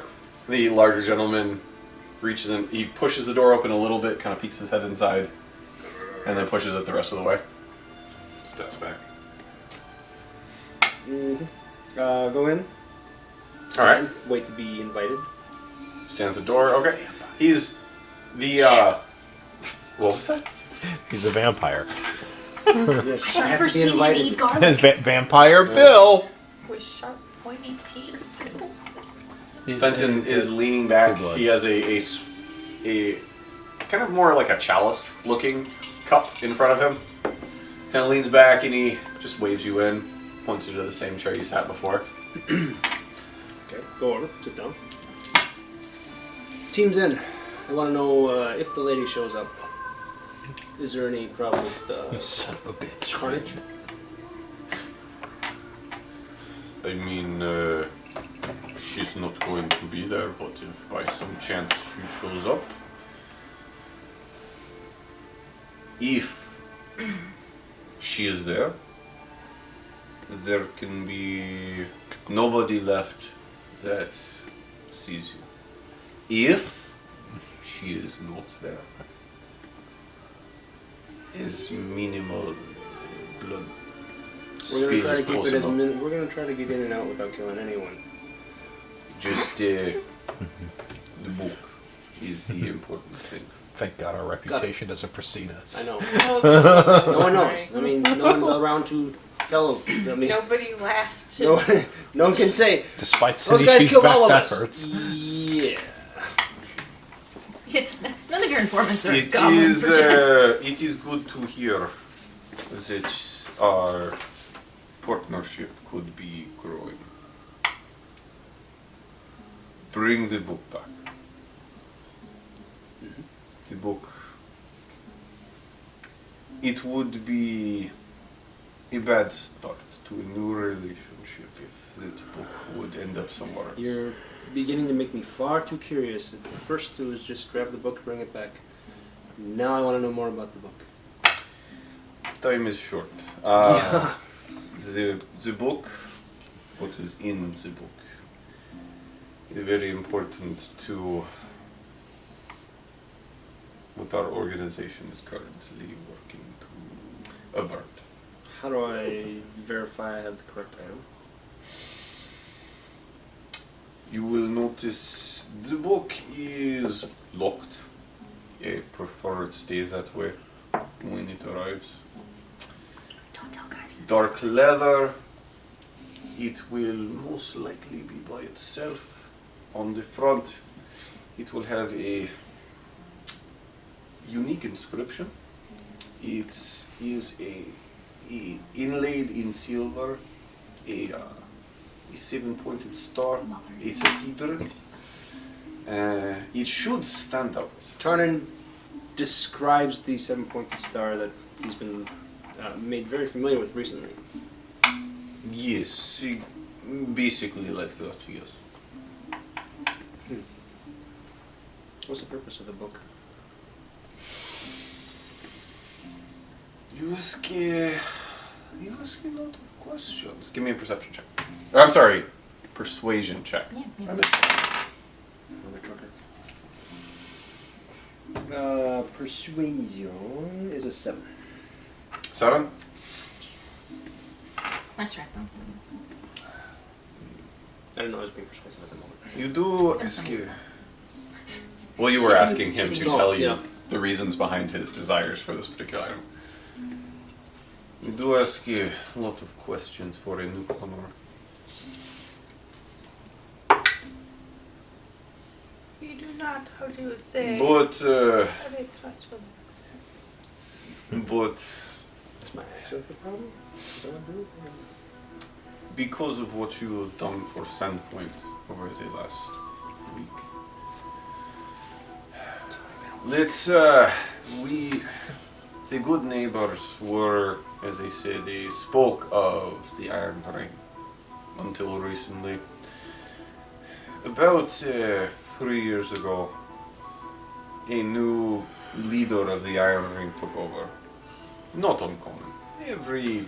Speaker 2: The larger gentleman reaches in. He pushes the door open a little bit, kind of peeks his head inside, and then pushes it the rest of the way. Steps back.
Speaker 5: Go in.
Speaker 2: All right.
Speaker 5: Wait to be invited.
Speaker 2: Stands at the door. Okay. He's the. What was that?
Speaker 6: He's a vampire.
Speaker 5: Yes, I have
Speaker 4: Never
Speaker 5: to be
Speaker 4: seen him
Speaker 5: invited.
Speaker 4: eat garlic.
Speaker 6: Vampire Bill.
Speaker 7: With sharp, pointy teeth.
Speaker 2: Fenton is leaning back.
Speaker 6: Good blood.
Speaker 2: He has a kind of more like a chalice looking cup in front of him. Kind of leans back and he just waves you in, points you to the same chair you sat before.
Speaker 5: Okay, go over. Sit down. Team's in. I want to know if the lady shows up. Is there any problem with
Speaker 6: Son of a bitch.
Speaker 5: carnage?
Speaker 2: I mean, she's not going to be there, but if by some chance she shows up, if she is there, there can be nobody left that sees you. If she is not there, is minimal blood
Speaker 5: We're gonna try
Speaker 2: spill
Speaker 5: to keep it as
Speaker 2: possible.
Speaker 5: we're gonna try to get in and out without killing anyone.
Speaker 2: Just the book is the important thing.
Speaker 6: Thank God our reputation doesn't precede us.
Speaker 5: I know.
Speaker 7: Oh,
Speaker 5: No one knows. I mean, no one's around to tell. I mean,
Speaker 7: nobody lasts
Speaker 5: no,
Speaker 7: to.
Speaker 5: no one can say
Speaker 6: Despite
Speaker 5: those guys
Speaker 6: Sinishi's
Speaker 5: killed all of
Speaker 6: best
Speaker 5: us.
Speaker 6: efforts.
Speaker 5: Yeah.
Speaker 4: None of your informants are
Speaker 2: It
Speaker 4: goblins,
Speaker 2: is,
Speaker 4: perchance.
Speaker 2: it is good to hear that our partnership could be growing. Bring the book back. The book. It would be a bad start to a new relationship if that book would end up somewhere else.
Speaker 5: You're beginning to make me far too curious. At first, it was just grab the book, bring it back. Now I want to know more about the book.
Speaker 2: Time is short. The book, what is in the book, is very important to what our organization is currently working to avert.
Speaker 5: How do I verify I have the correct item?
Speaker 2: You will notice the book is locked. I prefer it stay that way when it arrives.
Speaker 4: Don't tell guys.
Speaker 2: Dark leather. It will most likely be by itself. On the front, it will have a unique inscription. It is a inlaid in silver, a 7-pointed star. It's a hydra. It should stand out.
Speaker 5: Tarnan describes the 7-pointed star that he's been made very familiar with recently.
Speaker 2: Yes, basically like that, yes.
Speaker 5: What's the purpose of the book?
Speaker 2: You ask a lot of questions. Give me a perception check. I'm sorry, persuasion check.
Speaker 4: Yeah, yeah.
Speaker 2: I missed that.
Speaker 5: Another trucker. Persuasion is a 7.
Speaker 2: 7?
Speaker 4: Nice try, though.
Speaker 5: I don't know I was being persuasive at the moment.
Speaker 2: You do ask a... Well, you were asking him to tell you the reasons behind his desires for this particular item. You do ask a lot of questions for a newcomer.
Speaker 7: You do not, how do you say,
Speaker 2: But,
Speaker 7: have a trustful accent.
Speaker 2: but
Speaker 5: Is my accent the problem? Is that what it is?
Speaker 2: because of what you have done for Sandpoint over the last week, the good neighbors were, as I said, they spoke of the Iron Ring until recently. About 3 years ago, a new leader of the Iron Ring took over. Not uncommon. Every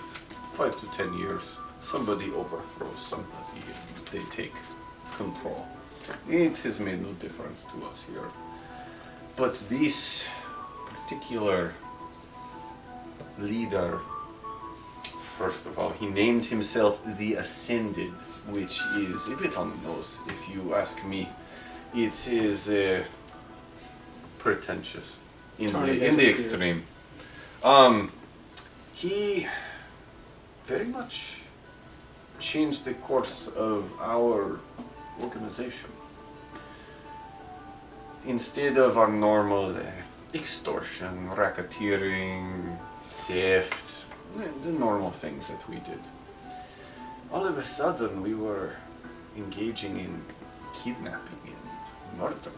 Speaker 2: 5 to 10 years, somebody overthrows somebody and they take control. It has made no difference to us here. But this particular leader, first of all, he named himself the Ascended, which is a bit on the nose, if you ask me. It is pretentious in the extreme. He very much changed the course of our organization. Instead of our normal extortion, racketeering, theft, the normal things that we did, all of a sudden we were engaging in kidnapping and murder,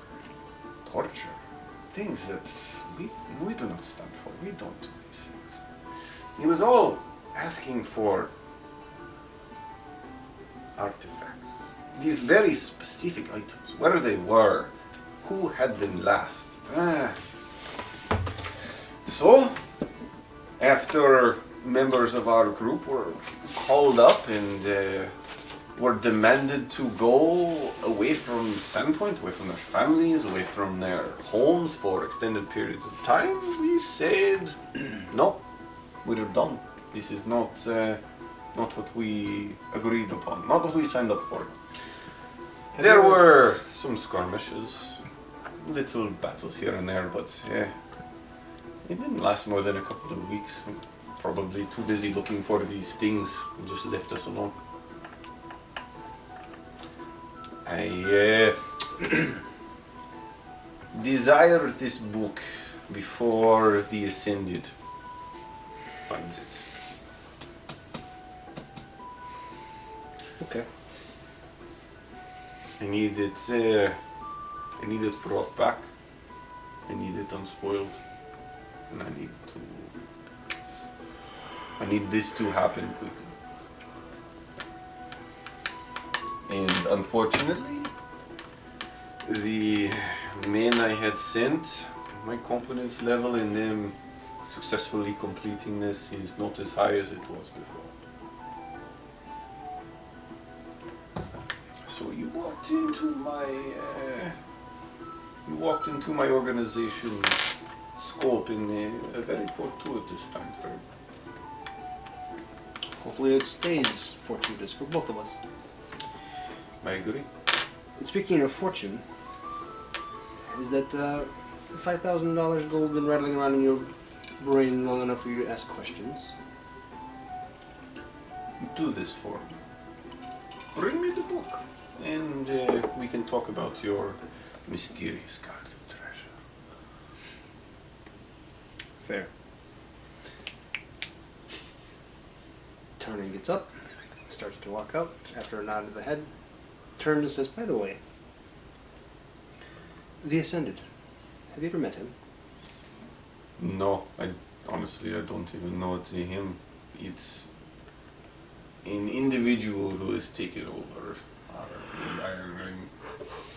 Speaker 2: torture, things that we do not stand for. We don't do these things. He was all asking for artifacts, these very specific items, where they were, who had them last. So, after members of our group were called up and were demanded to go away from Sandpoint, away from their families, away from their homes for extended periods of time, we said, no, we're done. This is not what we agreed upon, not what we signed up for. There were some skirmishes, little battles here and there, but it didn't last more than a couple of weeks. Probably too busy looking for these things and just left us alone. I desired this book before the Ascended finds it.
Speaker 5: Okay.
Speaker 2: I need it brought back. I need it unspoiled. And I need this to happen quickly. And unfortunately, the men I had sent, my confidence level in them successfully completing this is not as high as it was before. So you walked into my organization's scope in a very fortuitous time frame.
Speaker 5: Hopefully it stays fortuitous for both of us.
Speaker 2: I agree.
Speaker 5: And speaking of fortune, is that $5,000 gold been rattling around in your brain long enough for you to ask questions?
Speaker 2: Do this for me. Bring me the book, and we can talk about your mysterious garden treasure.
Speaker 5: Fair. Tarnan gets up, starts to walk out after a nod of the head, turns and says, "By the way, the Ascended. Have you ever met him?"
Speaker 2: No, I don't even know it's him. It's an individual who has taken over the Iron Ring.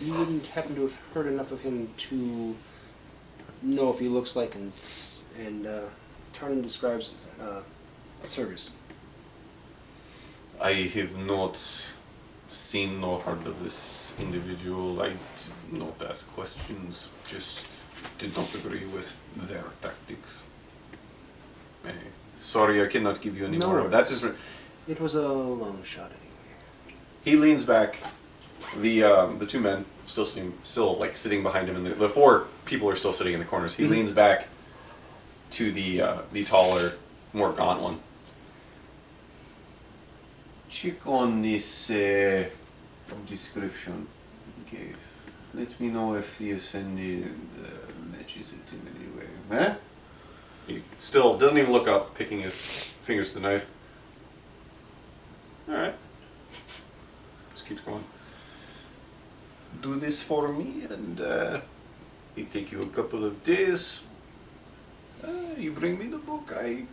Speaker 5: You wouldn't happen to have heard enough of him to know if he looks like and Tarnan describes Service.
Speaker 2: I have not seen nor heard of this individual. I did not ask questions, just did not agree with their tactics. Sorry, I cannot give you any
Speaker 5: No
Speaker 2: more of that.
Speaker 5: It was a long shot anyway.
Speaker 2: He leans back. The two men still like sitting behind him, and the four people are still sitting in the corners. He leans back to the taller, more gaunt one. Check on this description he gave. Let me know if the Ascended matches it in any way. Huh? He still doesn't even look up, picking his fingers with the knife. Alright. Just keeps going. Do this for me, and it take you a couple of days. You bring me the book, I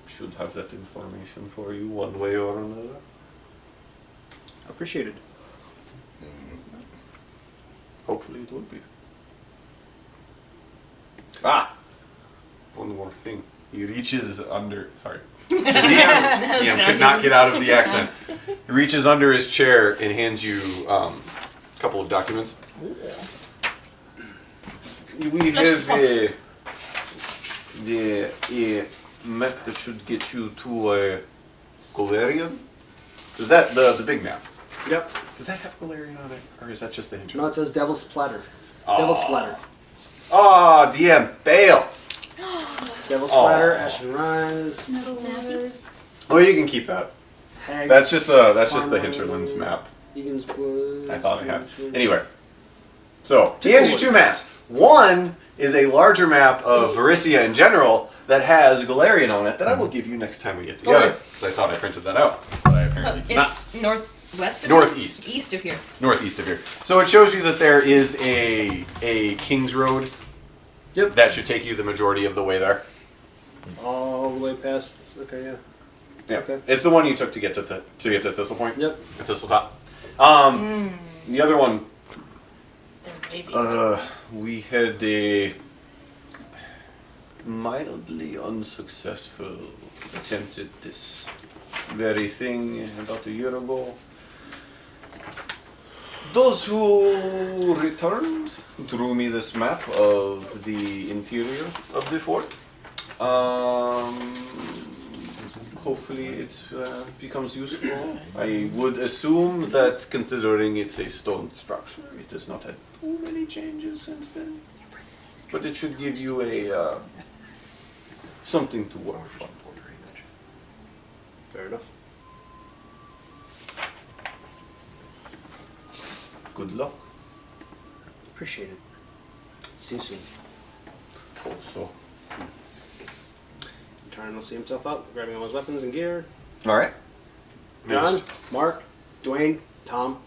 Speaker 2: should have that information for you one way or another.
Speaker 5: Appreciated.
Speaker 2: Hopefully it will be. Ah! One more thing. He reaches under... Sorry. The DM could not get out of the accent. He reaches under his chair and hands you a couple of documents. We have a map that should get you to Galarian. Is that the big map?
Speaker 5: Yep.
Speaker 2: Does that have Galarian on it? Or is that just the hinterland?
Speaker 5: No, it says Devil's Splatter. Devil's Splatter.
Speaker 2: Oh, DM, fail!
Speaker 5: Devil's Splatter, Ashen Rise.
Speaker 2: Oh, you can keep that.
Speaker 5: Hag,
Speaker 2: That's just the
Speaker 5: Farmer,
Speaker 2: hinterlands map.
Speaker 5: Egan's Wood.
Speaker 2: I thought I had. Anyway, so he hands you two maps. One is a larger map of Varissia in general that has Galarian on it that I will give you next time we get together, because I thought I printed that out, but I apparently did not.
Speaker 4: It's northwest of
Speaker 2: Northeast.
Speaker 4: here? East of here.
Speaker 2: Northeast of here. So it shows you that there is a King's Road.
Speaker 5: Yep.
Speaker 2: That should take you the majority of the way there.
Speaker 5: All the way past. Okay, yeah.
Speaker 2: Yeah.
Speaker 5: Okay.
Speaker 2: It's the one you took to get to Thistle Point.
Speaker 5: Yep.
Speaker 2: Thistletop. The other one. We had a mildly unsuccessful attempt at this very thing about a year ago. Those who returned drew me this map of the interior of the fort. Hopefully it becomes useful. I would assume that considering it's a stone structure, it has not had too many changes since then. But it should give you a something to work on.
Speaker 5: Fair enough.
Speaker 2: Good luck.
Speaker 5: Appreciate it. See you soon.
Speaker 2: Also.
Speaker 5: Tarnan will see himself out, grabbing all his weapons and gear.
Speaker 2: All right.
Speaker 5: John, Mark, Dwayne, Tom.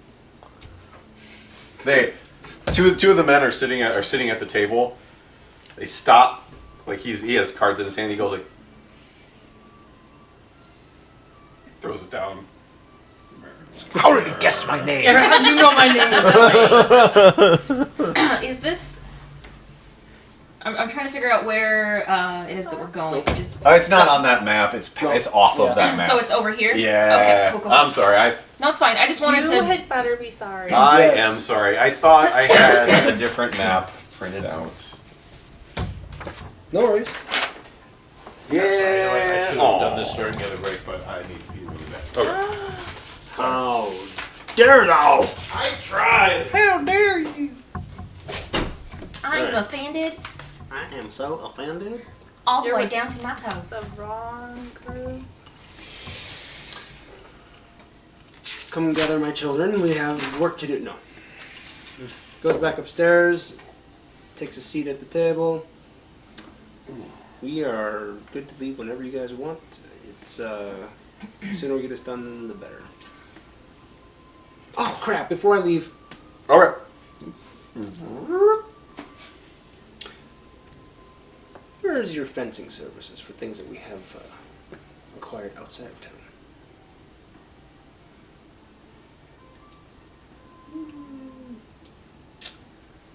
Speaker 2: Two of the men are sitting at the table. They stop, like he has cards in his hand. He goes like, throws it down.
Speaker 1: I already guessed my name.
Speaker 7: How do you know my name is?
Speaker 4: Is this... I'm trying to figure out where it is that we're going.
Speaker 2: It's not on that map. It's off of that map.
Speaker 4: So it's over here?
Speaker 2: Yeah.
Speaker 4: Okay, cool.
Speaker 2: I'm sorry.
Speaker 4: No, it's fine. I just wanted
Speaker 7: You
Speaker 4: to...
Speaker 7: had better be sorry.
Speaker 2: I am sorry. I thought I had a different map printed out.
Speaker 5: No worries.
Speaker 2: Yeah.
Speaker 8: I should have done this during the other break, but I need to be really bad.
Speaker 2: Okay.
Speaker 5: How dare thou!
Speaker 8: I tried!
Speaker 5: How dare you!
Speaker 4: I'm offended
Speaker 5: I am so offended.
Speaker 4: all the
Speaker 7: You're
Speaker 4: way
Speaker 7: with-
Speaker 4: down to my toes.
Speaker 7: The wrong group.
Speaker 5: Come gather my children, we have work to do. No. Goes back upstairs, takes a seat at the table. We are good to leave whenever you guys want. It's the sooner we get this done, the better. Oh crap! Before I leave,
Speaker 2: Okay.
Speaker 5: where's your fencing services for things that we have acquired outside of town?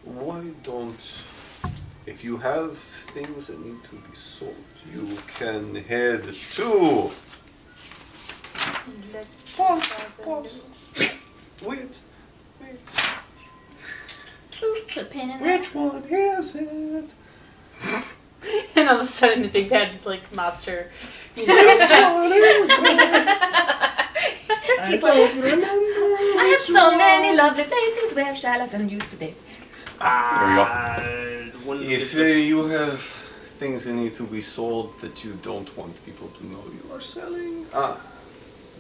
Speaker 2: Why don't... If you have things that need to be sold, you can head to... Pause. Wait.
Speaker 4: Ooh, put a pin in there.
Speaker 2: Which one is it?
Speaker 7: And all of a sudden, the big bad like mobster, you know,
Speaker 2: Which one is it?
Speaker 4: He's like, I have so many lovely places. Where shall I send you today?
Speaker 2: If you have things that need to be sold that you don't want people to know you are selling,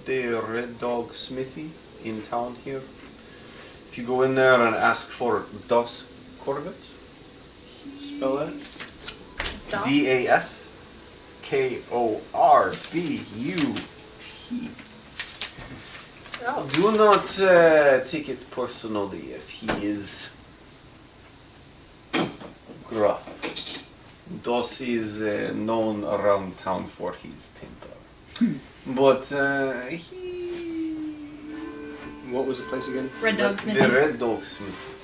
Speaker 2: the Red Dog Smithy in town here. If you go in there and ask for Das Korvet,
Speaker 5: Spell that.
Speaker 2: DASKORVUT.
Speaker 7: Oh.
Speaker 2: Do not take it personally if he is gruff. Das is known around town for his temper. But he...
Speaker 5: What was the place again?
Speaker 4: Red Dog Smith.
Speaker 2: The Red Dog Smith.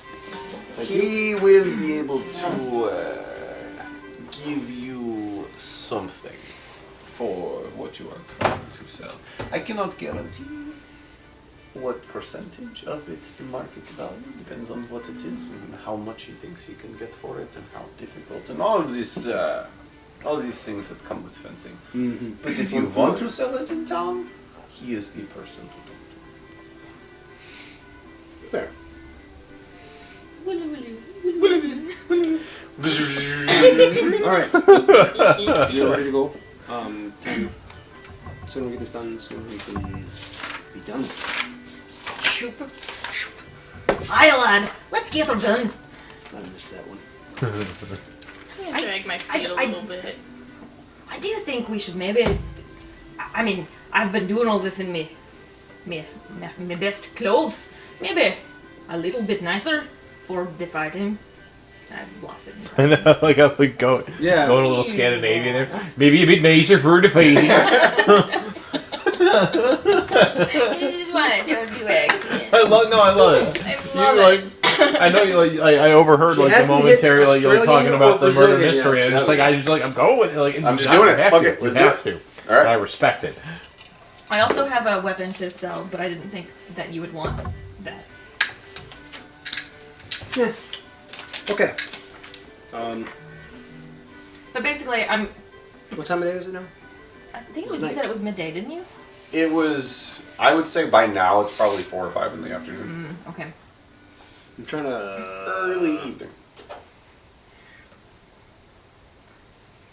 Speaker 2: He will be able to give you something for what you are trying to sell. I cannot guarantee what percentage of its market value. Depends on what it is and how much he thinks he can get for it and how difficult and all these things that come with fencing.
Speaker 5: Mm-hmm.
Speaker 2: But if you want to sell it in town, he is the person to talk
Speaker 5: Fair. Alright. You're ready to go. Ten. Sooner we get this done, sooner we can be done.
Speaker 4: Aye, lad. Let's get her done.
Speaker 5: I missed that one.
Speaker 7: I'm gonna drag my feet a little bit.
Speaker 4: I do think we should maybe... I mean, I've been doing all this in me best clothes. Maybe a little bit nicer for the fighting. I've lost it.
Speaker 6: I know, like I would go,
Speaker 5: Yeah.
Speaker 6: going a little Scandinavian there. Maybe a bit nicer for the fighting.
Speaker 4: This is what I don't do accent.
Speaker 6: I love it.
Speaker 7: I
Speaker 6: You
Speaker 7: love
Speaker 6: like,
Speaker 7: it.
Speaker 6: I know you like. I overheard
Speaker 5: She
Speaker 6: like the
Speaker 5: hasn't
Speaker 6: momentary
Speaker 5: hit
Speaker 6: like you were talking
Speaker 5: Australian
Speaker 6: about
Speaker 5: or
Speaker 6: the murder
Speaker 5: Brazilian
Speaker 6: mystery.
Speaker 5: yet.
Speaker 6: And just like I'm going with it. Like
Speaker 2: I'm just
Speaker 6: not
Speaker 2: doing it.
Speaker 6: have
Speaker 2: Fuck
Speaker 6: to.
Speaker 2: it. Let's
Speaker 6: You
Speaker 2: do
Speaker 6: have
Speaker 2: it.
Speaker 6: to.
Speaker 2: All right.
Speaker 6: And I respect it.
Speaker 4: I also have a weapon to sell, but I didn't think that you would want that.
Speaker 5: Yeah. Okay.
Speaker 4: But basically,
Speaker 5: What time of day is it now?
Speaker 4: I think it was, you said it was midday, didn't you?
Speaker 2: It was, I would say by now it's probably 4 or 5 in the afternoon.
Speaker 4: Okay.
Speaker 5: I'm trying to...
Speaker 2: Early evening.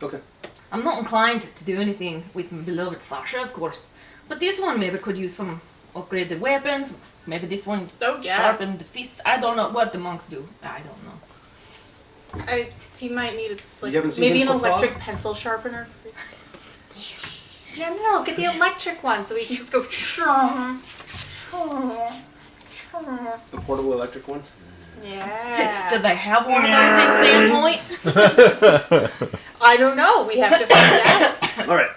Speaker 5: Okay.
Speaker 4: I'm not inclined to do anything with my beloved Sasha, of course. But this one maybe could use some upgraded weapons. Maybe this one
Speaker 7: Oh, yeah.
Speaker 4: sharpened the fists. I don't know what the monks do. I don't know.
Speaker 7: He might need
Speaker 5: You haven't seen
Speaker 7: maybe
Speaker 5: him
Speaker 7: an
Speaker 5: for
Speaker 7: electric
Speaker 5: Claw?
Speaker 7: pencil sharpener. Yeah, no, get the electric one so we can just go.
Speaker 5: The portable electric one?
Speaker 7: Yeah.
Speaker 4: Do they have one of those in Sandpoint?
Speaker 7: I don't know. We have to find out.
Speaker 5: Alright.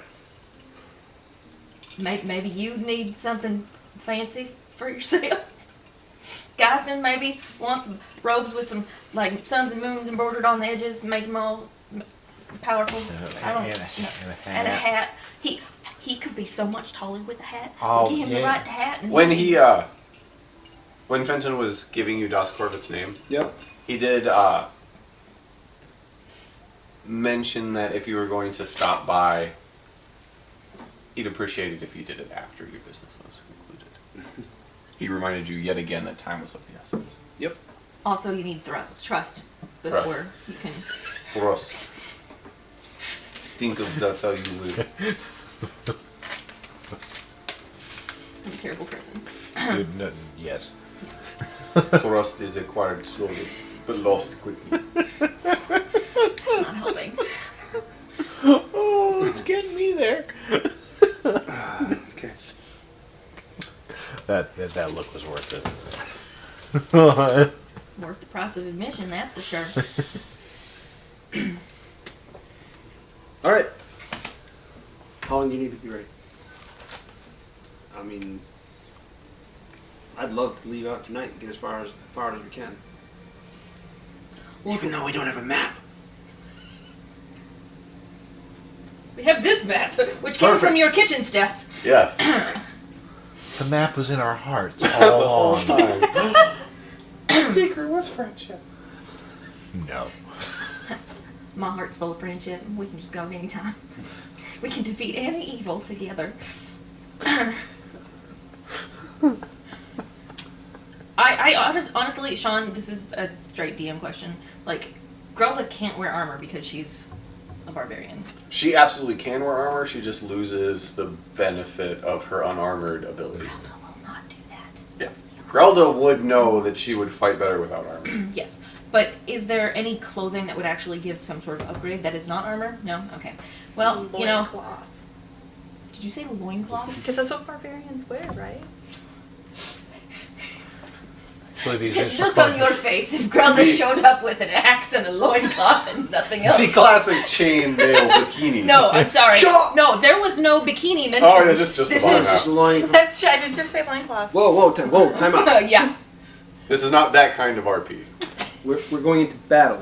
Speaker 4: Maybe you need something fancy for yourself. Geisen maybe wants some robes with some like suns and moons embroidered on the edges, make them all powerful. I don't know. And a hat. He could be so much taller with a hat.
Speaker 6: Oh,
Speaker 4: Get him the
Speaker 6: yeah.
Speaker 4: right hat. And
Speaker 2: When Fenton was giving you Das Corbett's name,
Speaker 5: Yep.
Speaker 2: he did mention that if you were going to stop by, he'd appreciate it if you did it after your business was concluded. He reminded you yet again that time was of the essence.
Speaker 5: Yep.
Speaker 4: Also, you need trust before
Speaker 2: Trust.
Speaker 4: you can.
Speaker 2: Trust. Think of that how you will.
Speaker 4: I'm a terrible person.
Speaker 6: Yes.
Speaker 2: Trust is acquired slowly, but lost quickly.
Speaker 4: It's not helping.
Speaker 6: getting me there.
Speaker 2: Okay.
Speaker 6: That look was worth it.
Speaker 4: Worth the price of admission, that's for sure.
Speaker 5: All right. How long do you need to be ready? I mean, I'd love to leave out tonight and get as far as we can. Even though we don't have a map.
Speaker 4: We have this map, which came from
Speaker 5: Perfect.
Speaker 4: your kitchen staff.
Speaker 2: Yes.
Speaker 6: The map was in our hearts
Speaker 2: The
Speaker 6: all
Speaker 2: whole
Speaker 6: along.
Speaker 2: time. The secret was friendship.
Speaker 6: No.
Speaker 4: My heart's full of friendship. We can just go at any time. We can defeat any evil together. Honestly, Sean, this is a straight DM question. Like, Grelda can't wear armor because she's a barbarian.
Speaker 2: She absolutely can wear armor. She just loses the benefit of her unarmored ability.
Speaker 4: Grelda will not do that.
Speaker 2: Yeah. Grelda would know that she would fight better without armor.
Speaker 4: Yes. But is there any clothing that would actually give some sort of upgrade that is not armor? No? Okay. Well, you know...
Speaker 7: Loincloth.
Speaker 4: Did you say loincloth?
Speaker 7: Because that's what barbarians wear, right?
Speaker 6: Actually, these days
Speaker 4: Look on your face if Grelda showed up with an axe and a loincloth and nothing else.
Speaker 2: The classic chainmail bikini.
Speaker 4: No, I'm sorry.
Speaker 2: Shut up!
Speaker 4: No, there was no bikini mentioned.
Speaker 2: Oh, yeah, just
Speaker 4: this
Speaker 2: the bottom
Speaker 4: is
Speaker 2: half.
Speaker 5: Loin.
Speaker 7: That's I did just say loincloth.
Speaker 5: Whoa, time out.
Speaker 4: yeah.
Speaker 2: This is not that kind of RP.
Speaker 5: We're going into battle.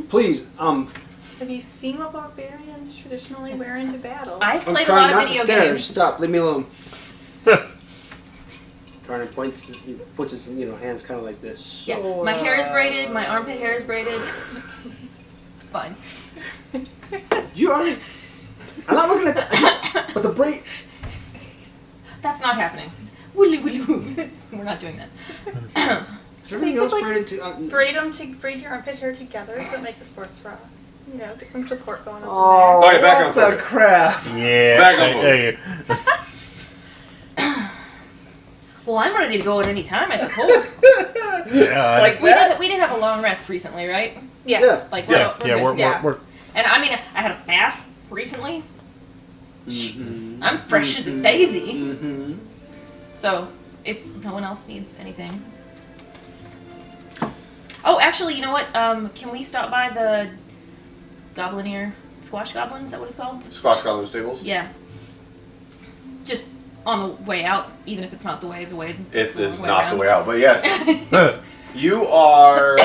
Speaker 5: Please,
Speaker 7: Have you seen what barbarians traditionally wear into battle?
Speaker 4: I've
Speaker 5: I'm
Speaker 4: played a
Speaker 5: trying
Speaker 4: lot of
Speaker 5: not to
Speaker 4: video
Speaker 5: stare.
Speaker 4: games.
Speaker 5: Stop, leave me alone. Tarn puts his hands kind of like this.
Speaker 4: Yeah,
Speaker 5: So,
Speaker 4: my hair is braided, my armpit hair is braided. It's fine.
Speaker 5: You already. I'm not looking at that. But the braid.
Speaker 4: That's not happening. Woodly woodly woo. We're not doing that.
Speaker 5: Is everything
Speaker 7: So you
Speaker 5: else
Speaker 7: could,
Speaker 5: braided to?
Speaker 7: braid your armpit hair together so it makes a sports bra. You know, get some support going on
Speaker 5: Oh,
Speaker 2: Okay, back on
Speaker 5: what the
Speaker 2: focus.
Speaker 5: crap!
Speaker 6: Yeah.
Speaker 2: Back on focus.
Speaker 4: Well, I'm ready to go at any time, I suppose.
Speaker 6: Yeah.
Speaker 5: Like
Speaker 4: We did have a long rest recently, right?
Speaker 7: there. Yes.
Speaker 4: Like
Speaker 2: Yes.
Speaker 4: we're
Speaker 6: Yeah,
Speaker 4: good
Speaker 6: we're,
Speaker 4: to go.
Speaker 7: Yeah.
Speaker 6: we're
Speaker 4: And I mean, I had a bath recently.
Speaker 5: Mm-hmm.
Speaker 4: I'm fresh as a daisy.
Speaker 5: Mm-hmm.
Speaker 4: So, if no one else needs anything. Oh, actually, you know what? Can we stop by the Goblinier Squash Goblin? Is that what it's called?
Speaker 2: Squash Goblin Stables?
Speaker 4: Yeah. Just on the way out, even if it's not the way.
Speaker 2: It is
Speaker 4: way
Speaker 2: not
Speaker 4: around.
Speaker 2: the way out, but yes. You are.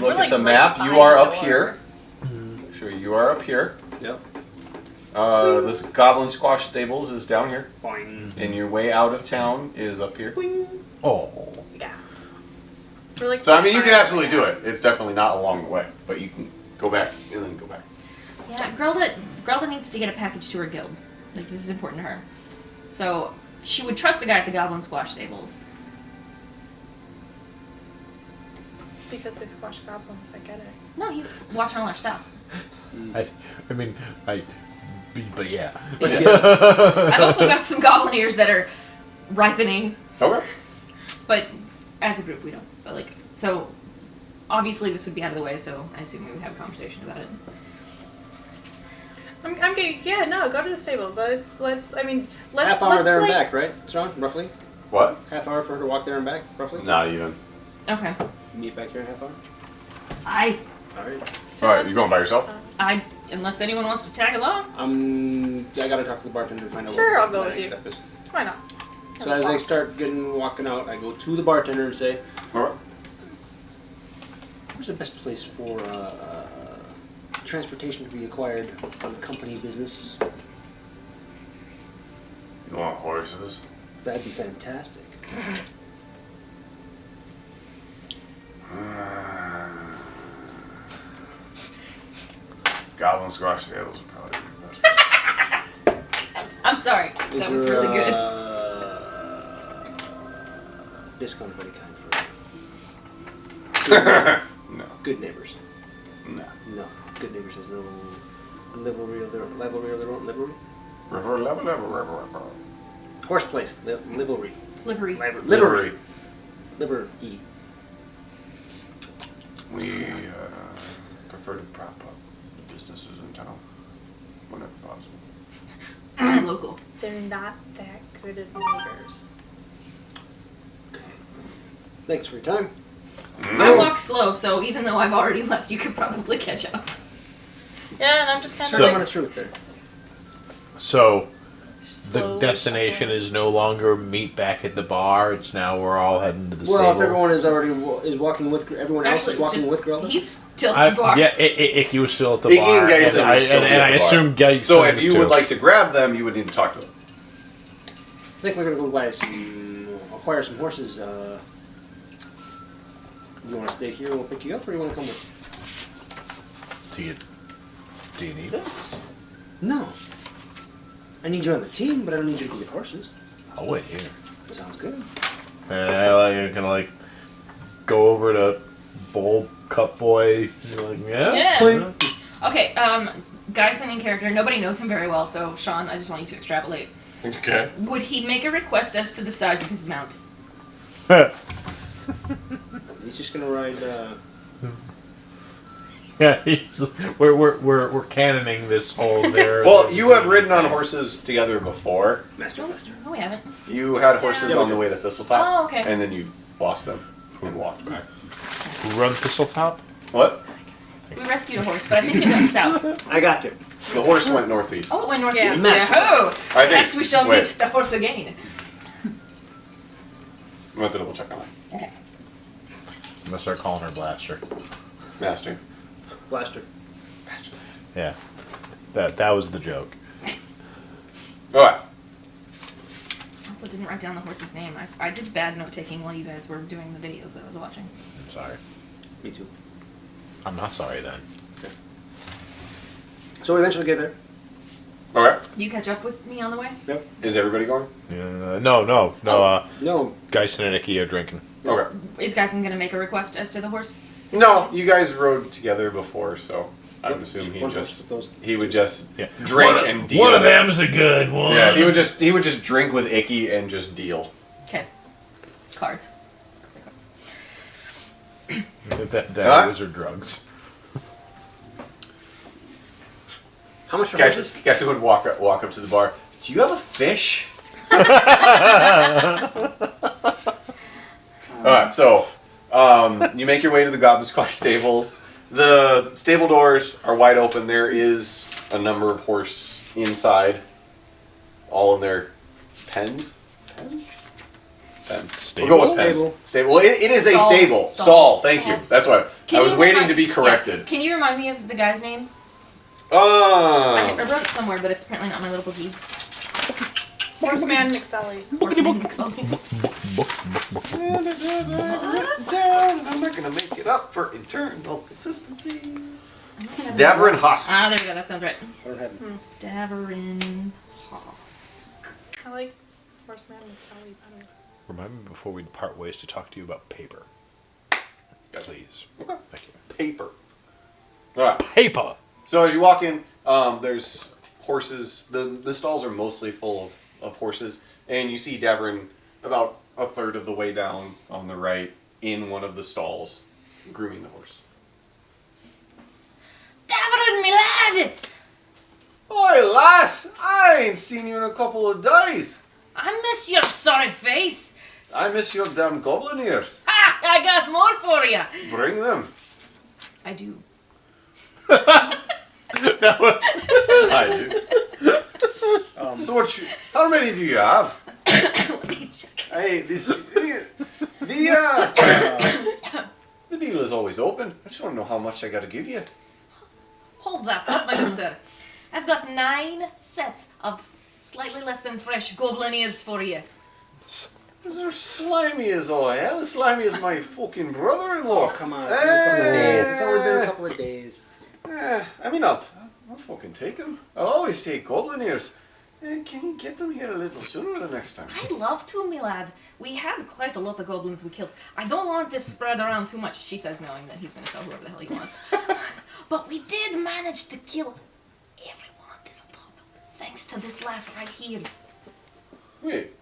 Speaker 2: Look
Speaker 7: like
Speaker 2: at the
Speaker 7: right
Speaker 2: map.
Speaker 7: by
Speaker 2: You are
Speaker 7: the
Speaker 2: up
Speaker 7: door.
Speaker 2: here. Sure, you are up here.
Speaker 5: Yep.
Speaker 2: This Goblin Squash Stables is down here.
Speaker 5: Boing.
Speaker 2: And your way out of town is up here.
Speaker 6: oh.
Speaker 7: Yeah. We're like
Speaker 2: So, I mean, you can absolutely do it. It's definitely not along the way, but you can go back and then go back.
Speaker 4: Yeah, Grelda needs to get a package to her guild. Like, this is important to her. So, she would trust the guy at the Goblin Squash Stables.
Speaker 7: Because they squash goblins, I get it.
Speaker 4: No, he's watching all our stuff.
Speaker 6: But yeah.
Speaker 4: I've also got some Gobliniers that are ripening,
Speaker 2: Okay.
Speaker 4: but as a group we don't. But like, so obviously this would be out of the way, so I assume we would have a conversation about it.
Speaker 7: I'm getting, yeah, no, go to the stables. Let's
Speaker 5: Half hour there and back, right, Sean? Roughly?
Speaker 2: What?
Speaker 5: Half hour for her to walk there and back, roughly?
Speaker 2: Not even.
Speaker 4: Okay.
Speaker 5: Meet back here in half hour?
Speaker 4: I
Speaker 5: Alright.
Speaker 2: Alright, you going by yourself?
Speaker 4: unless anyone wants to tag along.
Speaker 5: I gotta talk to the bartender to find out
Speaker 7: Sure,
Speaker 5: what
Speaker 7: I'll go
Speaker 5: the
Speaker 7: with
Speaker 5: next
Speaker 7: you.
Speaker 5: step is.
Speaker 7: Why not?
Speaker 5: So as they start walking out, I go to the bartender and say,
Speaker 2: Alright.
Speaker 5: where's the best place for transportation to be acquired on the company business?
Speaker 2: You want horses?
Speaker 5: That'd be fantastic.
Speaker 2: Goblin Squash Stables would probably be the best.
Speaker 4: I'm sorry.
Speaker 5: Is
Speaker 4: That was
Speaker 5: there,
Speaker 4: really good.
Speaker 5: Discount of any kind for
Speaker 2: No.
Speaker 5: good neighbors?
Speaker 2: No.
Speaker 5: No. Good neighbors has no livery of their own. Livery?
Speaker 2: River.
Speaker 5: Horse place. Livery.
Speaker 4: Livery.
Speaker 5: Livery. Livery.
Speaker 2: We prefer to prop up the businesses in town whenever
Speaker 4: Local.
Speaker 7: They're not that good at neighbors.
Speaker 5: Thanks for your time.
Speaker 4: I walk slow, so even though I've already left, you could probably catch up.
Speaker 7: Yeah, and I'm just kind
Speaker 5: So,
Speaker 7: of
Speaker 5: I'm
Speaker 7: like
Speaker 5: on the truth there.
Speaker 6: So the
Speaker 7: slowly
Speaker 6: destination
Speaker 7: shuffling.
Speaker 6: is no longer meet back at the bar. It's now we're all heading to the
Speaker 5: Well,
Speaker 6: stable.
Speaker 5: if everyone is already is walking with everyone else
Speaker 4: Actually,
Speaker 5: is walking
Speaker 4: just,
Speaker 5: with Grella.
Speaker 4: he's still at the bar.
Speaker 6: Yeah, Icky was still at the
Speaker 2: Icky
Speaker 6: bar.
Speaker 2: and Geisen
Speaker 6: and I,
Speaker 2: would still
Speaker 6: and,
Speaker 2: be
Speaker 6: and
Speaker 2: at
Speaker 6: I
Speaker 2: the bar.
Speaker 6: assume Geisen
Speaker 2: So
Speaker 6: is
Speaker 2: if you
Speaker 6: too.
Speaker 2: would like to grab them, you would need to talk to them.
Speaker 5: I think we're gonna go acquire some horses. You want to stay here and we'll pick you up, or you want to come with?
Speaker 6: Do you need us?
Speaker 5: No. I need you on the team, but I don't need you to go get horses.
Speaker 6: I'll wait here.
Speaker 5: Sounds good.
Speaker 6: And I kind of like go over to Bowl Cup Boy. You're like, yeah.
Speaker 4: Yeah. Okay, Geisen in character. Nobody knows him very well, so Sean, I just want you to extrapolate.
Speaker 6: Okay.
Speaker 4: Would he make a request as to the size of his mount?
Speaker 5: He's just gonna ride.
Speaker 6: Yeah, we're canoning this whole there.
Speaker 2: Well, you have ridden on horses together before.
Speaker 5: Master.
Speaker 4: No, we haven't.
Speaker 2: You had horses
Speaker 5: Yeah.
Speaker 2: on the way to Thistletop.
Speaker 4: Oh, okay.
Speaker 2: And then you lost them and walked back.
Speaker 6: Run Thistletop.
Speaker 2: What?
Speaker 4: We rescued a horse, but I think it went south.
Speaker 5: I got you.
Speaker 2: The horse went northeast.
Speaker 4: Oh, it went northeast.
Speaker 7: Yeah.
Speaker 4: Yeah. Oh,
Speaker 2: I think-
Speaker 4: perhaps we shall
Speaker 2: wait.
Speaker 4: meet the horse again.
Speaker 2: I'm going to double check on that.
Speaker 4: Okay.
Speaker 6: I'm gonna start calling her Blaster.
Speaker 2: Master.
Speaker 5: Blaster.
Speaker 6: Yeah, that was the joke.
Speaker 2: Alright.
Speaker 4: Also, didn't write down the horse's name. I did bad note taking while you guys were doing the videos that I was watching.
Speaker 6: I'm sorry.
Speaker 5: Me too.
Speaker 6: I'm not sorry then.
Speaker 5: So we eventually get there.
Speaker 2: Okay.
Speaker 4: Do you catch up with me on the way?
Speaker 5: Yep.
Speaker 2: Is everybody going?
Speaker 6: No.
Speaker 5: No.
Speaker 6: Geisen and Icky are drinking.
Speaker 2: Okay.
Speaker 4: Is Geisen going to make a request as to the horse?
Speaker 2: No, you guys rode together before, so I would assume
Speaker 5: One horse goes.
Speaker 2: he would just
Speaker 6: Yeah.
Speaker 2: drink and deal.
Speaker 6: One of them's a good one.
Speaker 2: Yeah, he would just drink with Icky and just deal.
Speaker 4: Okay. Cards.
Speaker 6: Those are drugs.
Speaker 5: How much are
Speaker 2: Guys,
Speaker 5: horses?
Speaker 2: guys would walk up to the bar. Do you have a fish? Alright, so you make your way to the Goblin Squash stables. The stable doors are wide open. There is a number of horse inside, all in their pens. Pens.
Speaker 6: Stable.
Speaker 2: We'll go with pens.
Speaker 5: Stable.
Speaker 2: Stable. Well, it is a
Speaker 4: Stalls.
Speaker 2: stable.
Speaker 4: Stalls.
Speaker 2: Stall. Thank you.
Speaker 4: Stalls.
Speaker 2: That's why
Speaker 4: Can
Speaker 2: I was
Speaker 4: you
Speaker 2: waiting
Speaker 4: remind-
Speaker 2: to be
Speaker 4: yeah.
Speaker 2: corrected.
Speaker 4: Can you remind me of the guy's name? I wrote it somewhere, but it's apparently not in my little bookie.
Speaker 7: Horseman McSally.
Speaker 4: Horseman McSally.
Speaker 2: I'm not gonna make it up for internal consistency. Daverin Husk.
Speaker 4: Ah, there we go. That sounds right.
Speaker 5: I don't have it.
Speaker 4: Daverin Husk.
Speaker 7: I like Horseman McSally better.
Speaker 6: Remind me before we part ways to talk to you about paper. Please.
Speaker 2: Okay.
Speaker 6: Thank you.
Speaker 2: Paper. Alright.
Speaker 6: Paper.
Speaker 2: So as you walk in, there's horses. The stalls are mostly full of horses, and you see Daverin about a third of the way down on the right in one of the stalls, grooming the horse.
Speaker 4: Daverin, me lad!
Speaker 2: Oi, lass! I ain't seen you in a couple of days.
Speaker 4: I miss your sorry face.
Speaker 2: I miss your damn goblin ears.
Speaker 4: Ha! I got more for you.
Speaker 2: Bring them.
Speaker 4: I do.
Speaker 2: I do. So how many do you have?
Speaker 4: Let me check.
Speaker 2: Hey, the deal is always open. I just want to know how much I got to give you.
Speaker 4: Hold that thought, my good sir. I've got 9 sets of slightly less than fresh goblin ears for you.
Speaker 2: They're slimy as all hell. Slimy as my fucking brother-in-law.
Speaker 5: Oh, come on. It's only a couple of days. It's only been a couple of days.
Speaker 2: I mean, I'll fucking take them. I'll always take goblin ears. Can you get them here a little sooner the next time?
Speaker 4: I'd love to, me lad. We had quite a lot of goblins we killed. I don't want this spread around too much, she says, knowing that he's going to tell whoever the hell he wants. But we did manage to kill everyone on this top, thanks to this lass right here.
Speaker 2: Wait,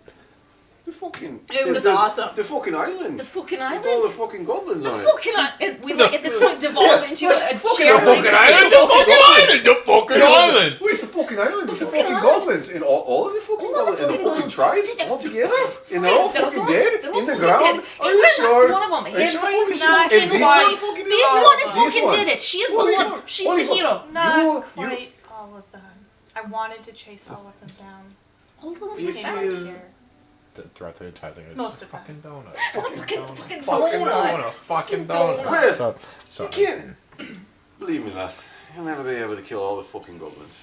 Speaker 2: The fucking.
Speaker 7: It was awesome.
Speaker 2: The fucking island.
Speaker 4: The fucking
Speaker 2: With
Speaker 4: island.
Speaker 2: all the fucking goblins
Speaker 4: The
Speaker 2: on it.
Speaker 4: fucking island. We like at this point devolve into a share.
Speaker 6: The fucking island. The fucking island. The fucking island.
Speaker 2: Wait, the fucking island with the
Speaker 4: fucking
Speaker 2: fucking
Speaker 4: island.
Speaker 2: goblins and all of the fucking
Speaker 4: All of the
Speaker 2: goblins and the
Speaker 4: fucking
Speaker 2: fucking
Speaker 4: goblins.
Speaker 2: tribes
Speaker 4: Sit down.
Speaker 2: all together, and they're all fucking dead
Speaker 4: They're all
Speaker 2: in the
Speaker 4: fucking
Speaker 2: ground.
Speaker 4: dead.
Speaker 2: Are you
Speaker 4: Every
Speaker 2: sure?
Speaker 4: last one of them.
Speaker 2: Are you sure?
Speaker 4: Every
Speaker 2: Holy shit.
Speaker 7: Not
Speaker 2: And this
Speaker 7: quite.
Speaker 2: one fucking did
Speaker 4: This
Speaker 2: it.
Speaker 4: one
Speaker 2: This
Speaker 4: fucking
Speaker 2: one.
Speaker 4: did it. She is
Speaker 2: What
Speaker 4: the
Speaker 2: do you
Speaker 4: one.
Speaker 2: do?
Speaker 4: She's
Speaker 2: What do
Speaker 4: the
Speaker 2: you do?
Speaker 4: hero.
Speaker 7: Not
Speaker 2: You-
Speaker 7: quite all of them. I wanted to chase all of them down.
Speaker 4: All the ones
Speaker 2: This
Speaker 4: we
Speaker 7: Came
Speaker 4: found.
Speaker 7: out
Speaker 2: is-
Speaker 7: here.
Speaker 6: Throughout the entire thing, it's
Speaker 7: Most of them.
Speaker 6: fucking donut.
Speaker 4: Fucking
Speaker 2: Fucking
Speaker 4: donut.
Speaker 6: Fucking
Speaker 4: donut.
Speaker 6: donut.
Speaker 2: Well,
Speaker 6: So,
Speaker 2: you can't. Believe me, lass. You'll never be able to kill all the fucking goblins.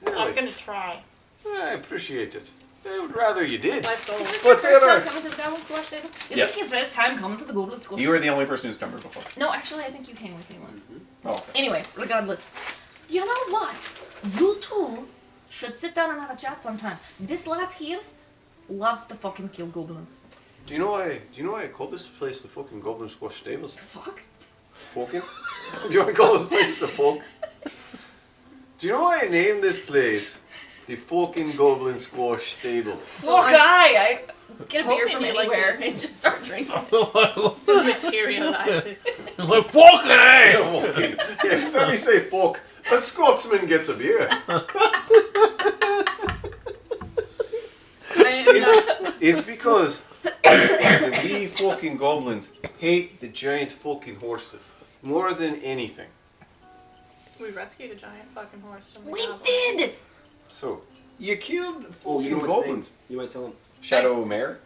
Speaker 2: You're
Speaker 7: I'm
Speaker 2: like,
Speaker 7: gonna try.
Speaker 2: I appreciate it. I would rather you did.
Speaker 7: Life goals.
Speaker 4: Is this your
Speaker 2: But
Speaker 4: first
Speaker 2: there
Speaker 4: time
Speaker 2: are-
Speaker 4: coming to the Goblin Squash table? Is
Speaker 2: Yes.
Speaker 4: this your first time coming to the Goblin Squash?
Speaker 2: You were the only person who's come here before.
Speaker 4: No, actually, I think you came with me once.
Speaker 2: Oh, okay.
Speaker 4: Anyway, regardless, you know what? You two should sit down and have a chat sometime. This lass here loves to fucking kill goblins.
Speaker 2: Do you know why I called this place the fucking Goblin Squash Stables?
Speaker 4: Fuck.
Speaker 2: Fucking? Do you want to call this place the folk? Do you know why I named this place the fucking Goblin Squash Stables?
Speaker 4: Fuck I get a beer
Speaker 7: hoping
Speaker 4: from
Speaker 7: you like
Speaker 4: anywhere
Speaker 7: it.
Speaker 4: and just start drinking.
Speaker 7: Just materializes.
Speaker 6: like fucking A.
Speaker 2: Fucking. Yeah, every time you say fuck, a Scotsman gets a beer. It's because the wee fucking goblins hate the giant fucking horses more than anything.
Speaker 7: We rescued a giant fucking horse from the
Speaker 4: We
Speaker 7: goblins.
Speaker 4: did!
Speaker 2: So, you killed the
Speaker 5: Oh,
Speaker 2: fucking
Speaker 5: you know what's
Speaker 2: goblins.
Speaker 5: name? You might tell him.
Speaker 2: Shadow Mare?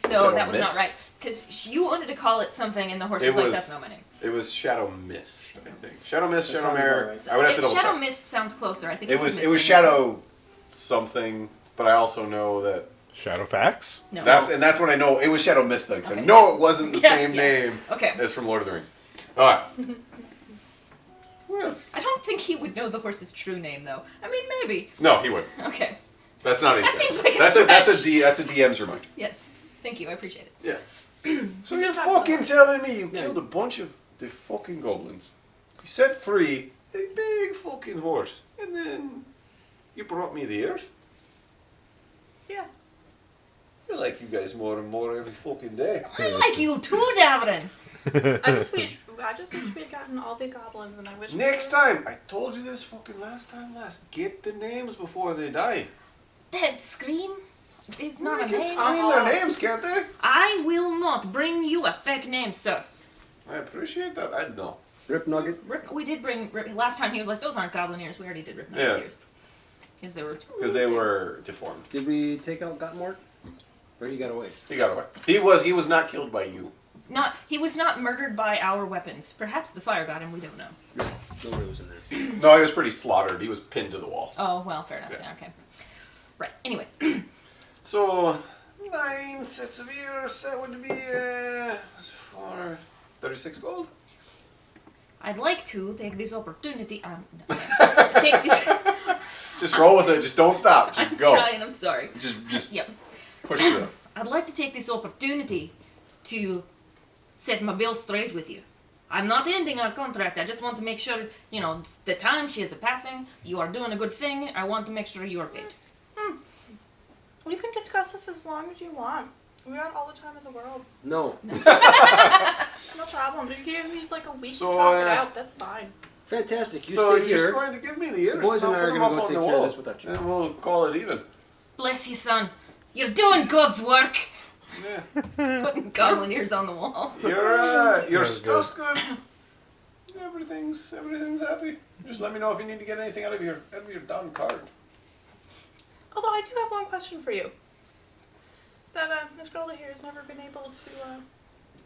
Speaker 4: No,
Speaker 2: Shadow
Speaker 4: that was
Speaker 2: Mist?
Speaker 4: not right. Because you wanted to call it something and the horse
Speaker 2: It
Speaker 4: was like,
Speaker 2: was-
Speaker 4: that's not my name.
Speaker 2: It was Shadow Mist, I think. Shadow Mist,
Speaker 5: That
Speaker 2: Shadow
Speaker 5: sounds
Speaker 2: Mare.
Speaker 5: about right.
Speaker 2: I would have to double
Speaker 4: Shadow
Speaker 2: check.
Speaker 4: Mist sounds closer. I think
Speaker 2: It was
Speaker 4: Mist in
Speaker 2: Shadow something, but I also know that
Speaker 6: Shadowfax?
Speaker 4: No.
Speaker 2: that's when I know it was Shadow Mist then. 'Cause I
Speaker 4: Okay.
Speaker 2: know it wasn't the
Speaker 4: Yeah,
Speaker 2: same
Speaker 4: yeah.
Speaker 2: name
Speaker 4: Okay.
Speaker 2: as from Lord of the Rings. Alright. Well,
Speaker 4: I don't think he would know the horse's true name, though. I mean, maybe.
Speaker 2: no, he wouldn't.
Speaker 4: Okay.
Speaker 2: That's not it.
Speaker 4: That seems like a
Speaker 2: that's that's
Speaker 4: stretch.
Speaker 2: that's a DM's reminder.
Speaker 4: Yes. Thank you. I appreciate it.
Speaker 2: Yeah. So you're fucking telling me you killed a bunch of the fucking goblins. You set free a big fucking horse, and then you brought me the ears.
Speaker 7: Yeah.
Speaker 2: I like you guys more and more every fucking day.
Speaker 4: I like you too, Davrin.
Speaker 7: I just wish we had gotten all the goblins, and I wish.
Speaker 2: Next time, I told you this fucking last time, get the names before they die.
Speaker 4: That scream is not
Speaker 2: They
Speaker 4: a
Speaker 2: can
Speaker 4: name.
Speaker 2: screen their names, can't they?
Speaker 4: I will not bring you a fake name, sir.
Speaker 2: I appreciate that. I know.
Speaker 5: Rip Nugget.
Speaker 4: We did bring last time. He was like, "Those aren't goblin ears." We already did Rip Nugget's
Speaker 2: Yeah.
Speaker 4: ears because they were.
Speaker 2: Because they were deformed.
Speaker 5: Did we take out Gottmort? Or he got away?
Speaker 2: He got away. He was not killed by you.
Speaker 4: Not. He was not murdered by our weapons. Perhaps the fire got him. We don't know.
Speaker 5: No. Nobody was in there.
Speaker 2: No, he was pretty slaughtered. He was pinned to the wall.
Speaker 4: Oh well, fair enough.
Speaker 2: Yeah.
Speaker 4: Yeah, okay. Right. Anyway,
Speaker 2: So, 9 sets of ears, that would be for 36 gold.
Speaker 4: I'd like to take this opportunity. No, take this.
Speaker 2: Just roll with it, just don't stop, just
Speaker 4: I'm
Speaker 2: go.
Speaker 4: trying. I'm sorry.
Speaker 2: Just
Speaker 4: Yep.
Speaker 2: push through.
Speaker 4: I'd like to take this opportunity to set my bill straight with you. I'm not ending our contract. I just want to make sure, the time she is passing, you are doing a good thing. I want to make sure you are paid.
Speaker 7: You can discuss this as long as you want. We got all the time in the world.
Speaker 5: No.
Speaker 7: No problem. If you guys need like a week
Speaker 2: So,
Speaker 7: to talk it out, that's fine.
Speaker 5: Fantastic. You
Speaker 2: So
Speaker 5: stay
Speaker 2: you're just
Speaker 5: here.
Speaker 2: going to give me the ears,
Speaker 5: The boys
Speaker 2: and
Speaker 5: and I
Speaker 2: I'll
Speaker 5: are
Speaker 2: put them
Speaker 5: gonna
Speaker 2: up
Speaker 5: go
Speaker 2: on
Speaker 5: take
Speaker 2: the
Speaker 5: care of
Speaker 2: wall,
Speaker 5: this without you.
Speaker 2: and we'll call it even.
Speaker 4: Bless you, son. You're doing God's work.
Speaker 2: Yeah.
Speaker 4: Putting goblin ears on the wall.
Speaker 2: Your stuff's good. Everything's happy. Just let me know if you need to get anything out of your damn card.
Speaker 7: Although I do have one question for you. That Miss Gilda here has never been able to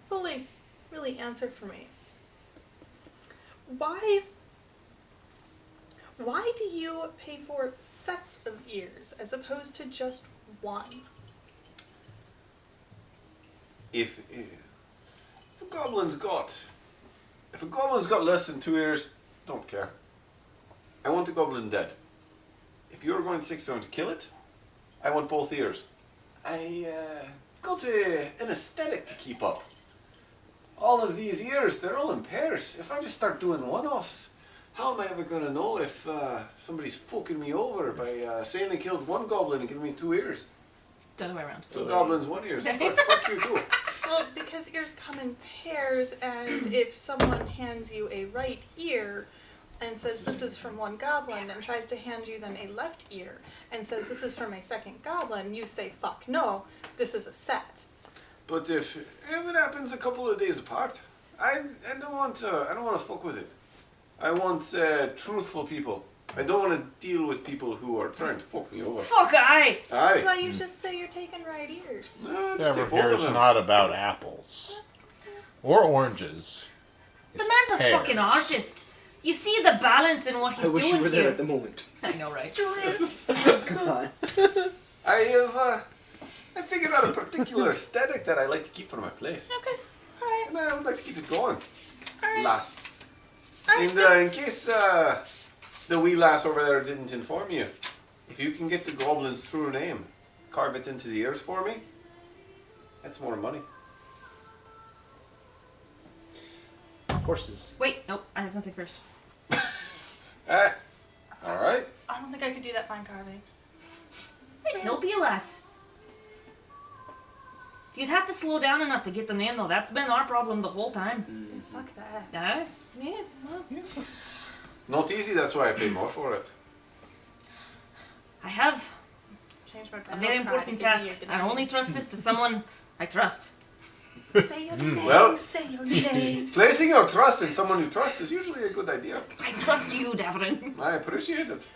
Speaker 7: fully really answer for me. Why do you pay for sets of ears as opposed to just one?
Speaker 2: If a goblin's got less than 2 ears, don't care. I want the goblin dead. If you're going to take time to kill it, I want both ears. I got an aesthetic to keep up. All of these ears, they're all in pairs. If I just start doing one-offs, how am I ever going to know if somebody's fucking me over by saying they killed one goblin and giving me 2 ears?
Speaker 4: The other way around.
Speaker 2: 2 goblins, 1 ear. Fuck you too.
Speaker 7: Well, because ears come in pairs, and if someone hands you a right ear and says this is from one goblin, and tries to hand you then a left ear and says this is from a second goblin, you say fuck no, this is a set.
Speaker 2: But if it happens a couple of days apart, I don't want to fuck with it. I want truthful people. I don't want to deal with people who are trying to fuck me over.
Speaker 4: Fuck aye!
Speaker 7: That's why
Speaker 2: Aye.
Speaker 7: you just say you're taking right ears.
Speaker 2: No, just
Speaker 6: Never
Speaker 2: take both
Speaker 6: here
Speaker 2: of
Speaker 6: is
Speaker 2: them.
Speaker 6: not about apples. Or oranges.
Speaker 4: The man's a
Speaker 6: pears.
Speaker 4: fucking artist. You see the balance in what he's
Speaker 5: I wish
Speaker 4: doing
Speaker 5: you were there
Speaker 4: here.
Speaker 5: at the moment.
Speaker 4: I know, right?
Speaker 5: God.
Speaker 2: I figured out a particular aesthetic that I like to keep for my place.
Speaker 7: Okay, alright,
Speaker 2: And I would like to keep it going.
Speaker 7: alright.
Speaker 2: Lass.
Speaker 7: Alright,
Speaker 2: And in case the wee lass over there didn't inform you, if you can get the goblin's true name, carve it into the ears for me, that's more money.
Speaker 5: Horses.
Speaker 4: Wait, nope, I have something first.
Speaker 2: Alright.
Speaker 7: I don't think I could do that fine carving.
Speaker 4: He'll be a lass. You'd have to slow down enough to get the name, though. That's been our problem the whole time.
Speaker 7: Fuck that.
Speaker 4: That's, yeah, well,
Speaker 2: Not easy, that's why I pay more for it.
Speaker 4: I have
Speaker 7: Change my
Speaker 4: a
Speaker 7: battle
Speaker 4: very
Speaker 7: cry to
Speaker 4: important
Speaker 7: give me
Speaker 4: task.
Speaker 7: a good
Speaker 4: I only trust this to someone I trust.
Speaker 7: Say your name,
Speaker 2: Well-
Speaker 7: say your name.
Speaker 2: Placing your trust in someone you trust is usually a good idea.
Speaker 4: I trust you, Davrin.
Speaker 2: I appreciate it.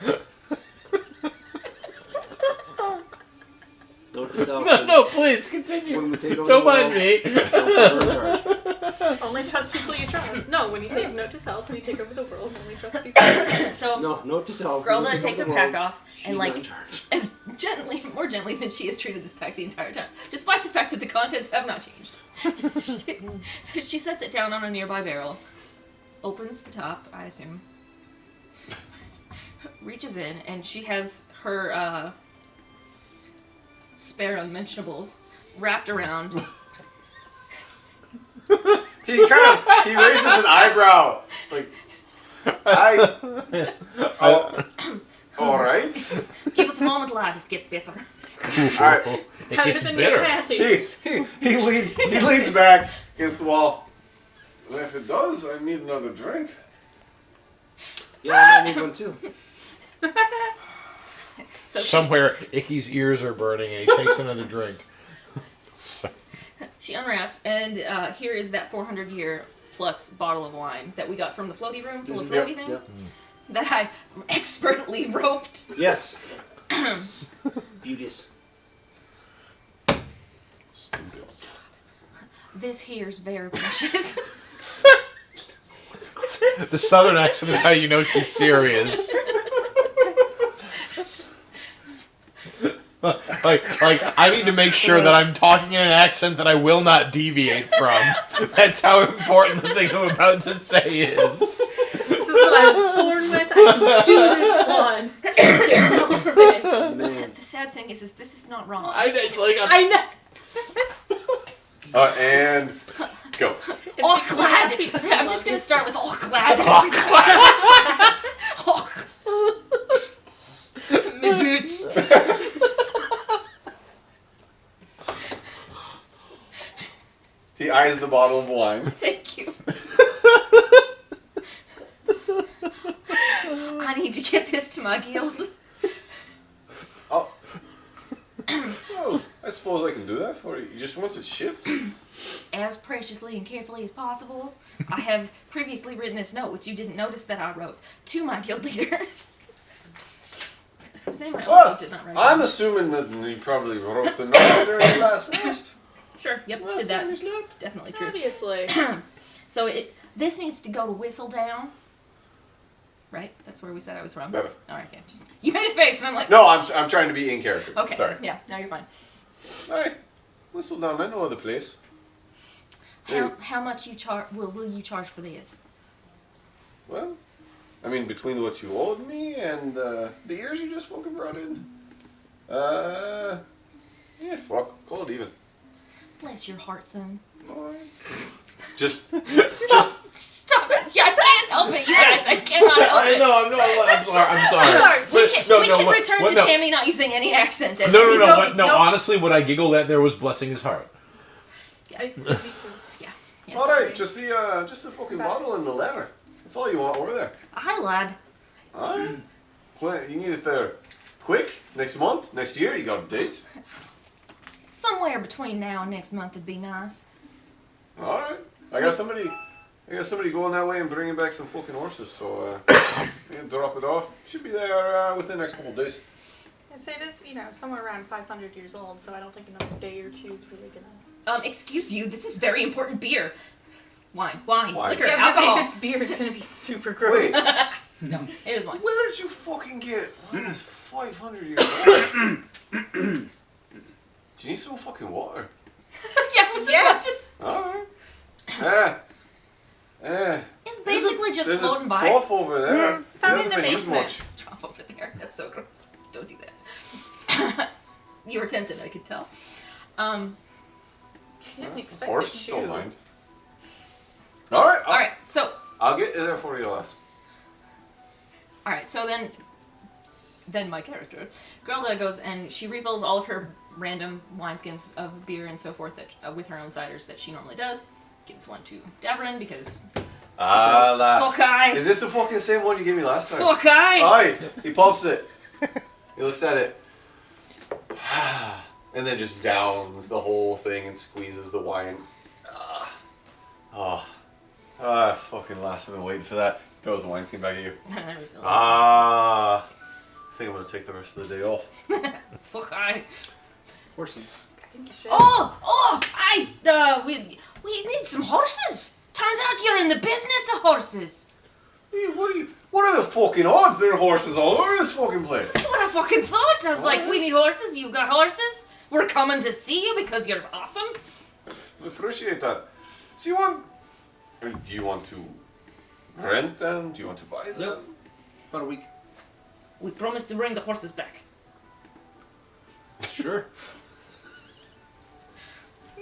Speaker 5: Note to self.
Speaker 6: No, please, continue.
Speaker 5: When we take over
Speaker 6: Don't
Speaker 5: the
Speaker 6: mind
Speaker 5: world,
Speaker 6: me.
Speaker 5: don't put her in charge.
Speaker 7: Only trust people you trust. No, when you take note to self, when you take over the world, only trust people you trust.
Speaker 4: So,
Speaker 5: No, note to self. when we
Speaker 4: Grelda
Speaker 5: take
Speaker 4: takes her
Speaker 5: over the
Speaker 4: pack
Speaker 5: world,
Speaker 4: off
Speaker 5: she's
Speaker 4: and,
Speaker 5: not
Speaker 4: like,
Speaker 5: in charge.
Speaker 4: as gently, more gently than she has treated this pack the entire time, despite the fact that the contents have not changed. she sets it down on a nearby barrel, opens the top, I assume, reaches in, and she has her spare unmentionables wrapped around.
Speaker 2: He raises an eyebrow. It's like, all right.
Speaker 4: Give it a moment, lad, it gets better.
Speaker 2: All right.
Speaker 6: It
Speaker 7: Better
Speaker 6: gets
Speaker 7: than your
Speaker 6: bitter.
Speaker 7: panties.
Speaker 2: He leans back against the wall. Well, if it does, I need another drink.
Speaker 5: Yeah, I might need one too.
Speaker 4: So
Speaker 6: Somewhere, Icky's ears are burning and he takes another drink.
Speaker 4: she unwraps, and here is that 400-year plus bottle of wine that we got from the floaty room full of
Speaker 2: Yep,
Speaker 4: floaty things that I expertly roped.
Speaker 5: Yes. Beauteous.
Speaker 4: This here's very precious.
Speaker 6: The southern accent is how you know she's serious. like, I need to make sure that I'm talking in an accent that I will not deviate from. That's how important the thing I'm about to say is.
Speaker 7: This is what I was born with. I can do this one. It will stick.
Speaker 5: Man.
Speaker 4: The sad thing is this is not wrong.
Speaker 7: I know.
Speaker 2: And go.
Speaker 4: Glad. I'm just gonna start with glad. My boots.
Speaker 2: He eyes the bottle of wine.
Speaker 4: Thank you. I need to get this to my guild.
Speaker 2: Oh. Well, I suppose I can do that for you. You just want it shipped?
Speaker 4: As preciously and carefully as possible. I have previously written this note, which you didn't notice that I wrote, to my guild leader. Whose name I also
Speaker 2: Well,
Speaker 4: did not write.
Speaker 2: I'm assuming that you probably wrote the note during the last rest.
Speaker 4: Sure, yep,
Speaker 2: Last
Speaker 4: did that.
Speaker 2: time you slept.
Speaker 4: Definitely true.
Speaker 7: Obviously.
Speaker 4: So this needs to go to Whistledown. Right? That's where we said I was from?
Speaker 2: That is.
Speaker 4: Alright, yeah. You made a face and I'm like,
Speaker 2: No, I'm trying to be in character.
Speaker 4: okay.
Speaker 2: Sorry.
Speaker 4: Yeah, now you're fine.
Speaker 2: Alright. Whistle down. I know the place.
Speaker 4: How much will you charge for this?
Speaker 2: Well, I mean, between what you owed me and the ears you just fucking brought in. Yeah, fuck. Call it even.
Speaker 4: Bless your heart, son.
Speaker 2: Alright. Just
Speaker 4: Stop it! Yeah, I can't help it, you guys. I cannot help it.
Speaker 6: I know. I'm sorry. I'm sorry.
Speaker 4: Sorry, we can
Speaker 6: what-
Speaker 4: return
Speaker 6: what-
Speaker 4: to
Speaker 6: no.
Speaker 4: Tammy not using any accent. And
Speaker 6: No.
Speaker 4: Nope.
Speaker 6: Honestly, what I giggled at there was blessing his heart.
Speaker 7: Me too.
Speaker 4: Yeah,
Speaker 2: all
Speaker 4: sorry.
Speaker 2: right. Just the fucking bottle and the letter. That's all you want over there.
Speaker 4: Hi, lad.
Speaker 2: All right. Well, you need it there quick. Next month, next year. You got a date.
Speaker 4: Somewhere between now and next month would be nice.
Speaker 2: All right. I got somebody going that way and bringing back some fucking horses. So you can drop it off. Should be there within the next couple of days.
Speaker 7: I'd say it is, somewhere around 500 years old, so I don't think another day or two is really gonna.
Speaker 4: Excuse you, this is very important beer. Wine, liquor,
Speaker 7: Yeah,
Speaker 4: alcohol.
Speaker 7: if it's beer, it's gonna be super gross.
Speaker 2: Wait.
Speaker 4: No, it is wine.
Speaker 2: Where did you fucking get? Wine is 500 years old. Do you need some fucking water?
Speaker 4: Yeah, it was
Speaker 7: Yes.
Speaker 2: Alright.
Speaker 4: It's basically just
Speaker 2: there's
Speaker 4: floating
Speaker 2: a
Speaker 4: by.
Speaker 2: trough over there. It
Speaker 7: Found
Speaker 2: hasn't
Speaker 7: in the
Speaker 2: been used
Speaker 7: basement.
Speaker 2: much.
Speaker 4: Drop over there. That's so gross. Don't do that. You were tempted, I could tell.
Speaker 7: You didn't expect
Speaker 2: Horse,
Speaker 7: it
Speaker 2: don't
Speaker 7: to.
Speaker 2: mind. Alright.
Speaker 4: All right, so
Speaker 2: I'll get it there for you, lass.
Speaker 4: then my character, Grelda goes and she refills all of her random wineskins of beer and so forth that with her own ciders that she normally does. Gives one to Davrin because
Speaker 2: Ah, lass.
Speaker 4: fuck I,
Speaker 2: Is this the fucking same one you gave me last time?
Speaker 4: fuck I.
Speaker 2: Aye. He pops it. He looks at it. And then just downs the whole thing and squeezes the wine. Fucking lass, I've been waiting for that. Throws the wineskin back at you. I think I'm gonna take the rest of the day off.
Speaker 4: Fuck I.
Speaker 5: Horses.
Speaker 7: I think you should.
Speaker 4: We need some horses. Turns out you're in the business of horses.
Speaker 2: Hey, what are the fucking odds there are horses all over this fucking place?
Speaker 4: That's what I fucking thought. I was like, we need horses. You got horses. We're coming to see you because you're awesome.
Speaker 2: I appreciate that. So do you want to rent them? Do you want to buy them?
Speaker 5: Yep. About a week.
Speaker 4: We promise to bring the horses back.
Speaker 5: Sure.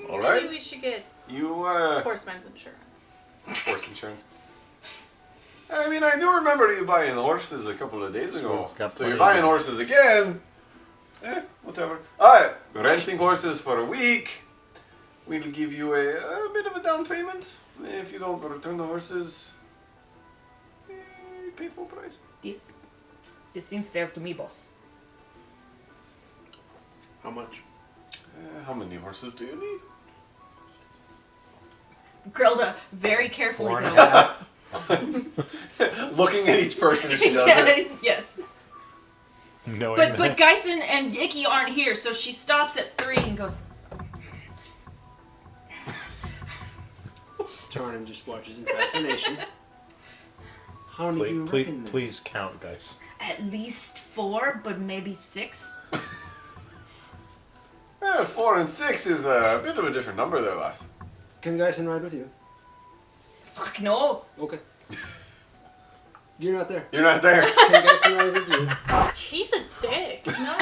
Speaker 2: All right.
Speaker 7: Maybe we should get
Speaker 2: You
Speaker 7: horseman's insurance.
Speaker 2: horse insurance. I mean, I do remember you buying horses a couple of days ago.
Speaker 6: Got
Speaker 2: So you're
Speaker 6: plenty
Speaker 2: buying
Speaker 6: of
Speaker 2: horses again. Whatever. Alright, renting horses for a week. We'll give you a bit of a down payment. If you don't return the horses, pay full price.
Speaker 4: This seems fair to me, boss.
Speaker 5: How much?
Speaker 2: How many horses do you need?
Speaker 4: Grelda very carefully
Speaker 6: Four and a
Speaker 4: goes.
Speaker 2: Looking at each person as she does it.
Speaker 4: Yes.
Speaker 6: No,
Speaker 4: But Geisen and Icky aren't here, so she stops at 3 and goes,
Speaker 5: Tarnan just watches in fascination. How many do you reckon?
Speaker 6: please count, guys.
Speaker 4: at least 4, but maybe 6.
Speaker 2: 4 and 6 is a bit of a different number there, lass.
Speaker 5: Can Geisen ride with you?
Speaker 4: Fuck no.
Speaker 5: Okay. You're not there.
Speaker 2: You're not there.
Speaker 5: Can Geisen ride with you?
Speaker 7: He's a dick. No.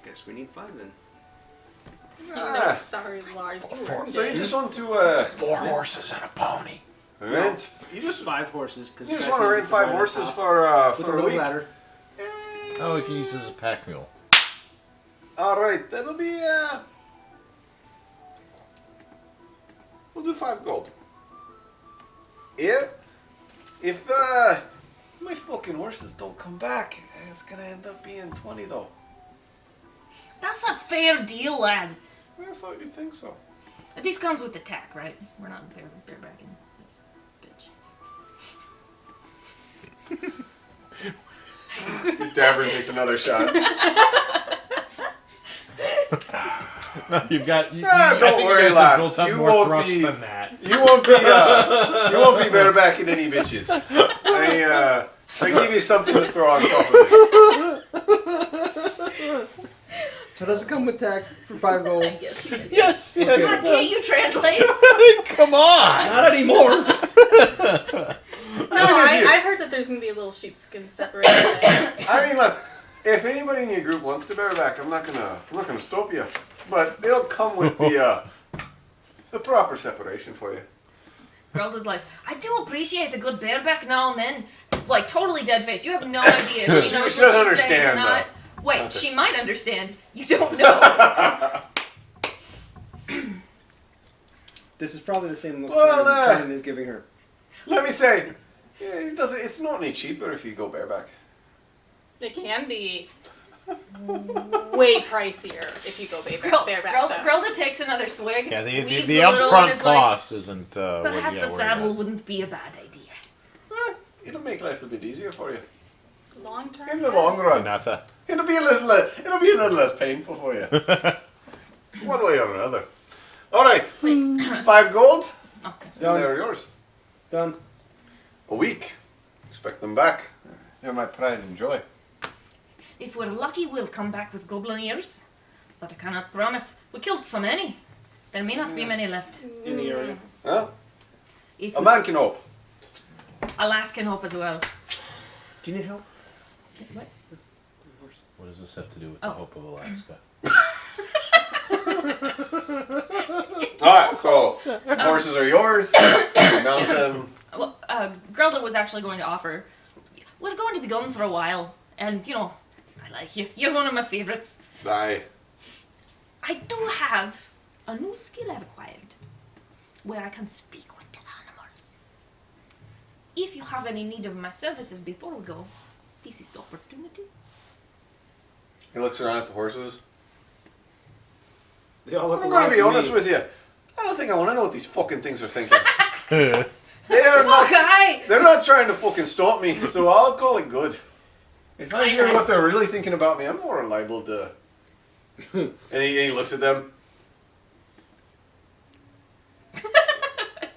Speaker 5: Guess we need 5 then.
Speaker 7: No, sorry, Lars. You were
Speaker 2: So you just want to
Speaker 6: 4 horses and a pony.
Speaker 2: rent? You just
Speaker 5: 5 horses. Cause
Speaker 2: you just want to rent 5 horses for
Speaker 5: with
Speaker 2: a
Speaker 5: a little
Speaker 2: week?
Speaker 5: ladder.
Speaker 6: Oh, we can use this as a pack mule.
Speaker 2: Alright, that'll be, we'll do 5 gold. Yeah? If, my fucking horses don't come back, it's gonna end up being 20 though.
Speaker 4: That's a fair deal, lad.
Speaker 2: I thought you'd think so.
Speaker 4: This comes with the tack, right? We're not barebacking this bitch.
Speaker 2: Davern takes another shot.
Speaker 6: You've got.
Speaker 2: Don't worry, lass. You won't be.
Speaker 6: than that.
Speaker 2: You won't be. You won't be barebacking any bitches. I give you something to throw on top of it.
Speaker 5: So does it come with tack for 5 gold?
Speaker 4: Yes.
Speaker 6: Yes.
Speaker 5: Okay.
Speaker 4: God, can't you translate?
Speaker 6: Come on.
Speaker 5: Not anymore.
Speaker 7: No, I heard that there's gonna be a little sheepskin separated.
Speaker 2: I mean, listen. If anybody in your group wants to bareback, I'm not gonna stop you. But it'll come with the proper separation for you.
Speaker 4: Geralda's like, I do appreciate a good bareback now and then. Like, totally dead face. You have no idea. If she knows
Speaker 2: She
Speaker 4: what
Speaker 2: doesn't
Speaker 4: she's saying or
Speaker 2: understand,
Speaker 4: not.
Speaker 2: though.
Speaker 4: Wait,
Speaker 2: Okay.
Speaker 4: she might understand. You don't know.
Speaker 5: This is probably the same look
Speaker 2: Well,
Speaker 5: Taryn is giving her.
Speaker 2: Let me say, it's not any cheaper if you go bareback.
Speaker 7: It can be way pricier if you go bareback. though.
Speaker 4: Geralda takes another swig.
Speaker 6: Yeah,
Speaker 4: weaves
Speaker 6: the
Speaker 4: a little, and
Speaker 6: upfront
Speaker 4: is like,
Speaker 6: cost isn't.
Speaker 4: perhaps a saddle wouldn't be a bad idea.
Speaker 2: It'll make life a bit easier for you.
Speaker 7: Long term.
Speaker 2: In the long run.
Speaker 6: Not that.
Speaker 2: It'll be a little less painful for you. One way or another. Alright. 5 gold.
Speaker 4: Okay.
Speaker 2: And
Speaker 5: Done.
Speaker 2: they're yours.
Speaker 5: Done.
Speaker 2: A week. Expect them back. They're my pride and joy.
Speaker 4: If we're lucky, we'll come back with goblin ears. But I cannot promise. We killed so many. There may not be many left.
Speaker 5: In the area.
Speaker 2: Well,
Speaker 4: If
Speaker 2: a man can hope.
Speaker 4: Alas can hope as well.
Speaker 5: Do you need help?
Speaker 4: What?
Speaker 6: What does this have to do with
Speaker 4: Oh.
Speaker 6: the hope of Alaska?
Speaker 2: Alright, so horses are yours. Mount them.
Speaker 4: Well, Geralda was actually going to offer. We're going to be gone for a while, and you know, I like you. You're one of my favorites.
Speaker 2: Aye.
Speaker 4: I do have a new skill I've acquired, where I can speak with the animals. If you have any need of my services before we go, this is the opportunity.
Speaker 2: He looks around at the horses.
Speaker 5: They all look
Speaker 2: I'm gonna
Speaker 5: alike
Speaker 2: be
Speaker 5: to
Speaker 2: honest
Speaker 5: me.
Speaker 2: with you. I don't think I want to know what these fucking things are thinking. They are
Speaker 4: Fuck,
Speaker 2: not.
Speaker 4: I!
Speaker 2: They're not trying to fucking stop me, so I'll call it good. If I hear what they're really thinking about me, I'm more liable to. And he looks at them.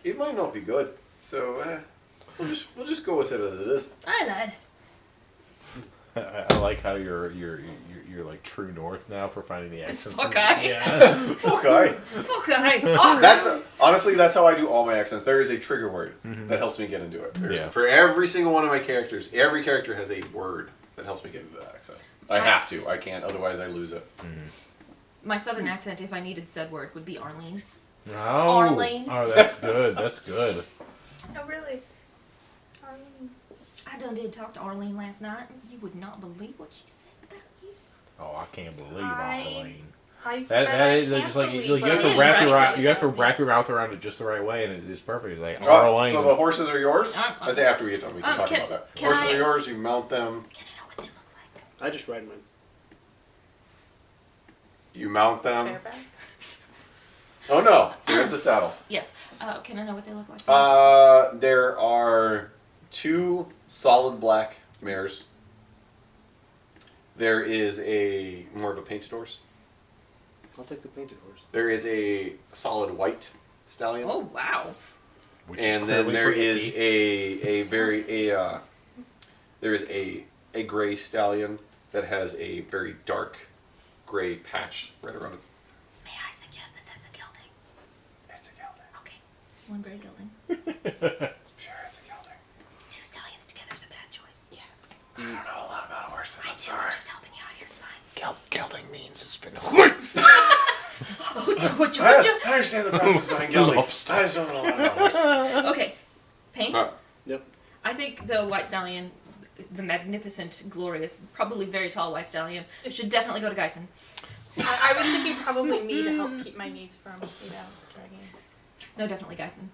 Speaker 2: It might not be good, so we'll just go with it as it is.
Speaker 4: Aye, lad.
Speaker 6: I like how you're like true north now for finding the
Speaker 4: It's
Speaker 6: accents.
Speaker 4: fuck I.
Speaker 6: Yeah.
Speaker 2: Okay.
Speaker 4: Fuck I. Oh,
Speaker 2: That's honestly that's how I do all my accents. There is a trigger word that helps me get into it.
Speaker 6: Yeah.
Speaker 2: For every single one of my characters, every character has a word that helps me get into that accent. I have to. I can't. Otherwise, I lose it.
Speaker 4: my southern accent, if I needed said word, would be Arlene.
Speaker 6: Oh,
Speaker 4: Arlene.
Speaker 6: oh, that's good. That's good.
Speaker 7: Oh, really?
Speaker 4: I did talk to Arlene last night. You would not believe what she said about you.
Speaker 6: Oh, I can't believe
Speaker 7: I-
Speaker 6: Arlene.
Speaker 7: I
Speaker 6: That is just like you have to
Speaker 4: it is
Speaker 6: wrap your
Speaker 4: right.
Speaker 6: you have to wrap your mouth around it just the right way, and it is perfect. It's like
Speaker 2: Oh,
Speaker 6: Arlene.
Speaker 2: so the horses are yours? I say after we get done, we can talk
Speaker 4: can-
Speaker 2: about that.
Speaker 4: can
Speaker 2: Horses
Speaker 4: I-
Speaker 2: are yours. You mount them.
Speaker 4: Can I know what they look like?
Speaker 5: I just ride mine.
Speaker 2: You mount them.
Speaker 7: Bareback?
Speaker 2: Oh no! Here's the saddle.
Speaker 4: Yes. Can I know what they look like?
Speaker 2: There are 2 solid black mares. There is a more of a painted horse.
Speaker 5: I'll take the painted horse.
Speaker 2: There is a solid white stallion.
Speaker 4: Oh, wow.
Speaker 6: which is
Speaker 2: And then
Speaker 6: clearly
Speaker 2: there
Speaker 6: for
Speaker 2: is
Speaker 6: Icky.
Speaker 2: there is a gray stallion that has a very dark gray patch right around its.
Speaker 4: May I suggest that that's a gelding?
Speaker 2: It's a gelding.
Speaker 4: Okay. One gray gelding.
Speaker 2: Sure, it's a gelding.
Speaker 4: 2 stallions together is a bad choice.
Speaker 7: Yes.
Speaker 2: I don't know a lot about horses. I'm sorry.
Speaker 4: Just helping you out here, it's fine.
Speaker 6: Gelding means it's been.
Speaker 2: I understand the process behind gelding. I just don't know a lot about horses.
Speaker 4: Okay. Paint?
Speaker 5: Yep.
Speaker 4: I think the white stallion, the magnificent, glorious, probably very tall white stallion, should definitely go to Geisen.
Speaker 7: I was thinking probably me to help keep my knees from, dragging.
Speaker 4: No, definitely Geisen.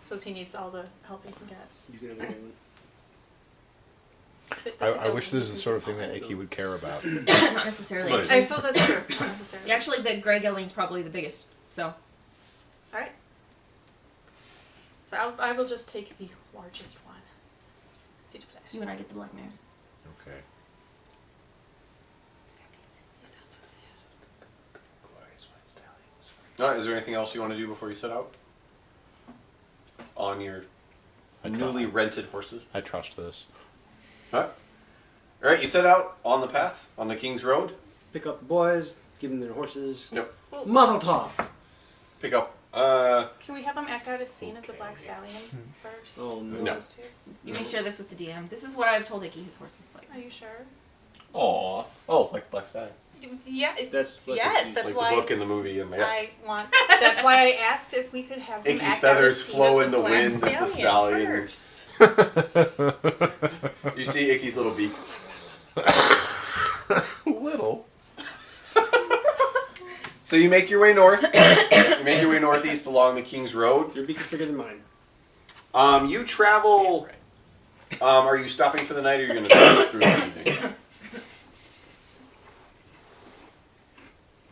Speaker 7: Suppose he needs all the help he can get.
Speaker 5: You can have anyone.
Speaker 6: I wish this is the sort of thing that Icky would care about.
Speaker 4: Not necessarily.
Speaker 6: What is
Speaker 7: I suppose that's true. Not necessarily.
Speaker 4: Actually, the gray gelding is probably the biggest. So,
Speaker 7: Alright. So I will just take the largest one. See to play.
Speaker 4: you and I get the black mares.
Speaker 6: Okay.
Speaker 7: You sound so sad.
Speaker 2: Is there anything else you want to do before you set out? On your newly rented horses?
Speaker 6: I trust this.
Speaker 2: Alright. Alright, you set out on the path, on the King's Road.
Speaker 5: Pick up the boys, give them their horses.
Speaker 2: Yep.
Speaker 5: Muzzle tough.
Speaker 2: Pick up
Speaker 7: Can we have him act out a scene of the Black Stallion first?
Speaker 5: Oh, no.
Speaker 2: No.
Speaker 7: Those two?
Speaker 4: You may share this with the DM. This is what I've told Icky his horse looks like.
Speaker 7: Are you sure?
Speaker 2: Aw. Oh, like Black Stallion.
Speaker 7: Yeah.
Speaker 5: That's what
Speaker 7: Yes, that's
Speaker 2: Like
Speaker 7: why
Speaker 2: the book in the movie. And
Speaker 7: I want. That's why I asked if we could have him
Speaker 2: Icky's
Speaker 7: act
Speaker 2: feathers
Speaker 7: out a scene
Speaker 2: flow
Speaker 7: of
Speaker 2: in the
Speaker 7: Black
Speaker 2: wind as the stallion.
Speaker 7: first.
Speaker 2: You see Icky's little beak.
Speaker 6: Little.
Speaker 2: So you make your way north. You make your way northeast along the King's Road.
Speaker 5: Your beak is bigger than mine.
Speaker 2: You travel. Are you stopping for the night, or are you going to travel through the evening?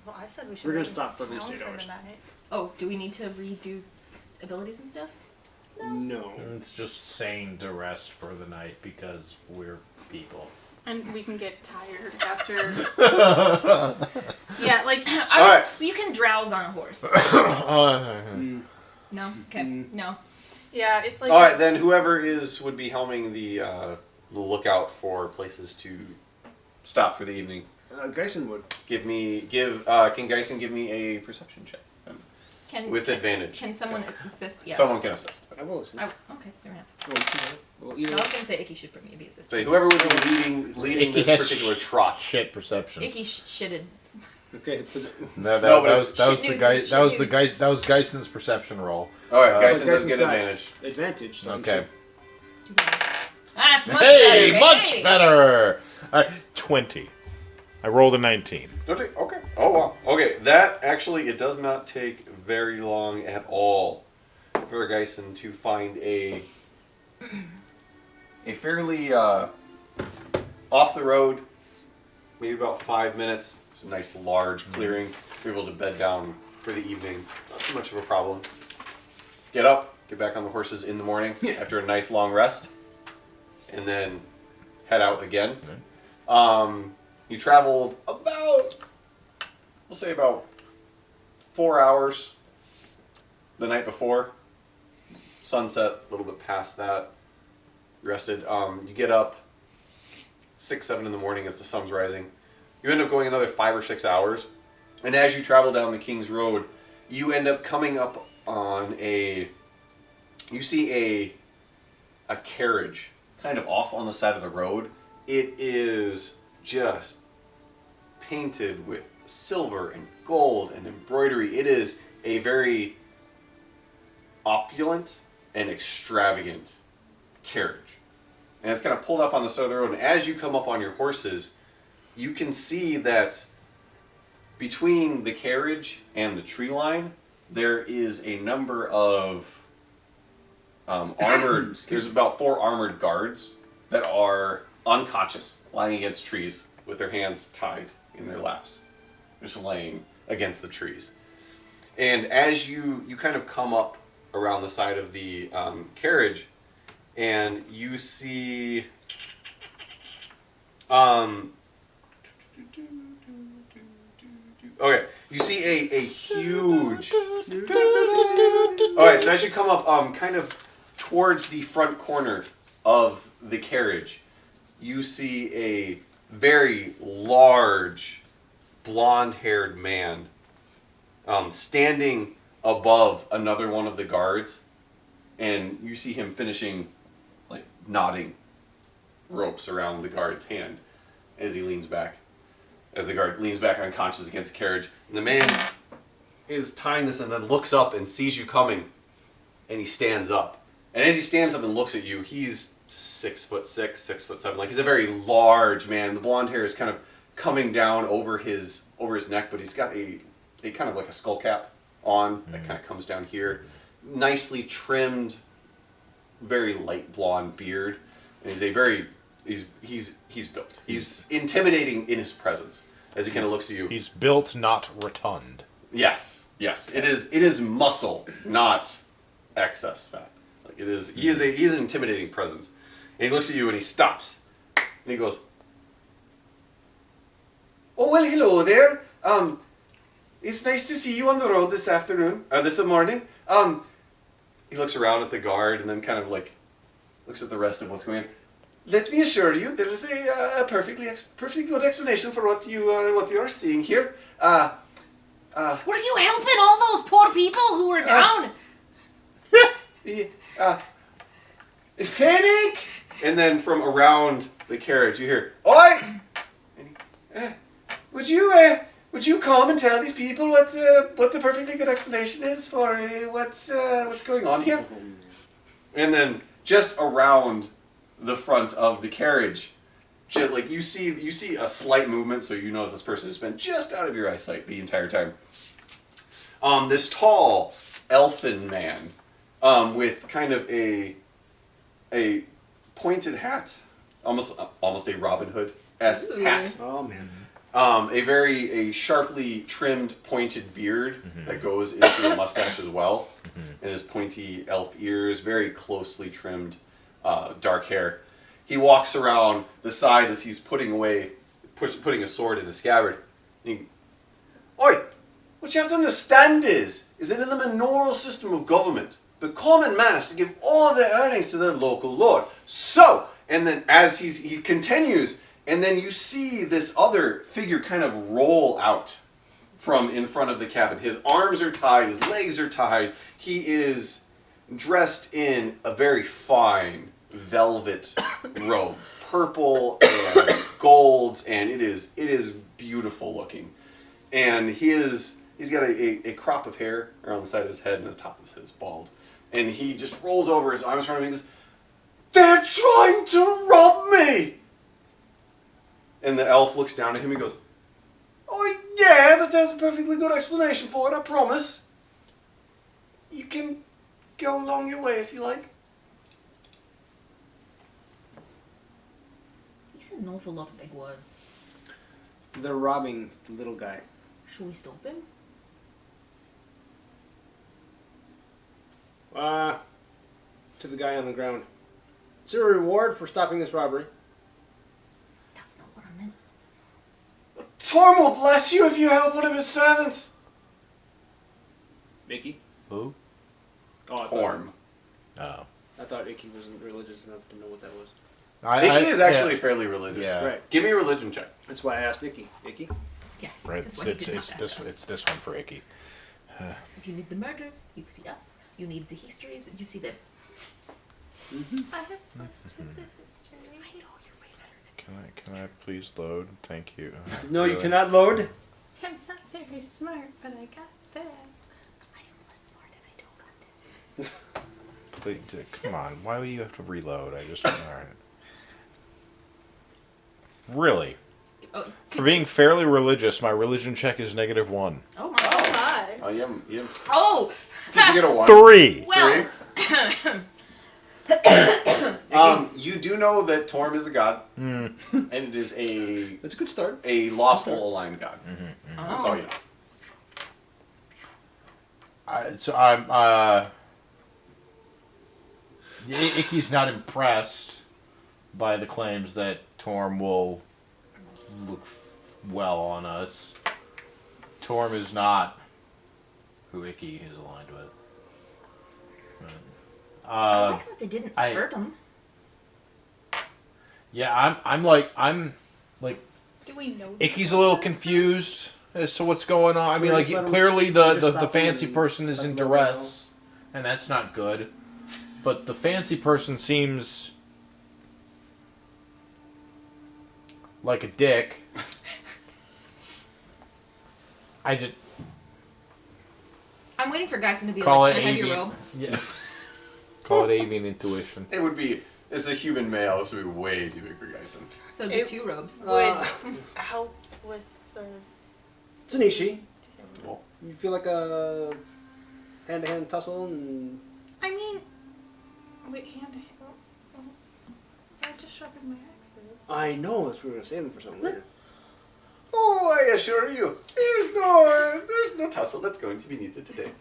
Speaker 7: Well, I said we should.
Speaker 5: We're gonna
Speaker 7: leave
Speaker 5: stop for at least
Speaker 7: town
Speaker 5: 8
Speaker 7: for
Speaker 5: hours.
Speaker 7: the night.
Speaker 4: Oh, do we need to redo abilities and stuff?
Speaker 5: No.
Speaker 8: It's just saying to rest for the night because we're people.
Speaker 7: And we can get tired after. Yeah, like
Speaker 2: Alright.
Speaker 4: You can drowse on a horse. No? Okay. No.
Speaker 7: yeah, it's like.
Speaker 2: All right, then whoever would be helming the lookout for places to stop for the evening.
Speaker 5: Geisen would.
Speaker 2: Can Geisen give me a perception check with advantage?
Speaker 4: Can someone assist? Yes.
Speaker 2: Someone can assist.
Speaker 5: I will assist.
Speaker 4: Okay, fair enough.
Speaker 5: Well,
Speaker 4: I
Speaker 5: either
Speaker 4: was going to say Icky should bring me be assist.
Speaker 2: So whoever would be leading
Speaker 6: Icky
Speaker 2: this
Speaker 6: has
Speaker 2: particular trot.
Speaker 6: Shit perception.
Speaker 4: Icky shitted.
Speaker 5: Okay, but
Speaker 6: No,
Speaker 2: No, but
Speaker 6: that was the
Speaker 4: Shit
Speaker 6: guy.
Speaker 4: news,
Speaker 6: That was
Speaker 4: shit
Speaker 6: the
Speaker 4: news.
Speaker 6: guy. That was Geisen's perception roll.
Speaker 2: All right, Geisen
Speaker 5: but
Speaker 2: doesn't
Speaker 5: Geisen's
Speaker 2: get
Speaker 5: got
Speaker 2: advantage.
Speaker 5: advantage. So
Speaker 6: Okay.
Speaker 4: That's much
Speaker 6: Hey,
Speaker 4: better.
Speaker 6: much
Speaker 4: Hey!
Speaker 6: better. 20. I rolled a 19.
Speaker 2: Okay. Oh wow. Okay, that actually it does not take very long at all for Geisen to find a fairly off the road, maybe about 5 minutes. It's a nice large clearing. You're able to bed down for the evening. Not too much of a problem. Get up, get back on the horses in the morning after a nice long rest, and then head out again. You traveled about, we'll say about 4 hours the night before. Sunset, a little bit past that. Rested. You get up 6, 7 in the morning as the sun's rising. You end up going another 5 or 6 hours. And as you travel down the King's Road, you end up coming up on you see a carriage kind of off on the side of the road. It is just painted with silver and gold and embroidery. It is a very opulent and extravagant carriage. And it's kind of pulled off on the side of the road. And as you come up on your horses, you can see that between the carriage and the tree line, there is a number of armored, there's about 4 armored guards that are unconscious, lying against trees with their hands tied in their laps, just laying against the trees. And as you kind of come up around the side of the carriage, and you see okay, you see a huge alright, so as you come up kind of towards the front corner of the carriage, you see a very large blonde-haired man standing above another one of the guards, and you see him finishing like knotting ropes around the guard's hand as he leans back, as the guard leans back unconscious against the carriage. And the man is tying this and then looks up and sees you coming, and he stands up. And as he stands up and looks at you, he's 6'6", 6'7". Like, he's a very large man. The blonde hair is kind of coming down over his neck, but he's got a kind of like a skull cap on that kind of comes down here. Nicely trimmed, very light blonde beard. And he's built. He's intimidating in his presence as he kind of looks at you.
Speaker 6: He's built, not rotund.
Speaker 2: Yes. It is muscle, not excess fat. Like it is. He is an intimidating presence. And he looks at you and he stops, and he goes, "Oh well, hello there. It's nice to see you on the road this morning. He looks around at the guard and then kind of like looks at the rest of what's going on. Let me assure you, there is a perfectly good explanation for what you are seeing here.
Speaker 4: Were you helping all those poor people who were down?
Speaker 2: Fennec! And then from around the carriage, you hear, "Oi! Would you come and tell these people what the perfectly good explanation is for what's going on here?" And then just around the front of the carriage, like you see a slight movement, so you know this person has been just out of your eyesight the entire time. This tall elfin man, with kind of a pointed hat, almost a Robin Hood-esque hat.
Speaker 5: Oh man.
Speaker 2: A sharply trimmed pointed beard that goes into a mustache as well, and his pointy elf ears, very closely trimmed dark hair. He walks around the side as he's putting a sword in a scabbard. Oi! What you have to understand is that in the manorial system of government, the common man has to give all of their earnings to their local lord. So, and then as he continues, and then you see this other figure kind of roll out from in front of the cabin. His arms are tied, his legs are tied. He is dressed in a very fine velvet robe, purple and golds, and it is beautiful looking. And he's got a crop of hair around the side of his head, and the top of his head is bald. And he just rolls over his arms in front of me and goes, "They're trying to rob me!" And the elf looks down at him and goes, "Oh yeah, but there's a perfectly good explanation for it, I promise. You can go along your way if you like."
Speaker 4: He said an awful lot of big words.
Speaker 5: They're robbing the little guy.
Speaker 4: Should we stop him?
Speaker 5: To the guy on the ground. Is there a reward for stopping this robbery?
Speaker 4: That's not what I meant.
Speaker 2: Torm will bless you if you help one of his servants.
Speaker 5: Icky?
Speaker 6: Who?
Speaker 5: Oh,
Speaker 2: Torm.
Speaker 6: Oh.
Speaker 5: I thought Icky wasn't religious enough to know what that was.
Speaker 2: Icky is actually fairly religious.
Speaker 6: Yeah.
Speaker 5: Right.
Speaker 2: Give me a religion check.
Speaker 5: That's why I asked Icky. Icky?
Speaker 4: Yeah.
Speaker 6: Right.
Speaker 4: That's why he did not ask us.
Speaker 6: It's this one for Icky.
Speaker 4: If you need the murders, you see us. You need the histories, you see them.
Speaker 9: I have plus 2 the history.
Speaker 4: I know you're way better than
Speaker 6: Can I please load? Thank you.
Speaker 5: No, you cannot load.
Speaker 9: I'm not very smart, but I got there.
Speaker 4: I am less smart and I don't got this.
Speaker 6: Please, come on. Why do you have to reload? I just. All right. Really?
Speaker 4: Oh,
Speaker 6: For being fairly religious, my religion check is -1.
Speaker 4: oh my
Speaker 9: Oh
Speaker 4: god.
Speaker 9: my.
Speaker 2: Oh, you haven't.
Speaker 4: Oh!
Speaker 2: Did you get a 1?
Speaker 6: 3.
Speaker 4: Well,
Speaker 2: You do know that Torm is a god, and it is
Speaker 5: That's a good start.
Speaker 2: a lawful aligned god. That's all you know.
Speaker 8: Icky's not impressed by the claims that Torm will look well on us. Torm is not who Icky is aligned with.
Speaker 4: I like that they didn't
Speaker 8: I-
Speaker 4: hurt him.
Speaker 8: Yeah, I'm like
Speaker 7: Do we know?
Speaker 6: Icky's a little confused as to what's going on. I mean, like,
Speaker 5: Just let him-
Speaker 6: clearly
Speaker 5: just
Speaker 6: the
Speaker 5: stop
Speaker 6: fancy
Speaker 5: him
Speaker 6: person is
Speaker 5: and
Speaker 6: in
Speaker 5: let him
Speaker 6: duress, and that's not good. But the fancy person seems like a dick. I did
Speaker 4: I'm waiting for Geisen to be
Speaker 6: call
Speaker 4: like,
Speaker 6: it
Speaker 4: can I have your
Speaker 6: avian.
Speaker 4: robe?
Speaker 6: Yeah. Call it avian intuition.
Speaker 2: It would be, as a human male, this would be way too big for Geisen.
Speaker 4: So
Speaker 7: It-
Speaker 4: get 2 robes.
Speaker 7: Would help with the.
Speaker 5: It's an Ishi.
Speaker 2: Well,
Speaker 5: You feel like a hand-to-hand tussle and...
Speaker 7: I mean, wait, hand to hand. I just sharpened my axes.
Speaker 5: I know, we were going to save them for something later.
Speaker 2: oh, I assure you, there's no tussle that's going to be needed today.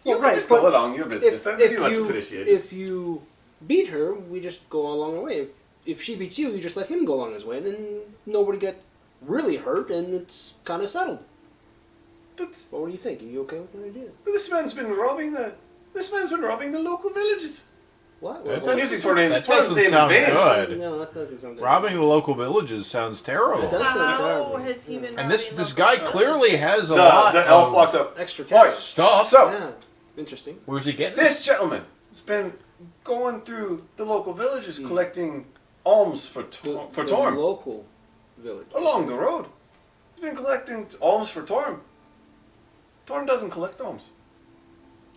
Speaker 2: You
Speaker 5: Well,
Speaker 2: can
Speaker 5: right,
Speaker 2: just go
Speaker 5: but
Speaker 2: along your business. That would be much appreciated.
Speaker 5: If you beat her, we just go along our way. If she beats you, you just let him go along his way, and then nobody get really hurt, and it's kind of settled.
Speaker 2: But
Speaker 5: What do you think? Are you okay with that idea?
Speaker 2: this man's been robbing the local villages.
Speaker 5: What?
Speaker 6: That's
Speaker 2: I'm using Torm's name.
Speaker 6: That
Speaker 2: Torm's
Speaker 6: doesn't
Speaker 2: name in
Speaker 6: sound
Speaker 2: vain.
Speaker 6: good.
Speaker 5: No, that doesn't sound good.
Speaker 6: Robbing the local villages sounds terrible.
Speaker 5: It does sound
Speaker 7: How
Speaker 5: terrible.
Speaker 7: has he been
Speaker 8: And this
Speaker 7: robbing
Speaker 8: guy
Speaker 7: local
Speaker 8: clearly has a
Speaker 2: The
Speaker 8: lot
Speaker 2: elf
Speaker 8: of
Speaker 2: walks up.
Speaker 5: Extra
Speaker 2: Oi,
Speaker 5: cash.
Speaker 8: stuff.
Speaker 2: so,
Speaker 5: Yeah. Interesting.
Speaker 8: Where's he getting
Speaker 2: this gentleman has been going through the local villages collecting alms for
Speaker 5: The
Speaker 2: Torm.
Speaker 5: local village.
Speaker 2: Along the road. He's been collecting alms for Torm. Torm doesn't collect alms.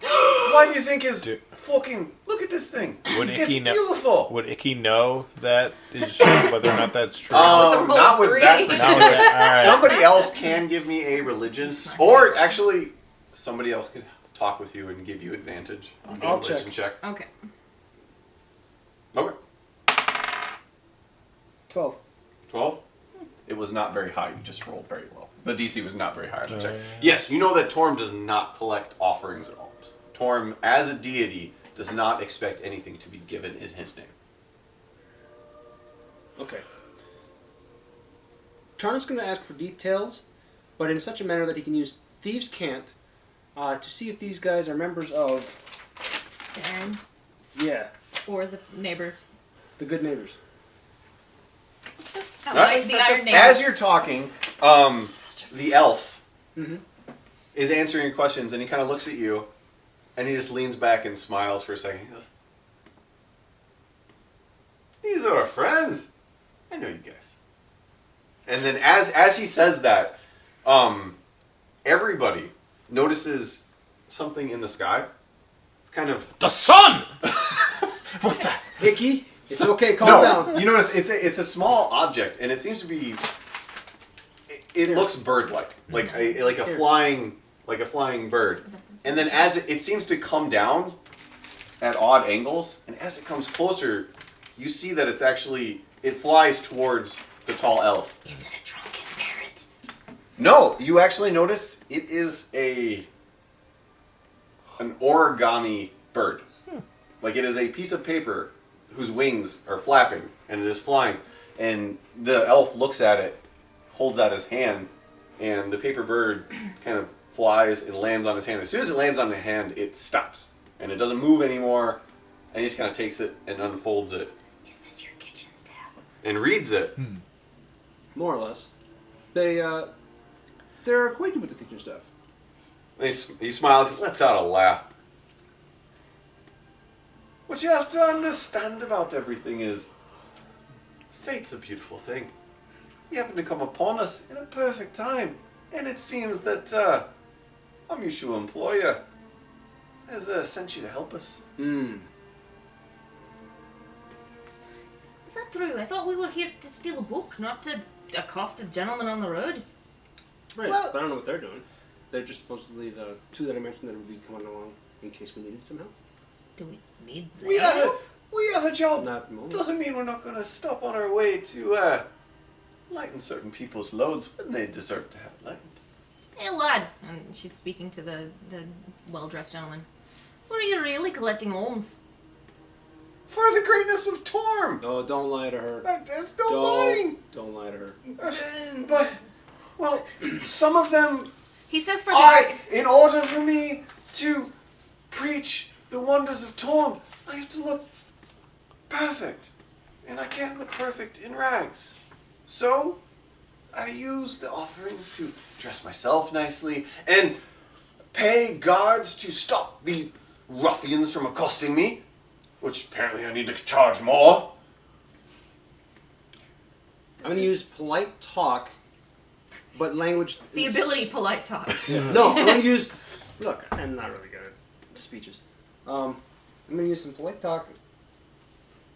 Speaker 2: Why do you think his fucking... Look at this thing.
Speaker 6: Would
Speaker 2: It's
Speaker 6: Icky know?
Speaker 2: beautiful.
Speaker 6: Would Icky know that is whether or not that's true?
Speaker 2: Not with that
Speaker 4: three.
Speaker 2: particular...
Speaker 6: Not with that, all right.
Speaker 2: Somebody else can give me a religion... Or actually, somebody else could talk with you and give you advantage on the
Speaker 5: I'll
Speaker 2: religion check.
Speaker 4: Okay.
Speaker 2: Okay.
Speaker 5: 12.
Speaker 2: 12? It was not very high. You just rolled very low. The DC was not very high on the check. Yes, you know that Torm does not collect offerings or alms. Torm, as a deity, does not expect anything to be given in his name.
Speaker 5: Okay. Tarn's going to ask for details, but in such a manner that he can use Thieves' Cant to see if these guys are members of,
Speaker 4: Aaron
Speaker 5: yeah,
Speaker 4: or the neighbors.
Speaker 5: the Good Neighbors.
Speaker 4: I
Speaker 2: Alright.
Speaker 4: like the Iron Neighbors.
Speaker 2: As you're talking, the elf is answering your questions, and he kind of looks at you, and he just leans back and smiles for a second. He goes, "These are our friends. I know you guys." And then as he says that, everybody notices something in the sky. It's kind of...
Speaker 8: The sun!
Speaker 2: What's that?
Speaker 5: Icky, it's okay, calm down.
Speaker 2: You notice it's a small object, and it seems to be. It looks bird-like, like a flying bird. And then as it seems to come down at odd angles, and as it comes closer, you see that it flies towards the tall elf.
Speaker 4: Is it a drunken parrot?
Speaker 2: No, you actually notice it is an origami bird. Like it is a piece of paper whose wings are flapping and it is flying. And the elf looks at it, holds out his hand, and the paper bird kind of flies and lands on his hand. As soon as it lands on the hand, it stops. And it doesn't move anymore. And he just kind of takes it and unfolds it
Speaker 4: Is this your kitchen staff?
Speaker 2: and reads it.
Speaker 5: More or less. They're acquainted with the kitchen staff.
Speaker 2: And he smiles, he lets out a laugh. What you have to understand about everything is fate's a beautiful thing. You happen to come upon us in a perfect time, and it seems that our mutual employer has sent you to help us.
Speaker 4: Is that true? I thought we were here to steal a book, not to accost a gentleman on the road.
Speaker 5: Right,
Speaker 2: Well-
Speaker 5: but I don't know what they're doing. They're just supposedly the two that I mentioned that would be coming along in case we needed somehow.
Speaker 4: Do we need
Speaker 2: We have a job.
Speaker 5: Not at the moment.
Speaker 2: Doesn't mean we're not going to stop on our way to lighten certain people's loads when they deserve to have it lightened.
Speaker 4: Hey, lad. And she's speaking to the well-dressed gentleman. Were you really collecting alms?
Speaker 2: For the greatness of Torm!
Speaker 5: Oh, don't lie to her.
Speaker 2: There's no lying!
Speaker 5: Don't lie to her.
Speaker 2: But, well, some of them
Speaker 4: He says for the...
Speaker 2: in order for me to preach the wonders of Torm, I have to look perfect. And I can't look perfect in rags. So, I use the offerings to dress myself nicely and pay guards to stop these ruffians from accosting me, which apparently I need to charge more.
Speaker 5: I'm going to use polite talk, but language...
Speaker 4: The
Speaker 5: is-
Speaker 4: ability polite talk.
Speaker 5: No, I'm going to use... Look, I'm not really good at speeches. I'm going to use some polite talk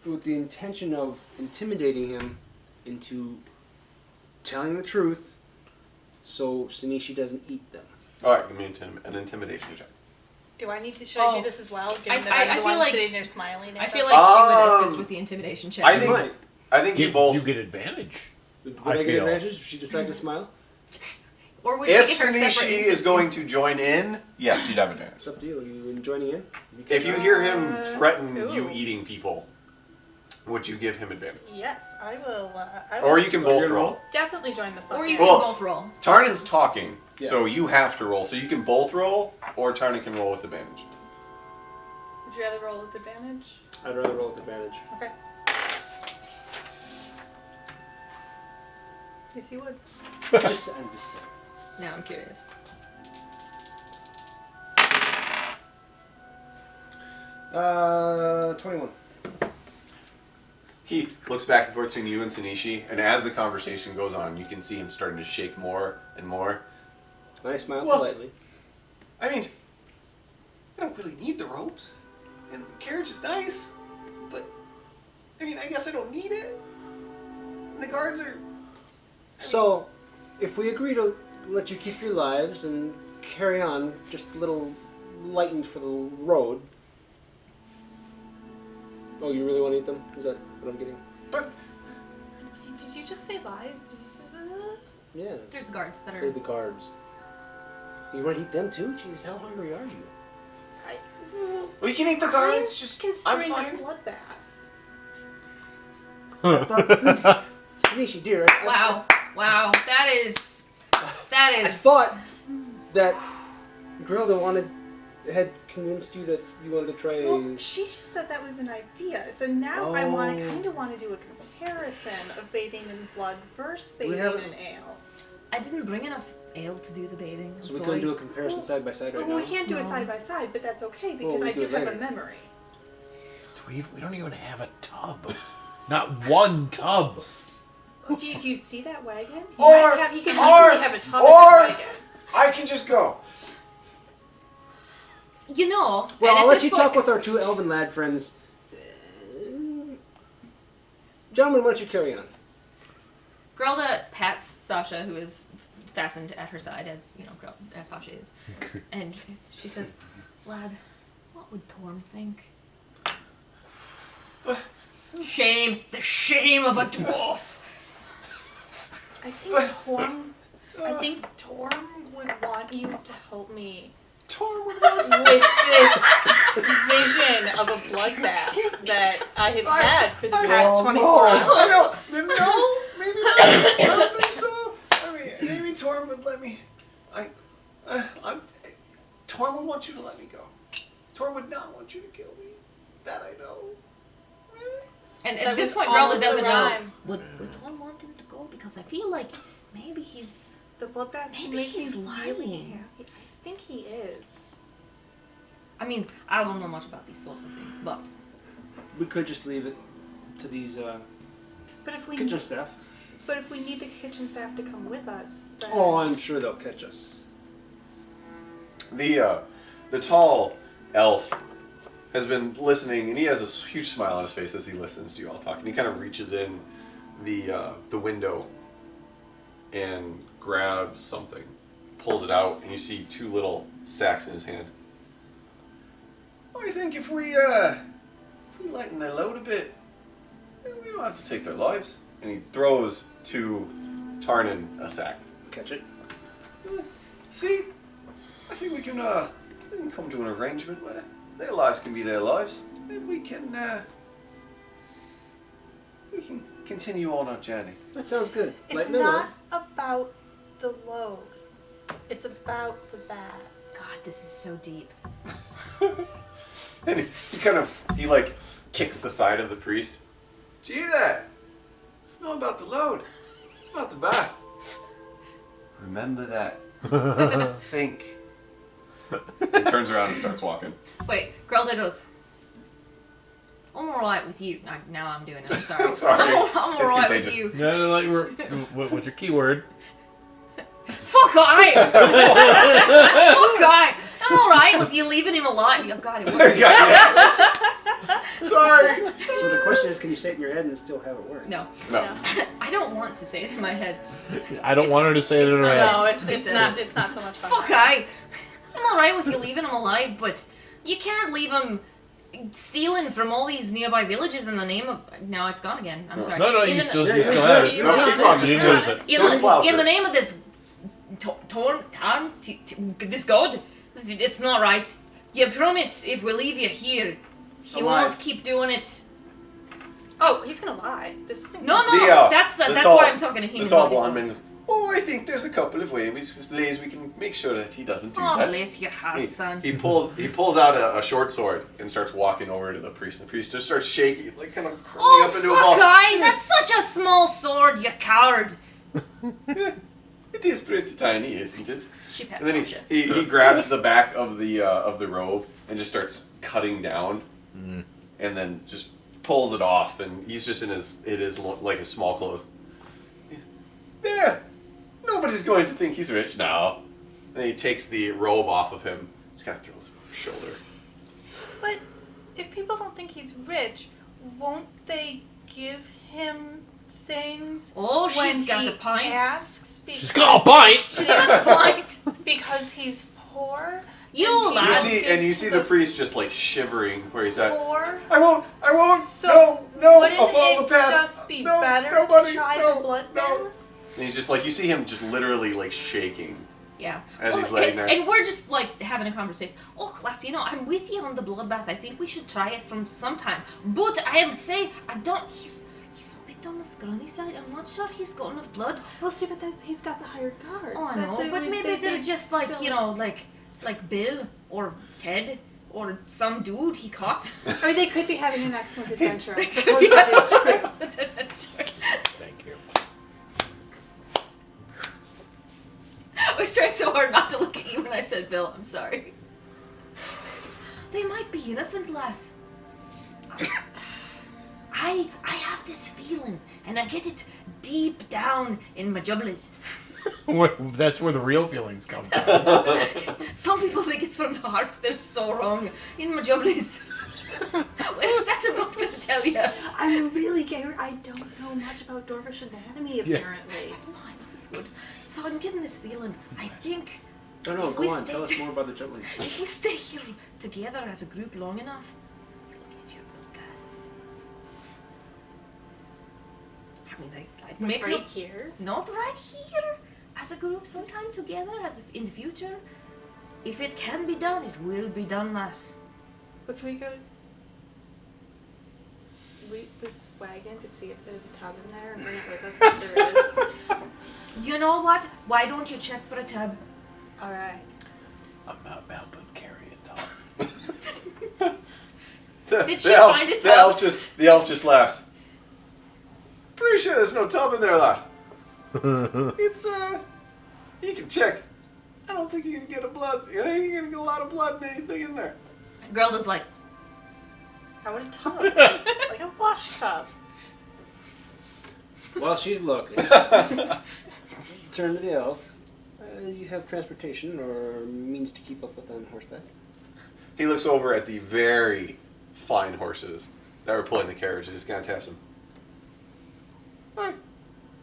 Speaker 5: with the intention of intimidating him into telling the truth so Sinishi doesn't eat them.
Speaker 2: Alright, give me an intimidation check.
Speaker 7: Do I need to? Should I
Speaker 4: Oh.
Speaker 7: do this as well? Given
Speaker 4: I
Speaker 7: that I'm the
Speaker 4: feel
Speaker 7: one
Speaker 4: like-
Speaker 7: sitting there smiling.
Speaker 4: I
Speaker 7: at
Speaker 4: feel
Speaker 7: them?
Speaker 4: like she would assist with the intimidation check.
Speaker 2: I think
Speaker 5: Right.
Speaker 2: I think you both...
Speaker 8: You get advantage.
Speaker 5: Would
Speaker 8: I
Speaker 5: I get
Speaker 8: feel-
Speaker 5: advantage if she decides to smile?
Speaker 4: Or would
Speaker 2: If
Speaker 4: she get her
Speaker 2: Sinishi
Speaker 4: separate
Speaker 2: is going to join in, yes, you'd have advantage.
Speaker 5: It's up to you. Are you joining in?
Speaker 2: If you hear him threaten you
Speaker 7: Ooh.
Speaker 2: eating people, would you give him advantage?
Speaker 7: Yes, I will. I will
Speaker 2: Or you can both
Speaker 5: You're
Speaker 2: roll.
Speaker 7: definitely join the fun.
Speaker 4: Or you
Speaker 2: Well-
Speaker 4: can both roll.
Speaker 2: Tarnin's talking,
Speaker 5: Yeah.
Speaker 2: so you have to roll. So you can both roll, or Tarnin can roll with advantage.
Speaker 7: Would you rather roll with advantage?
Speaker 5: I'd rather roll with advantage.
Speaker 7: Okay. Yes, you would.
Speaker 5: I'm just saying.
Speaker 4: Now I'm curious.
Speaker 5: Uh, 21.
Speaker 2: He looks back and forth between you and Sanishi, and as the conversation goes on, you can see him starting to shake more and more.
Speaker 5: I smile
Speaker 2: Well-
Speaker 5: politely.
Speaker 2: I mean, I don't really need the ropes, and the carriage is nice, but I mean, I guess I don't need it. And the guards are.
Speaker 5: So, if we agree to let you keep your lives and carry on, just a little lightened for the road. Oh, you really want to eat them? Is that what I'm getting?
Speaker 2: But
Speaker 7: Did you just say lives?
Speaker 5: Yeah.
Speaker 4: There's the guards that
Speaker 5: They're
Speaker 4: are.
Speaker 5: the guards. You want to eat them too? Jeez, how hungry are you?
Speaker 2: well, you can eat the guards. Just I'm
Speaker 7: considering this
Speaker 2: fine.
Speaker 7: bloodbath.
Speaker 5: Sanishi, dear.
Speaker 4: Wow. Wow. That is.
Speaker 5: I thought that Grilda had convinced you that you wanted to try a...
Speaker 7: Well, she just said that was an idea. So now I kind of want to do a comparison of bathing in blood versus bathing in ale.
Speaker 4: I didn't bring enough ale to do the bathing. I'm
Speaker 5: So we
Speaker 4: sorry.
Speaker 5: couldn't do a comparison side by side right
Speaker 7: Well,
Speaker 5: now?
Speaker 7: we can't do a
Speaker 4: No.
Speaker 7: side by side, but that's okay because
Speaker 5: we
Speaker 7: I
Speaker 5: do
Speaker 7: do
Speaker 5: it
Speaker 7: have a
Speaker 5: later.
Speaker 7: memory.
Speaker 8: We don't even have a tub. Not one tub.
Speaker 7: Do you see that wagon? He
Speaker 2: Or-
Speaker 7: he can
Speaker 2: or-
Speaker 7: easily have a tub
Speaker 2: or-
Speaker 7: in that wagon.
Speaker 2: I can just go.
Speaker 4: You know.
Speaker 5: Well,
Speaker 4: and
Speaker 5: I'll
Speaker 4: at
Speaker 5: let
Speaker 4: this
Speaker 5: you
Speaker 4: point,
Speaker 5: talk with our two elven lad friends. Gentlemen, why don't you carry on?
Speaker 4: Grelda pats Sasha, who is fastened at her side, as you know, as Sasha is, and she says, "Lad, what would Torm think?" Shame, the shame of a dwarf.
Speaker 7: I think Torm would want you to help me
Speaker 2: Torm would
Speaker 7: with this vision of a bloodbath that I have had for the past 24 hours.
Speaker 2: I don't. No, maybe not. I don't think so. I mean, maybe Torm would let me. Torm would want you to let me go. Torm would not want you to kill me. That I know.
Speaker 4: And
Speaker 7: That
Speaker 4: at this
Speaker 7: was
Speaker 4: point, Grelda
Speaker 7: almost a
Speaker 4: doesn't know.
Speaker 7: rhyme.
Speaker 4: Would Torm want him to go? Because I feel like maybe he's.
Speaker 7: The bloodbath
Speaker 4: Maybe
Speaker 7: makes
Speaker 4: he's
Speaker 7: me really
Speaker 4: lying.
Speaker 7: happy. I think he is.
Speaker 4: I mean, I don't know much about these sorts of things, but
Speaker 5: We could just leave it to these
Speaker 7: But if we
Speaker 5: kitchen staff.
Speaker 7: need the kitchen staff to come with us, then
Speaker 5: Oh, I'm sure they'll catch us.
Speaker 2: The tall elf has been listening, and he has a huge smile on his face as he listens to you all talk. And he kind of reaches in the window and grabs something, pulls it out, and you see two little sacks in his hand. I think if we lighten their load a bit, then we don't have to take their lives. And he throws to Tarnin a sack.
Speaker 5: Catch it.
Speaker 2: See, I think we can come to an arrangement where their lives can be their lives, and we can continue on our journey.
Speaker 5: That sounds good.
Speaker 7: it's
Speaker 5: Lighten it
Speaker 7: not
Speaker 5: up.
Speaker 7: about the load. It's about the bath.
Speaker 4: God, this is so deep.
Speaker 2: And he like kicks the side of the priest. Did you hear that? It's not about the load. It's about the bath. Remember that. Think. And turns around and starts walking.
Speaker 4: Wait, Grelda goes. I'm alright with you. Now I'm doing it. I'm sorry.
Speaker 2: Sorry.
Speaker 4: I'm
Speaker 2: It's
Speaker 4: alright
Speaker 2: contagious.
Speaker 4: with you.
Speaker 8: No, like what's your keyword?
Speaker 4: Fuck I! Fuck I! I'm alright with you leaving him alive. Oh god, it works.
Speaker 2: Sorry.
Speaker 5: So the question is, can you say it in your head and still have it work?
Speaker 4: No.
Speaker 2: No.
Speaker 4: I don't want to say it in my head.
Speaker 8: I don't want her to say it in
Speaker 4: it's
Speaker 8: her
Speaker 4: not-
Speaker 8: head.
Speaker 7: No,
Speaker 4: It's
Speaker 7: it's not so much fun.
Speaker 4: Fuck I! I'm alright with you leaving him alive, but you can't leave him stealing from all these nearby villages in the name of. Now it's gone again. I'm sorry.
Speaker 8: No,
Speaker 4: In
Speaker 8: you
Speaker 4: the-
Speaker 8: still
Speaker 5: Yeah,
Speaker 8: you
Speaker 5: you're
Speaker 8: still
Speaker 5: good.
Speaker 8: have it.
Speaker 2: No, keep on.
Speaker 8: You
Speaker 2: Just
Speaker 4: in,
Speaker 2: plow
Speaker 4: in the
Speaker 2: through.
Speaker 4: name of this this god, it's not right. You promise if we leave you here, he
Speaker 5: Alive.
Speaker 4: won't keep doing it.
Speaker 7: Oh, he's gonna lie. This is
Speaker 4: No,
Speaker 2: The,
Speaker 4: that's
Speaker 2: the
Speaker 4: that's
Speaker 2: tall-
Speaker 4: why I'm talking to him.
Speaker 2: The tall
Speaker 4: about this.
Speaker 2: blonde man goes, Oh, I think there's a couple of ways we can make sure that he doesn't do
Speaker 4: Oh,
Speaker 2: that.
Speaker 4: bless your heart, son.
Speaker 2: He pulls out a short sword and starts walking over to the priest. The priest just starts shaking, like kind of curling
Speaker 4: Oh,
Speaker 2: up into a ball.
Speaker 4: fuck, guy! That's such a small sword, you coward!
Speaker 2: Yeah, it is pretty tiny, isn't it?
Speaker 4: She pets
Speaker 2: And then
Speaker 4: Sasha.
Speaker 2: he grabs the back of the robe and just starts cutting down, and then just pulls it off, and he's just in like his small clothes. Yeah, nobody's going to think he's rich now. Then he takes the robe off of him, just kind of throws it over his shoulder.
Speaker 7: But if people don't think he's rich, won't they give him things
Speaker 4: Oh,
Speaker 7: when
Speaker 4: she's got
Speaker 7: he
Speaker 4: a pint.
Speaker 7: asks?
Speaker 6: She's got a bite!
Speaker 4: She's got a pint!
Speaker 7: Because he's poor?
Speaker 4: You
Speaker 7: And
Speaker 4: lad!
Speaker 2: You see the priest just like shivering where he's at.
Speaker 7: Poor?
Speaker 2: I won't.
Speaker 7: So
Speaker 2: no,
Speaker 7: wouldn't
Speaker 2: I'll follow
Speaker 7: it
Speaker 2: the path.
Speaker 7: just be
Speaker 2: No,
Speaker 7: better
Speaker 2: nobody,
Speaker 7: to try
Speaker 2: no,
Speaker 7: the blood
Speaker 2: no.
Speaker 7: bath?
Speaker 2: And he's just like, you see him just literally like shaking
Speaker 4: Yeah.
Speaker 2: as he's laying there.
Speaker 4: And we're just like having a conversation. Oh, class, I'm with you on the bloodbath. I think we should try it from sometime. But I'll say, he's a bit on the scrawny side. I'm not sure he's got enough blood.
Speaker 7: Well, see, but he's got the hired guards.
Speaker 4: Oh, I
Speaker 7: That's
Speaker 4: know,
Speaker 7: it,
Speaker 4: but
Speaker 7: we-
Speaker 4: maybe
Speaker 7: they-
Speaker 4: they're
Speaker 7: they
Speaker 4: just like,
Speaker 7: fill-
Speaker 4: like Bill or Ted or some dude he caught.
Speaker 7: Or they could be having an excellent adventure. I
Speaker 4: Could
Speaker 7: suppose
Speaker 4: be
Speaker 7: that is
Speaker 4: having
Speaker 7: true.
Speaker 4: an adventure.
Speaker 6: Thank you.
Speaker 4: I was trying so hard not to look at you when I said Bill. I'm sorry. They might be innocent, lass. I have this feeling, and I get it deep down in my jubblies.
Speaker 8: That's where the real feelings come from.
Speaker 4: Some people think it's from the heart. They're so wrong. In my jubblies. Where's that? I'm not going to tell you.
Speaker 7: I'm really Gary. I don't know much about Dwarvish anatomy, apparently.
Speaker 4: That's fine. That's good. So I'm getting this feeling. I think
Speaker 5: No, no,
Speaker 4: If
Speaker 5: go
Speaker 4: we
Speaker 5: on.
Speaker 4: stay
Speaker 5: Tell us
Speaker 4: to-
Speaker 5: more about the Jubblies.
Speaker 4: if we stay here together as a group long enough, we'll get you a bloodbath. I mean, I'd make
Speaker 7: Right
Speaker 4: no,
Speaker 7: here.
Speaker 4: not right here as a group sometime together as in the future. If it can be done, it will be done, lass.
Speaker 7: But can we go loot this wagon to see if there's a tub in there and bring it with us if there is?
Speaker 4: You know what? Why don't you check for a tub?
Speaker 7: Alright.
Speaker 6: I'm not helping carry it, Tom.
Speaker 4: Did she find a tub?
Speaker 2: The elf just laughs. Pretty sure there's no tub in there, lass. It's you can check. I don't think you're gonna get you're gonna get a lot of blood and anything in there.
Speaker 4: Girl is like,
Speaker 7: How would a tub? Like a wash tub.
Speaker 5: While she's looking, turn to the elf. You have transportation or means to keep up with on horseback?
Speaker 2: He looks over at the very fine horses that were pulling the carriage and just kind of taps them.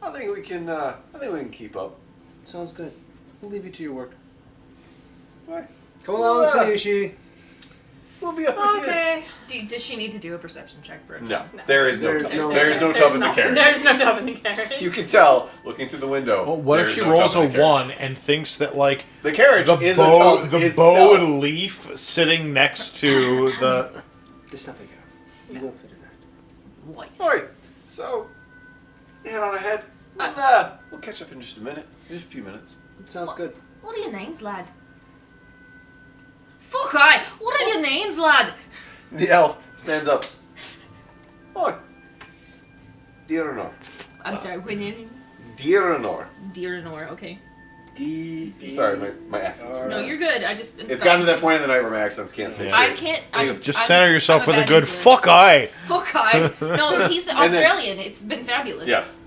Speaker 2: I think we can keep up.
Speaker 5: Sounds good. We'll leave you to your work.
Speaker 2: Right.
Speaker 5: Come along, Sayushi.
Speaker 2: We'll be up with
Speaker 7: Okay.
Speaker 4: does she need to do a perception check for it?
Speaker 2: you. No, there is no
Speaker 5: There's
Speaker 2: tub.
Speaker 5: no-
Speaker 2: There's no tub in the carriage.
Speaker 7: There's no tub in the carriage.
Speaker 2: You can tell looking through the window.
Speaker 6: Well, what if
Speaker 2: there's
Speaker 6: she
Speaker 2: no
Speaker 6: rolls
Speaker 2: tub
Speaker 6: a
Speaker 2: in the carriage.
Speaker 6: 1 and thinks that, like,
Speaker 2: The carriage
Speaker 6: the
Speaker 2: is
Speaker 6: bow,
Speaker 2: a tub
Speaker 6: the
Speaker 2: itself.
Speaker 6: bow and leaf sitting next to the...
Speaker 5: This is not big enough. You won't fit in that.
Speaker 4: White.
Speaker 2: Alright, so head on ahead. We'll catch up in just a minute. Just a few minutes.
Speaker 5: Sounds good.
Speaker 4: What are your names, lad? Fuck I! What are your names, lad?
Speaker 2: The elf stands up. Oh, Diranor.
Speaker 4: I'm sorry, what name?
Speaker 2: Diranor.
Speaker 4: Deeranor, okay.
Speaker 2: Sorry, my accents. are
Speaker 4: No,
Speaker 2: bad.
Speaker 4: you're good. I just.
Speaker 2: It's gotten to that point in the night where my accents can't say
Speaker 4: I
Speaker 2: straight.
Speaker 4: can't.
Speaker 6: Just center yourself
Speaker 4: I'm
Speaker 6: with a
Speaker 4: bad
Speaker 6: good
Speaker 4: influence.
Speaker 6: fuck eye.
Speaker 4: Fuck I. No, he's
Speaker 2: then-
Speaker 4: Australian. It's been fabulous.
Speaker 2: Yes.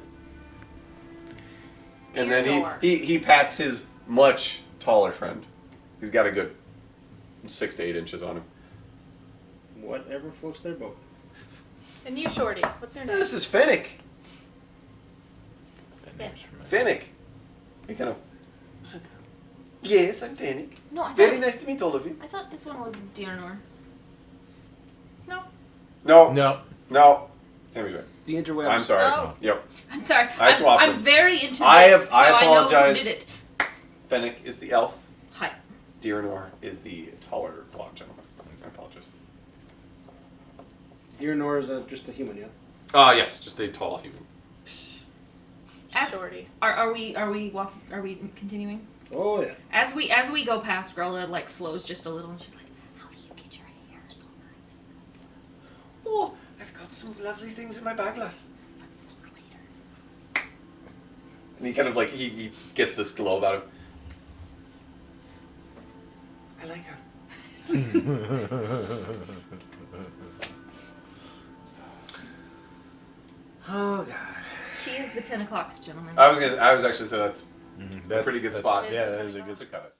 Speaker 2: And then
Speaker 7: Diranor.
Speaker 2: he pats his much taller friend. He's got a good 6 to 8 inches on him.
Speaker 5: Whatever floats their boat.
Speaker 7: And you, Shorty, what's your name?
Speaker 2: This is Finnick.
Speaker 7: Yeah.
Speaker 2: Finnick. He kind of. Yes, I'm Finnick.
Speaker 4: No, I thought
Speaker 2: Very
Speaker 4: it-
Speaker 2: nice to meet all of you.
Speaker 4: I thought this one was Deeranor.
Speaker 7: No.
Speaker 2: No.
Speaker 8: No.
Speaker 2: Tammy's right.
Speaker 5: The interwebs.
Speaker 2: I'm sorry.
Speaker 7: Oh.
Speaker 2: Yep.
Speaker 4: I'm sorry.
Speaker 2: I swapped
Speaker 4: I'm
Speaker 2: them.
Speaker 4: very into this,
Speaker 2: I
Speaker 4: so I know
Speaker 2: apologize.
Speaker 4: who did it.
Speaker 2: Fennec is the elf.
Speaker 4: Hi.
Speaker 2: Diranor is the taller blonde gentleman. I apologize.
Speaker 5: Diranor is just a human, yeah?
Speaker 2: Yes, just a tall human.
Speaker 4: As
Speaker 7: majority.
Speaker 4: Are we walking? Are we continuing?
Speaker 5: Oh yeah.
Speaker 4: As we go past, Grella like slows just a little, and she's like, "How do you get your hair so nice?"
Speaker 2: Oh, I've got some lovely things in my bag, lass.
Speaker 4: Let's talk later.
Speaker 2: And he kind of like he gets this glow about him. I like her. Oh God.
Speaker 4: She is the 10 o'clock gentleman.
Speaker 2: I was actually say that's
Speaker 6: That's
Speaker 2: pretty good
Speaker 6: that's-
Speaker 2: spot.
Speaker 6: Yeah, that is a good
Speaker 2: to cut it.